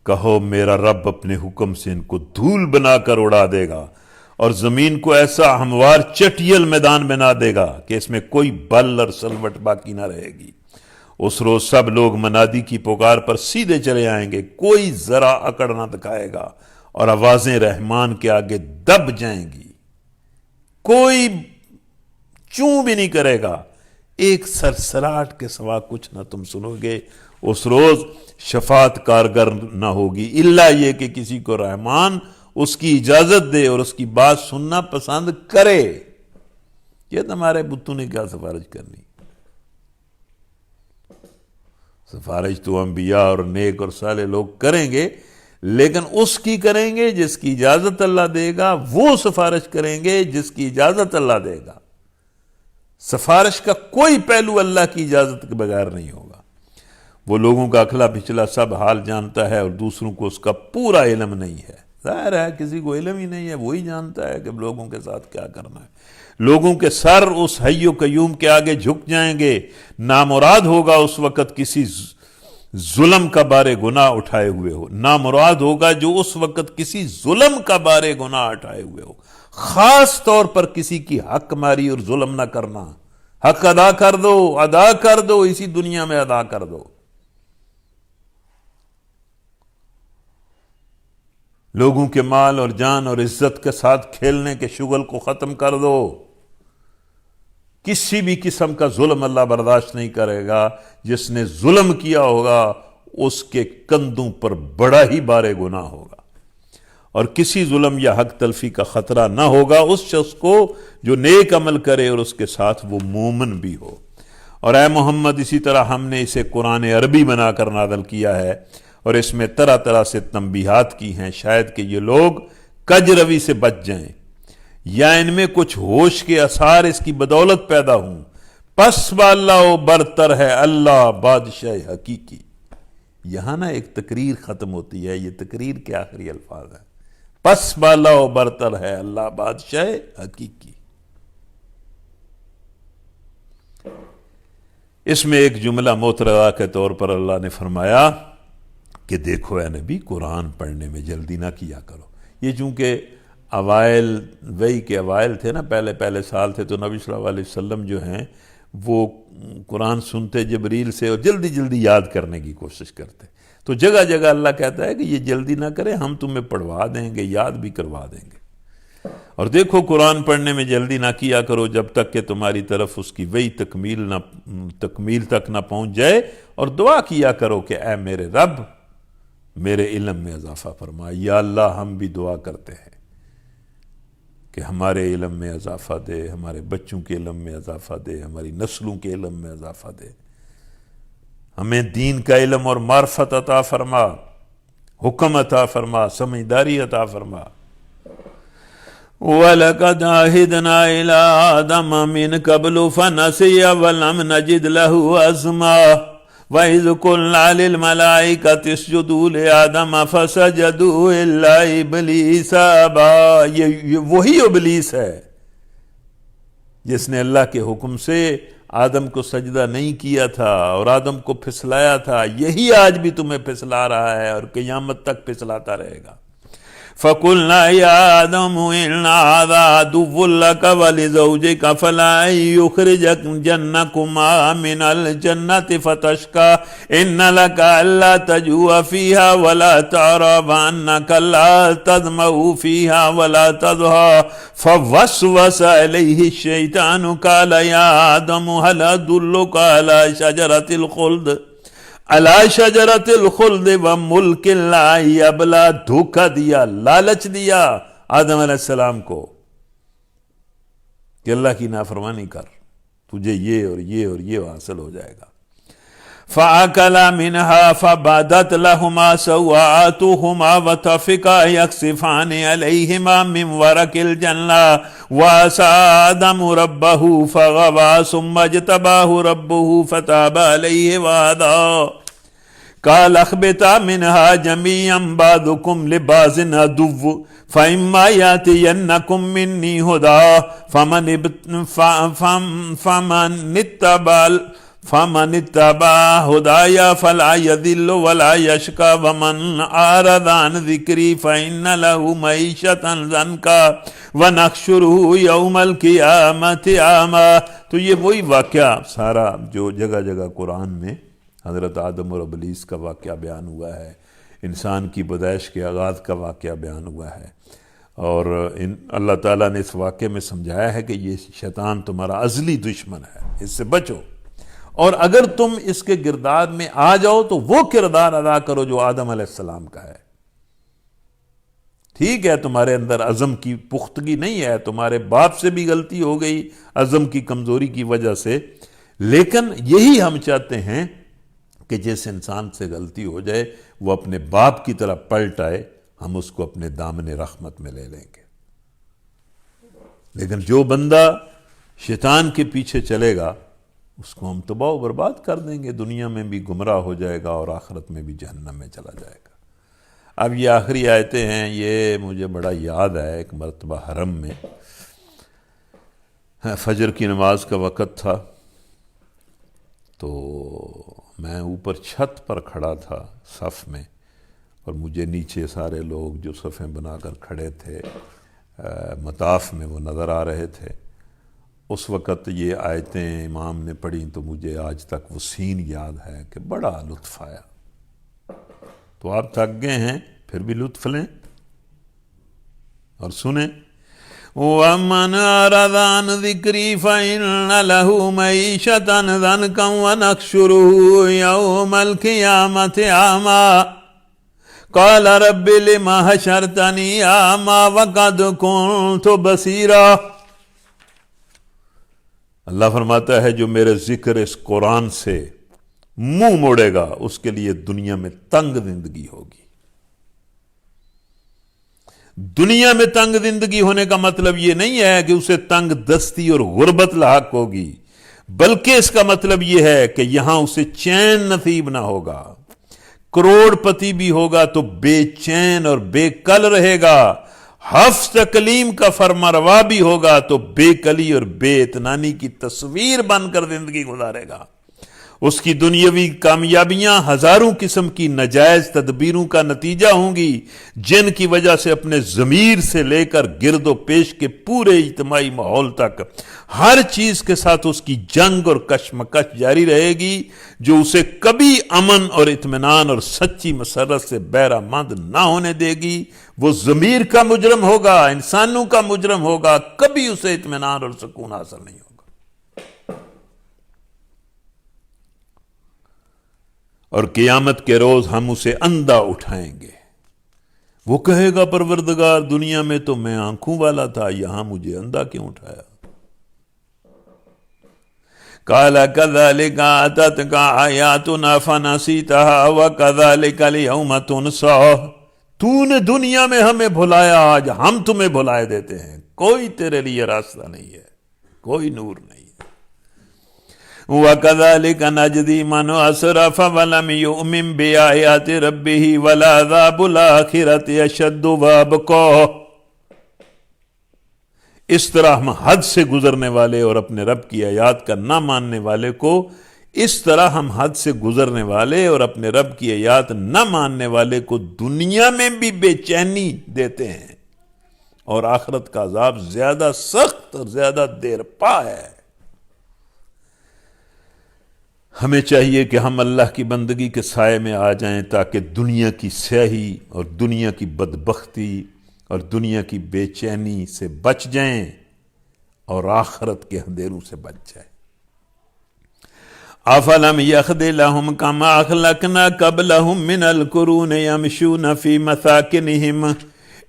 کہو میرا رب اپنے حکم سے ان کو دھول بنا کر اڑا دے گا اور زمین کو ایسا ہموار چٹیل میدان بنا دے گا کہ اس میں کوئی بل اور سلوٹ باقی نہ رہے گی۔ اس روز سب لوگ منادی کی پکار پر سیدھے چلے آئیں گے، کوئی ذرا اکڑ نہ دکھائے گا اور آوازیں رحمان کے آگے دب جائیں گی، کوئی چوں بھی نہیں کرے گا، ایک سرسراہٹ کے سوا کچھ نہ تم سنو گے۔ اس روز شفاعت کارگر نہ ہوگی الا یہ کہ کسی کو رحمان اس کی اجازت دے اور اس کی بات سننا پسند کرے۔ یہ تمہارے بتوں نے کیا سفارش کرنی؟ سفارش تو انبیاء اور نیک اور صالح لوگ کریں گے، لیکن اس کی کریں گے جس کی اجازت اللہ دے گا، وہ سفارش کریں گے جس کی اجازت اللہ دے گا۔ سفارش کا کوئی پہلو اللہ کی اجازت کے بغیر نہیں ہوگا۔ وہ لوگوں کا اکھلا پچھلا سب حال جانتا ہے اور دوسروں کو اس کا پورا علم نہیں ہے۔ ظاہر ہے کسی کو علم ہی نہیں ہے، وہی جانتا ہے کہ لوگوں کے ساتھ کیا کرنا ہے۔ لوگوں کے سر اس حی و قیوم کے آگے جھک جائیں گے۔ نامراد ہوگا اس وقت کسی ظلم کا بارے گناہ اٹھائے ہوئے ہو، نامراد ہوگا جو اس وقت کسی ظلم کا بارے گناہ اٹھائے ہوئے ہو، خاص طور پر کسی کی حق ماری اور ظلم نہ کرنا۔ حق ادا کر دو، اسی دنیا میں ادا کر دو۔ لوگوں کے مال اور جان اور عزت کے ساتھ کھیلنے کے شغل کو ختم کر دو۔ کسی بھی قسم کا ظلم اللہ برداشت نہیں کرے گا۔ جس نے ظلم کیا ہوگا اس کے کندھوں پر بڑا ہی بارے گناہ ہوگا، اور کسی ظلم یا حق تلفی کا خطرہ نہ ہوگا اس شخص کو جو نیک عمل کرے اور اس کے ساتھ وہ مومن بھی ہو۔ اور اے محمد اسی طرح ہم نے اسے قرآن عربی بنا کر نازل کیا ہے اور اس میں طرح طرح سے تنبیہات کی ہیں، شاید کہ یہ لوگ کج روی سے بچ جائیں یا ان میں کچھ ہوش کے اثار اس کی بدولت پیدا ہوں۔ پس اللہ برتر ہے اللہ بادشاہ حقیقی۔ یہاں نا ایک تقریر ختم ہوتی ہے، یہ تقریر کے آخری الفاظ ہیں، پس بالا و برتر ہے اللہ بادشاہ حقیقی۔ اس میں ایک جملہ معترضہ کے طور پر اللہ نے فرمایا کہ دیکھو اے نبی، قرآن پڑھنے میں جلدی نہ کیا کرو۔ یہ چونکہ اوائل وحی کے اوائل تھے نا، پہلے سال تھے، تو نبی صلی اللہ علیہ وسلم جو ہیں وہ قرآن سنتے جبریل سے اور جلدی جلدی یاد کرنے کی کوشش کرتے، تو جگہ جگہ اللہ کہتا ہے کہ یہ جلدی نہ کرے، ہم تمہیں پڑھوا دیں گے، یاد بھی کروا دیں گے۔ اور دیکھو قرآن پڑھنے میں جلدی نہ کیا کرو جب تک کہ تمہاری طرف اس کی وہی تکمیل تک نہ پہنچ جائے، اور دعا کیا کرو کہ اے میرے رب میرے علم میں اضافہ فرما۔ یا اللہ ہم بھی دعا کرتے ہیں کہ ہمارے علم میں اضافہ دے، ہمارے بچوں کے علم میں اضافہ دے، ہماری نسلوں کے علم میں اضافہ دے، ہمیں دین کا علم اور معرفت عطا فرما، حکم عطا فرما، سمجھداری عطا فرما۔ وَلَقَدْ عَهِدْنَا إِلَىٰ آدَمَ مِنْ قَبْلُ فَنَسِيَ وَلَمْ نَجِدْ لَهُ عَزْمًا وَإِذْ قُلْنَا لِلْمَلَائِكَةِ اسْجُدُوا لِآدَمَ فَسَجَدُوا إِلَّا إِبْلِيسَ أَبَىٰ۔ یہ وہی ابلیس ہے جس نے اللہ کے حکم سے آدم کو سجدہ نہیں کیا تھا اور آدم کو پھسلایا تھا، یہی آج بھی تمہیں پھسلا رہا ہے اور قیامت تک پھسلاتا رہے گا۔ فَقُلْنَا يَا آدَمُ إِنَّ هَٰذَا عَدُوٌّ لَّكَ وَلِزَوْجِكَ فَلَا يُخْرِجَنَّكُمَا مِنَ الْجَنَّةِ فَتَشْقَىٰ إِنَّ لَكَ أَلَّا تَجُوعَ فِيهَا وَلَا تَعْرَىٰ وَأَنَّكَ لَا تَظْمَأُ فِيهَا وَلَا تَضْحَىٰ فَوَسْوَسَ إِلَيْهِ الشَّيْطَانُ قَالَ يَا آدَمُ هَلْ أَدُلُّكَ عَلَىٰ شَجَرَةِ الْخُلْدِ علی شجرۃ الخلد وملک لا یبلی۔ دھوکہ دیا، لالچ دیا آدم علیہ السلام کو کہ اللہ کی نافرمانی کر، تجھے یہ اور یہ اور یہ حاصل ہو جائے گا۔ فَأَكَلَا مِنْهَا فَبَدَتْ لَهُمَا سَوْآتُهُمَا وَطَفِقَا يَخْصِفَانِ عَلَيْهِمَا مِنْ وَرَقِ الْجَنَّةِ وَعَصَىٰ آدَمُ رَبَّهُ فَغَوَىٰ ثُمَّ اجْتَبَاهُ رَبُّهُ فَتَابَ عَلَيْهِ وَهَدَىٰ۔ قَالَ اهْبِطَا مِنْهَا جَمِيعًا بَعْضُكُمْ لِبَعْضٍ عَدُوٌّ فَإِمَّا يَأْتِيَنَّكُم مِّنِّي هُدًى فمن اتبع ہدایا فلا يضل ولا يشقى ومن اعرض عن ذکری فإن له معیشة ضنکا ونحشره یوم القیامة اعمی۔ تو یہ وہی واقعہ سارا جو جگہ جگہ قرآن میں حضرت آدم اور ابلیس کا واقعہ بیان ہوا ہے، انسان کی پیدائش کے آغاز کا واقعہ بیان ہوا ہے، اور اللہ تعالیٰ نے اس واقعے میں سمجھایا ہے کہ یہ شیطان تمہارا ازلی دشمن ہے، اس سے بچو، اور اگر تم اس کے گردار میں آ جاؤ تو وہ کردار ادا کرو جو آدم علیہ السلام کا ہے۔ ٹھیک ہے تمہارے اندر عزم کی پختگی نہیں ہے، تمہارے باپ سے بھی غلطی ہو گئی عزم کی کمزوری کی وجہ سے، لیکن یہی ہم چاہتے ہیں کہ جس انسان سے غلطی ہو جائے وہ اپنے باپ کی طرح پلٹ آئے، ہم اس کو اپنے دامن رحمت میں لے لیں گے۔ لیکن جو بندہ شیطان کے پیچھے چلے گا اس کو ہم تباہ و برباد کر دیں گے، دنیا میں بھی گمراہ ہو جائے گا اور آخرت میں بھی جہنم میں چلا جائے گا۔ اب یہ آخری آیتیں ہیں، یہ مجھے بڑا یاد ہے، ایک مرتبہ حرم میں فجر کی نماز کا وقت تھا، تو میں اوپر چھت پر کھڑا تھا صف میں، اور مجھے نیچے سارے لوگ جو صفیں بنا کر کھڑے تھے مطاف میں وہ نظر آ رہے تھے۔ اس وقت یہ آیتیں امام نے پڑھی تو مجھے آج تک وہ سین یاد ہے کہ بڑا لطف آیا۔ تو آپ تھک گئے ہیں پھر بھی لطف لیں اور سنیں۔ وَمَنْ أَعْرَضَ عَنْ ذِكْرِي فَإِنَّ لَهُ مَعِيشَةً ضَنْكًا وَنَحْشُرُهُ يَوْمَ الْقِيَامَةِ أَعْمَىٰ قَالَ رَبِّ لِمَ حَشَرْتَنِي أَعْمَىٰ وَقَدْ كُنْتُ بَصِيرًا۔ اللہ فرماتا ہے جو میرے ذکر اس قرآن سے منہ موڑے گا اس کے لیے دنیا میں تنگ زندگی ہوگی۔ دنیا میں تنگ زندگی ہونے کا مطلب یہ نہیں ہے کہ اسے تنگ دستی اور غربت لاحق ہوگی، بلکہ اس کا مطلب یہ ہے کہ یہاں اسے چین نصیب نہ ہوگا۔ کروڑ پتی بھی ہوگا تو بے چین اور بے کل رہے گا، حفظ تکلیم کا فرمانروا بھی ہوگا تو بے کلی اور بے اطمینانی کی تصویر بن کر زندگی گزارے گا۔ اس کی دنیاوی کامیابیاں ہزاروں قسم کی ناجائز تدبیروں کا نتیجہ ہوں گی، جن کی وجہ سے اپنے ضمیر سے لے کر گرد و پیش کے پورے اجتماعی ماحول تک ہر چیز کے ساتھ اس کی جنگ اور کشمکش جاری رہے گی، جو اسے کبھی امن اور اطمینان اور سچی مسرت سے بہرہ مند نہ ہونے دے گی۔ وہ ضمیر کا مجرم ہوگا، انسانوں کا مجرم ہوگا، کبھی اسے اطمینان اور سکون حاصل نہیں ہوگا۔ اور قیامت کے روز ہم اسے اندھا اٹھائیں گے، وہ کہے گا پروردگار دنیا میں تو میں آنکھوں والا تھا، یہاں مجھے اندھا کیوں اٹھایا؟ قال كذلك اتتك آیاتنا فنسیتها وكذلك اليوم تنسى، تو نے دنیا میں ہمیں بھلایا، آج ہم تمہیں بھلائے دیتے ہیں۔ کوئی تیرے لیے راستہ نہیں ہے، کوئی نور نہیں ہے۔ وَكَذَلِكَ نَجْزِي مَنْ أَسْرَفَ وَلَمْ يُؤْمِنْ بِآيَاتِ رَبِّهِ وَلَعَذَابُ الْآخِرَةِ أَشَدُّ وَأَبْقَىٰ۔ اس طرح ہم حد سے گزرنے والے اور اپنے رب کی آیات کا نہ ماننے والے کو، اس طرح ہم حد سے گزرنے والے اور اپنے رب کی آیات نہ ماننے والے کو دنیا میں بھی بے چینی دیتے ہیں، اور آخرت کا عذاب زیادہ سخت اور زیادہ دیر پا ہے۔ ہمیں چاہیے کہ ہم اللہ کی بندگی کے سائے میں آ جائیں تاکہ دنیا کی سیاہی اور دنیا کی بدبختی اور دنیا کی بے چینی سے بچ جائیں اور آخرت کے اندھیروں سے بچ جائیں۔ أَفَلَمْ يَخْدِ لَهُمْ كَمَا أَخْلَقْنَا قَبْلَهُمْ مِنَ الْقُرُونِ يَمْشُونَ فِي مَسَاكِنِهِمْ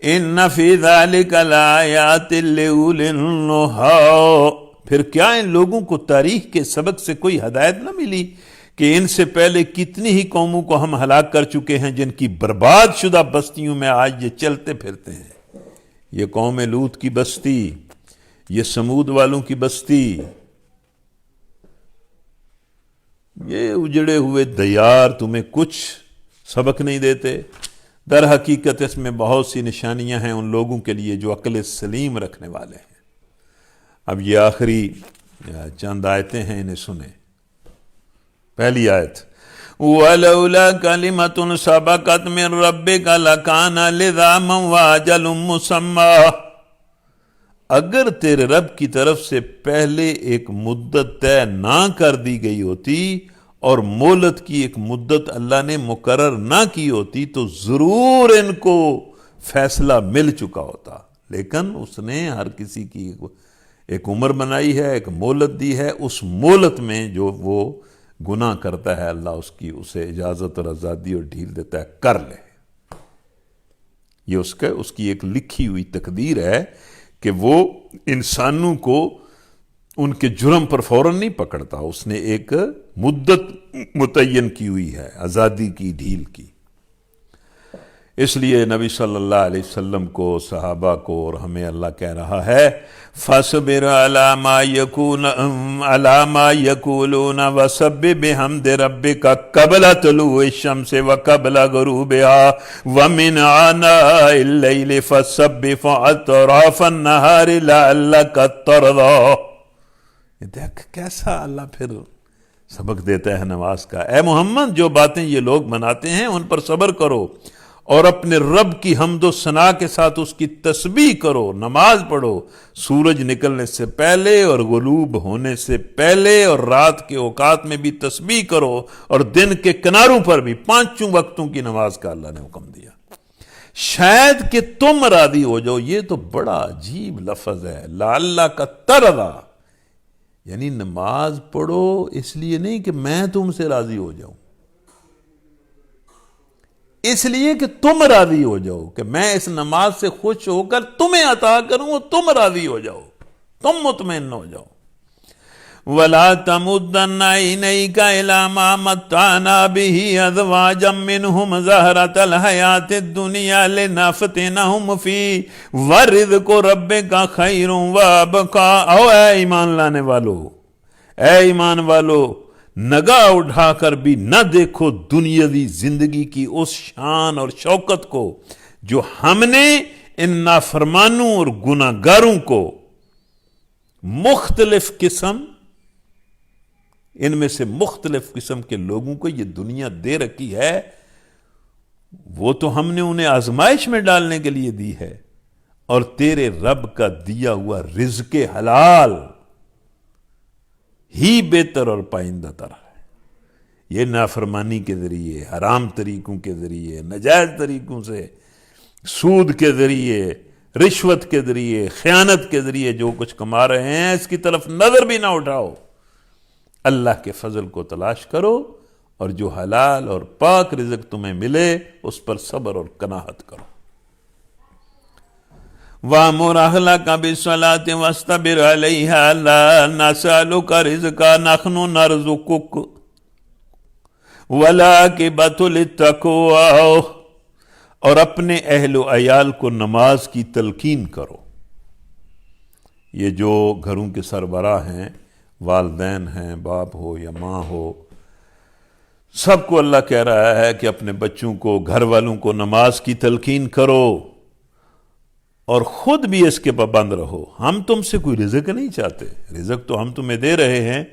إِنَّ فِي ذَلِكَ لَآيَاتٍ لِأُولِي النُّهَىٰ۔ پھر کیا ان لوگوں کو تاریخ کے سبق سے کوئی ہدایت نہ ملی کہ ان سے پہلے کتنی ہی قوموں کو ہم ہلاک کر چکے ہیں جن کی برباد شدہ بستیوں میں آج یہ چلتے پھرتے ہیں۔ یہ قوم لوط کی بستی، یہ سمود والوں کی بستی، یہ اجڑے ہوئے دیار تمہیں کچھ سبق نہیں دیتے؟ در حقیقت اس میں بہت سی نشانیاں ہیں ان لوگوں کے لیے جو عقل سلیم رکھنے والے ہیں۔ اب یہ آخری چند آیتیں ہیں، انہیں سنیں۔ پہلی آیت وَلَوْلَا كَلِمَةٌ سَبَقَتْ مِن رَبِّكَ لَكَانَ لِزَامًا وَأَجَلٌ مُّسَمًّى، اگر تیرے رب کی طرف سے پہلے ایک مدت طے نہ کر دی گئی ہوتی اور مہلت کی ایک مدت اللہ نے مقرر نہ کی ہوتی تو ضرور ان کو فیصلہ مل چکا ہوتا، لیکن اس نے ہر کسی کی ایک عمر بنائی ہے، ایک مہلت دی ہے، اس مہلت میں جو وہ گناہ کرتا ہے اللہ اسے اجازت اور آزادی اور ڈھیل دیتا ہے، کر لے۔ یہ اس کی ایک لکھی ہوئی تقدیر ہے کہ وہ انسانوں کو ان کے جرم پر فوراً نہیں پکڑتا، اس نے ایک مدت متعین کی ہوئی ہے آزادی کی، ڈھیل کی۔ اس لیے نبی صلی اللہ علیہ وسلم کو، صحابہ کو اور ہمیں اللہ کہہ رہا ہے فَاصْبِرْ عَلَىٰ مَا يَقُولُونَ وَسَبِّحْ بِحَمْدِ رَبِّكَ قَبْلَ طُلُوعِ الشَّمْسِ وَقَبْلَ غُرُوبِهَا وَمِنْ آنَاءِ اللَّيْلِ فَسَبِّحْ وَأَطْرَافَ النَّهَارِ لَعَلَّكَ تَرْضَىٰ۔ دیکھ کیسا اللہ پھر سبق دیتا ہے نماز کا۔ اے محمد، جو باتیں یہ لوگ مناتے ہیں ان پر صبر کرو اور اپنے رب کی حمد و ثنا کے ساتھ اس کی تسبیح کرو، نماز پڑھو سورج نکلنے سے پہلے اور غروب ہونے سے پہلے، اور رات کے اوقات میں بھی تسبیح کرو اور دن کے کناروں پر بھی، پانچوں وقتوں کی نماز کا اللہ نے حکم دیا، شاید کہ تم راضی ہو جاؤ۔ یہ تو بڑا عجیب لفظ ہے، لعلک ترضیٰ، یعنی نماز پڑھو اس لیے نہیں کہ میں تم سے راضی ہو جاؤں، اس لیے کہ تم راضی ہو جاؤ، کہ میں اس نماز سے خوش ہو کر تمہیں عطا کروں اور تم راضی ہو جاؤ، تم مطمئن ہو جاؤ۔ ولا تمدن عینیک الی ما متعنا به ازواجا منهم زہرۃ الحیاۃ الدنیا لنفتنہم فیہ ورزق ربک خیر وابقیٰ۔ او اے ایمان لانے والو، اے ایمان والو، نگاہ اٹھا کر بھی نہ دیکھو دنیاوی زندگی کی اس شان اور شوکت کو جو ہم نے ان نافرمانوں اور گناہ گاروں کو مختلف قسم، ان میں سے مختلف قسم کے لوگوں کو یہ دنیا دے رکھی ہے۔ وہ تو ہم نے انہیں آزمائش میں ڈالنے کے لیے دی ہے، اور تیرے رب کا دیا ہوا رزق حلال ہی بہتر اور پائندہ تر ہے۔ یہ نافرمانی کے ذریعے، حرام طریقوں کے ذریعے، ناجائز طریقوں سے، سود کے ذریعے، رشوت کے ذریعے، خیانت کے ذریعے جو کچھ کما رہے ہیں، اس کی طرف نظر بھی نہ اٹھاؤ۔ اللہ کے فضل کو تلاش کرو، اور جو حلال اور پاک رزق تمہیں ملے اس پر صبر اور قناعت کرو۔ وَأْمُرْ أَهْلَكَ بِالصَّلَاةِ وَاصْطَبِرْ عَلَيْهَا لَا نَسْأَلُكَ رِزْقًا نَحْنُ نَرْزُقُكَ وَالْعَاقِبَةُ لِلتَّقْوَىٰ۔ اور اپنے اہل و عیال کو نماز کی تلقین کرو۔ یہ جو گھروں کے سربراہ ہیں، والدین ہیں، باپ ہو یا ماں ہو، سب کو اللہ کہہ رہا ہے کہ اپنے بچوں کو، گھر والوں کو نماز کی تلقین کرو، اور خود بھی اس کے پابند رہو۔ ہم تم سے کوئی رزق نہیں چاہتے، رزق تو ہم تمہیں دے رہے ہیں،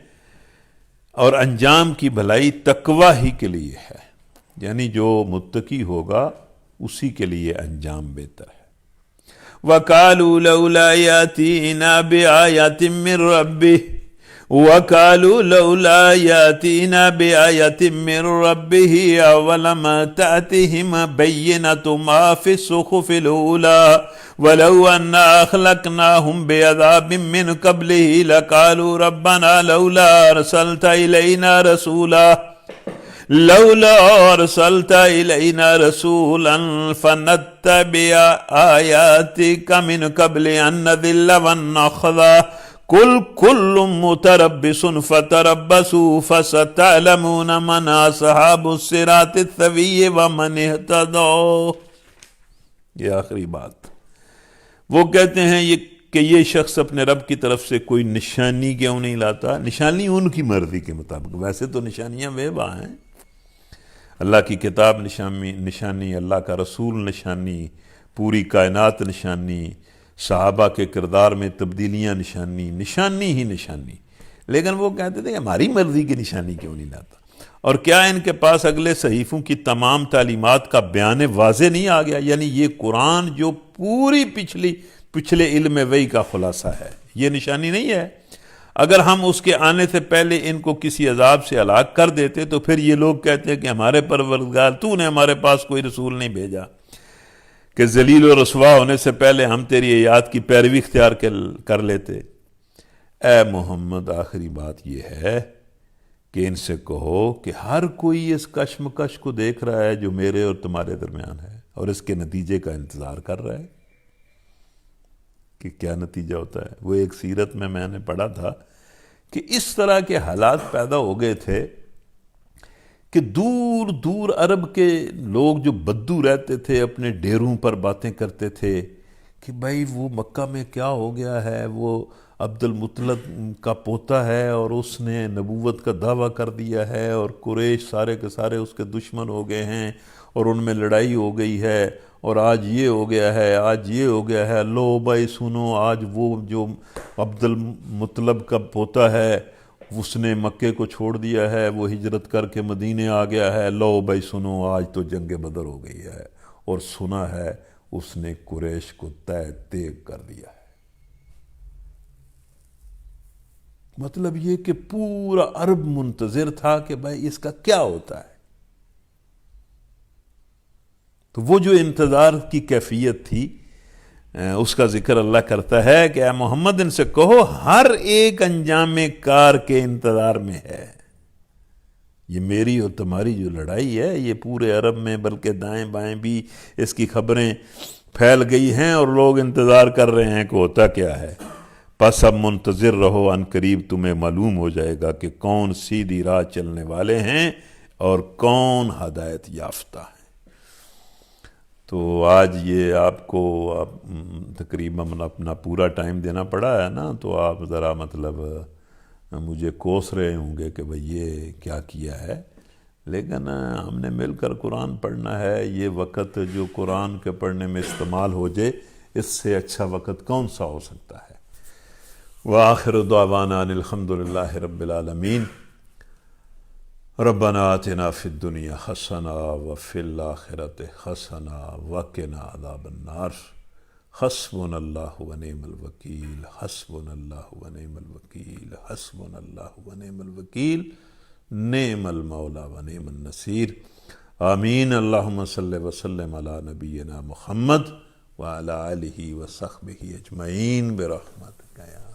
اور انجام کی بھلائی تقوی ہی کے لیے ہے، یعنی جو متقی ہوگا اسی کے لیے انجام بہتر ہے۔ وَقَالُوا لَوْلَا يَأْتِينَا بِآيَةٍ مِّن رَّبِّهِ وَقَالُوا لَوْلَا يَأْتِينَا بِآيَةٍ مِّن رَّبِّهِ أَوَلَمْ تَأْتِهِمْ بَيِّنَةُ مَا فِي الصُّحُفِ الْأُولَىٰ وَلَوْ أَنَّا أَهْلَكْنَاهُمْ بِعَذَابٍ مِّن قَبْلِهِ لَقَالُوا رَبَّنَا لَوْلَا أَرْسَلْتَ إِلَيْنَا رَسُولًا فَنَتَّبِعَ آيَاتِكَ مِن قَبْلِ أَن نَّذِلَّ وَنَخْزَىٰ قُلْ كُلٌّ مُّتَرَبِّصٌ فَتَرَبَّصُوا فَسَتَعْلَمُونَ مَنْ أَصْحَابُ الصِّرَاطِ السَّوِيِّ وَمَنِ اهْتَدَىٰ۔ یہ آخری بات، وہ کہتے ہیں کہ یہ شخص اپنے رب کی طرف سے کوئی نشانی کیوں نہیں لاتا؟ نشانی ان کی مرضی کے مطابق، ویسے تو نشانیاں بے باں ہیں، اللہ کی کتاب نشانی، اللہ کا رسول نشانی، پوری کائنات نشانی، صحابہ کے کردار میں تبدیلیاں نشانی ہی نشانی، لیکن وہ کہتے تھے کہ ہماری مرضی کی نشانی کیوں نہیں لاتا؟ اور کیا ان کے پاس اگلے صحیفوں کی تمام تعلیمات کا بیان واضح نہیں آ گیا؟ یعنی یہ قرآن جو پوری پچھلے علم وحی کا خلاصہ ہے، یہ نشانی نہیں ہے؟ اگر ہم اس کے آنے سے پہلے ان کو کسی عذاب سے ہلاک کر دیتے تو پھر یہ لوگ کہتے ہیں کہ ہمارے پروردگار تو نے ہمارے پاس کوئی رسول نہیں بھیجا کہ ذلیل و رسوا ہونے سے پہلے ہم تیری آیات کی پیروی اختیار کر لیتے۔ اے محمد، آخری بات یہ ہے کہ ان سے کہو کہ ہر کوئی اس کشمکش کو دیکھ رہا ہے جو میرے اور تمہارے درمیان ہے، اور اس کے نتیجے کا انتظار کر رہا ہے کہ کیا نتیجہ ہوتا ہے۔ وہ ایک سیرت میں نے پڑھا تھا کہ اس طرح کے حالات پیدا ہو گئے تھے کہ دور دور عرب کے لوگ جو بدو رہتے تھے اپنے ڈیروں پر باتیں کرتے تھے کہ بھائی وہ مکہ میں کیا ہو گیا ہے، وہ عبد المطلب کا پوتا ہے اور اس نے نبوت کا دعویٰ کر دیا ہے، اور قریش سارے کے سارے اس کے دشمن ہو گئے ہیں، اور ان میں لڑائی ہو گئی ہے، اور آج یہ ہو گیا ہے، آج یہ ہو گیا ہے، لو بھائی سنو، آج وہ جو عبد المطلب کا پوتا ہے اس نے مکے کو چھوڑ دیا ہے، وہ ہجرت کر کے مدینے آ گیا ہے، لو بھائی سنو، آج تو جنگ بدر ہو گئی ہے، اور سنا ہے اس نے قریش کو تیگ کر دیا ہے۔ مطلب یہ کہ پورا عرب منتظر تھا کہ بھائی اس کا کیا ہوتا ہے۔ تو وہ جو انتظار کی کیفیت تھی اس کا ذکر اللہ کرتا ہے کہ اے محمد ان سے کہو ہر ایک انجام کار کے انتظار میں ہے۔ یہ میری اور تمہاری جو لڑائی ہے یہ پورے عرب میں بلکہ دائیں بائیں بھی اس کی خبریں پھیل گئی ہیں، اور لوگ انتظار کر رہے ہیں کہ ہوتا کیا ہے۔ پس اب منتظر رہو، ان قریب تمہیں معلوم ہو جائے گا کہ کون سیدھی راہ چلنے والے ہیں اور کون ہدایت یافتہ ہیں۔ تو آج یہ آپ کو تقریباً اپنا پورا ٹائم دینا پڑا ہے نا، تو آپ ذرا مطلب مجھے کوس رہے ہوں گے کہ بھئی یہ کیا کیا ہے، لیکن ہم نے مل کر قرآن پڑھنا ہے۔ یہ وقت جو قرآن کے پڑھنے میں استعمال ہو جائے، اس سے اچھا وقت کون سا ہو سکتا ہے۔ وآخر دعوانا ان الحمد للہ رب العالمین۔ ربنا آتنا فی الدنیا حسنہ وفی الآخرۃ حسنہ وقنا عذاب النار۔ حسبنا اللہ ونعم الوکیل، حسبنا اللہ ونعم الوکیل، حسبنا اللہ ونعم الوکیل، نعم المولا ونعم النصیر۔ آمین۔ اللہم صلی وسلم علی نبینا محمد وعلی آلہ وصحبہ اجمعین برحمتک یا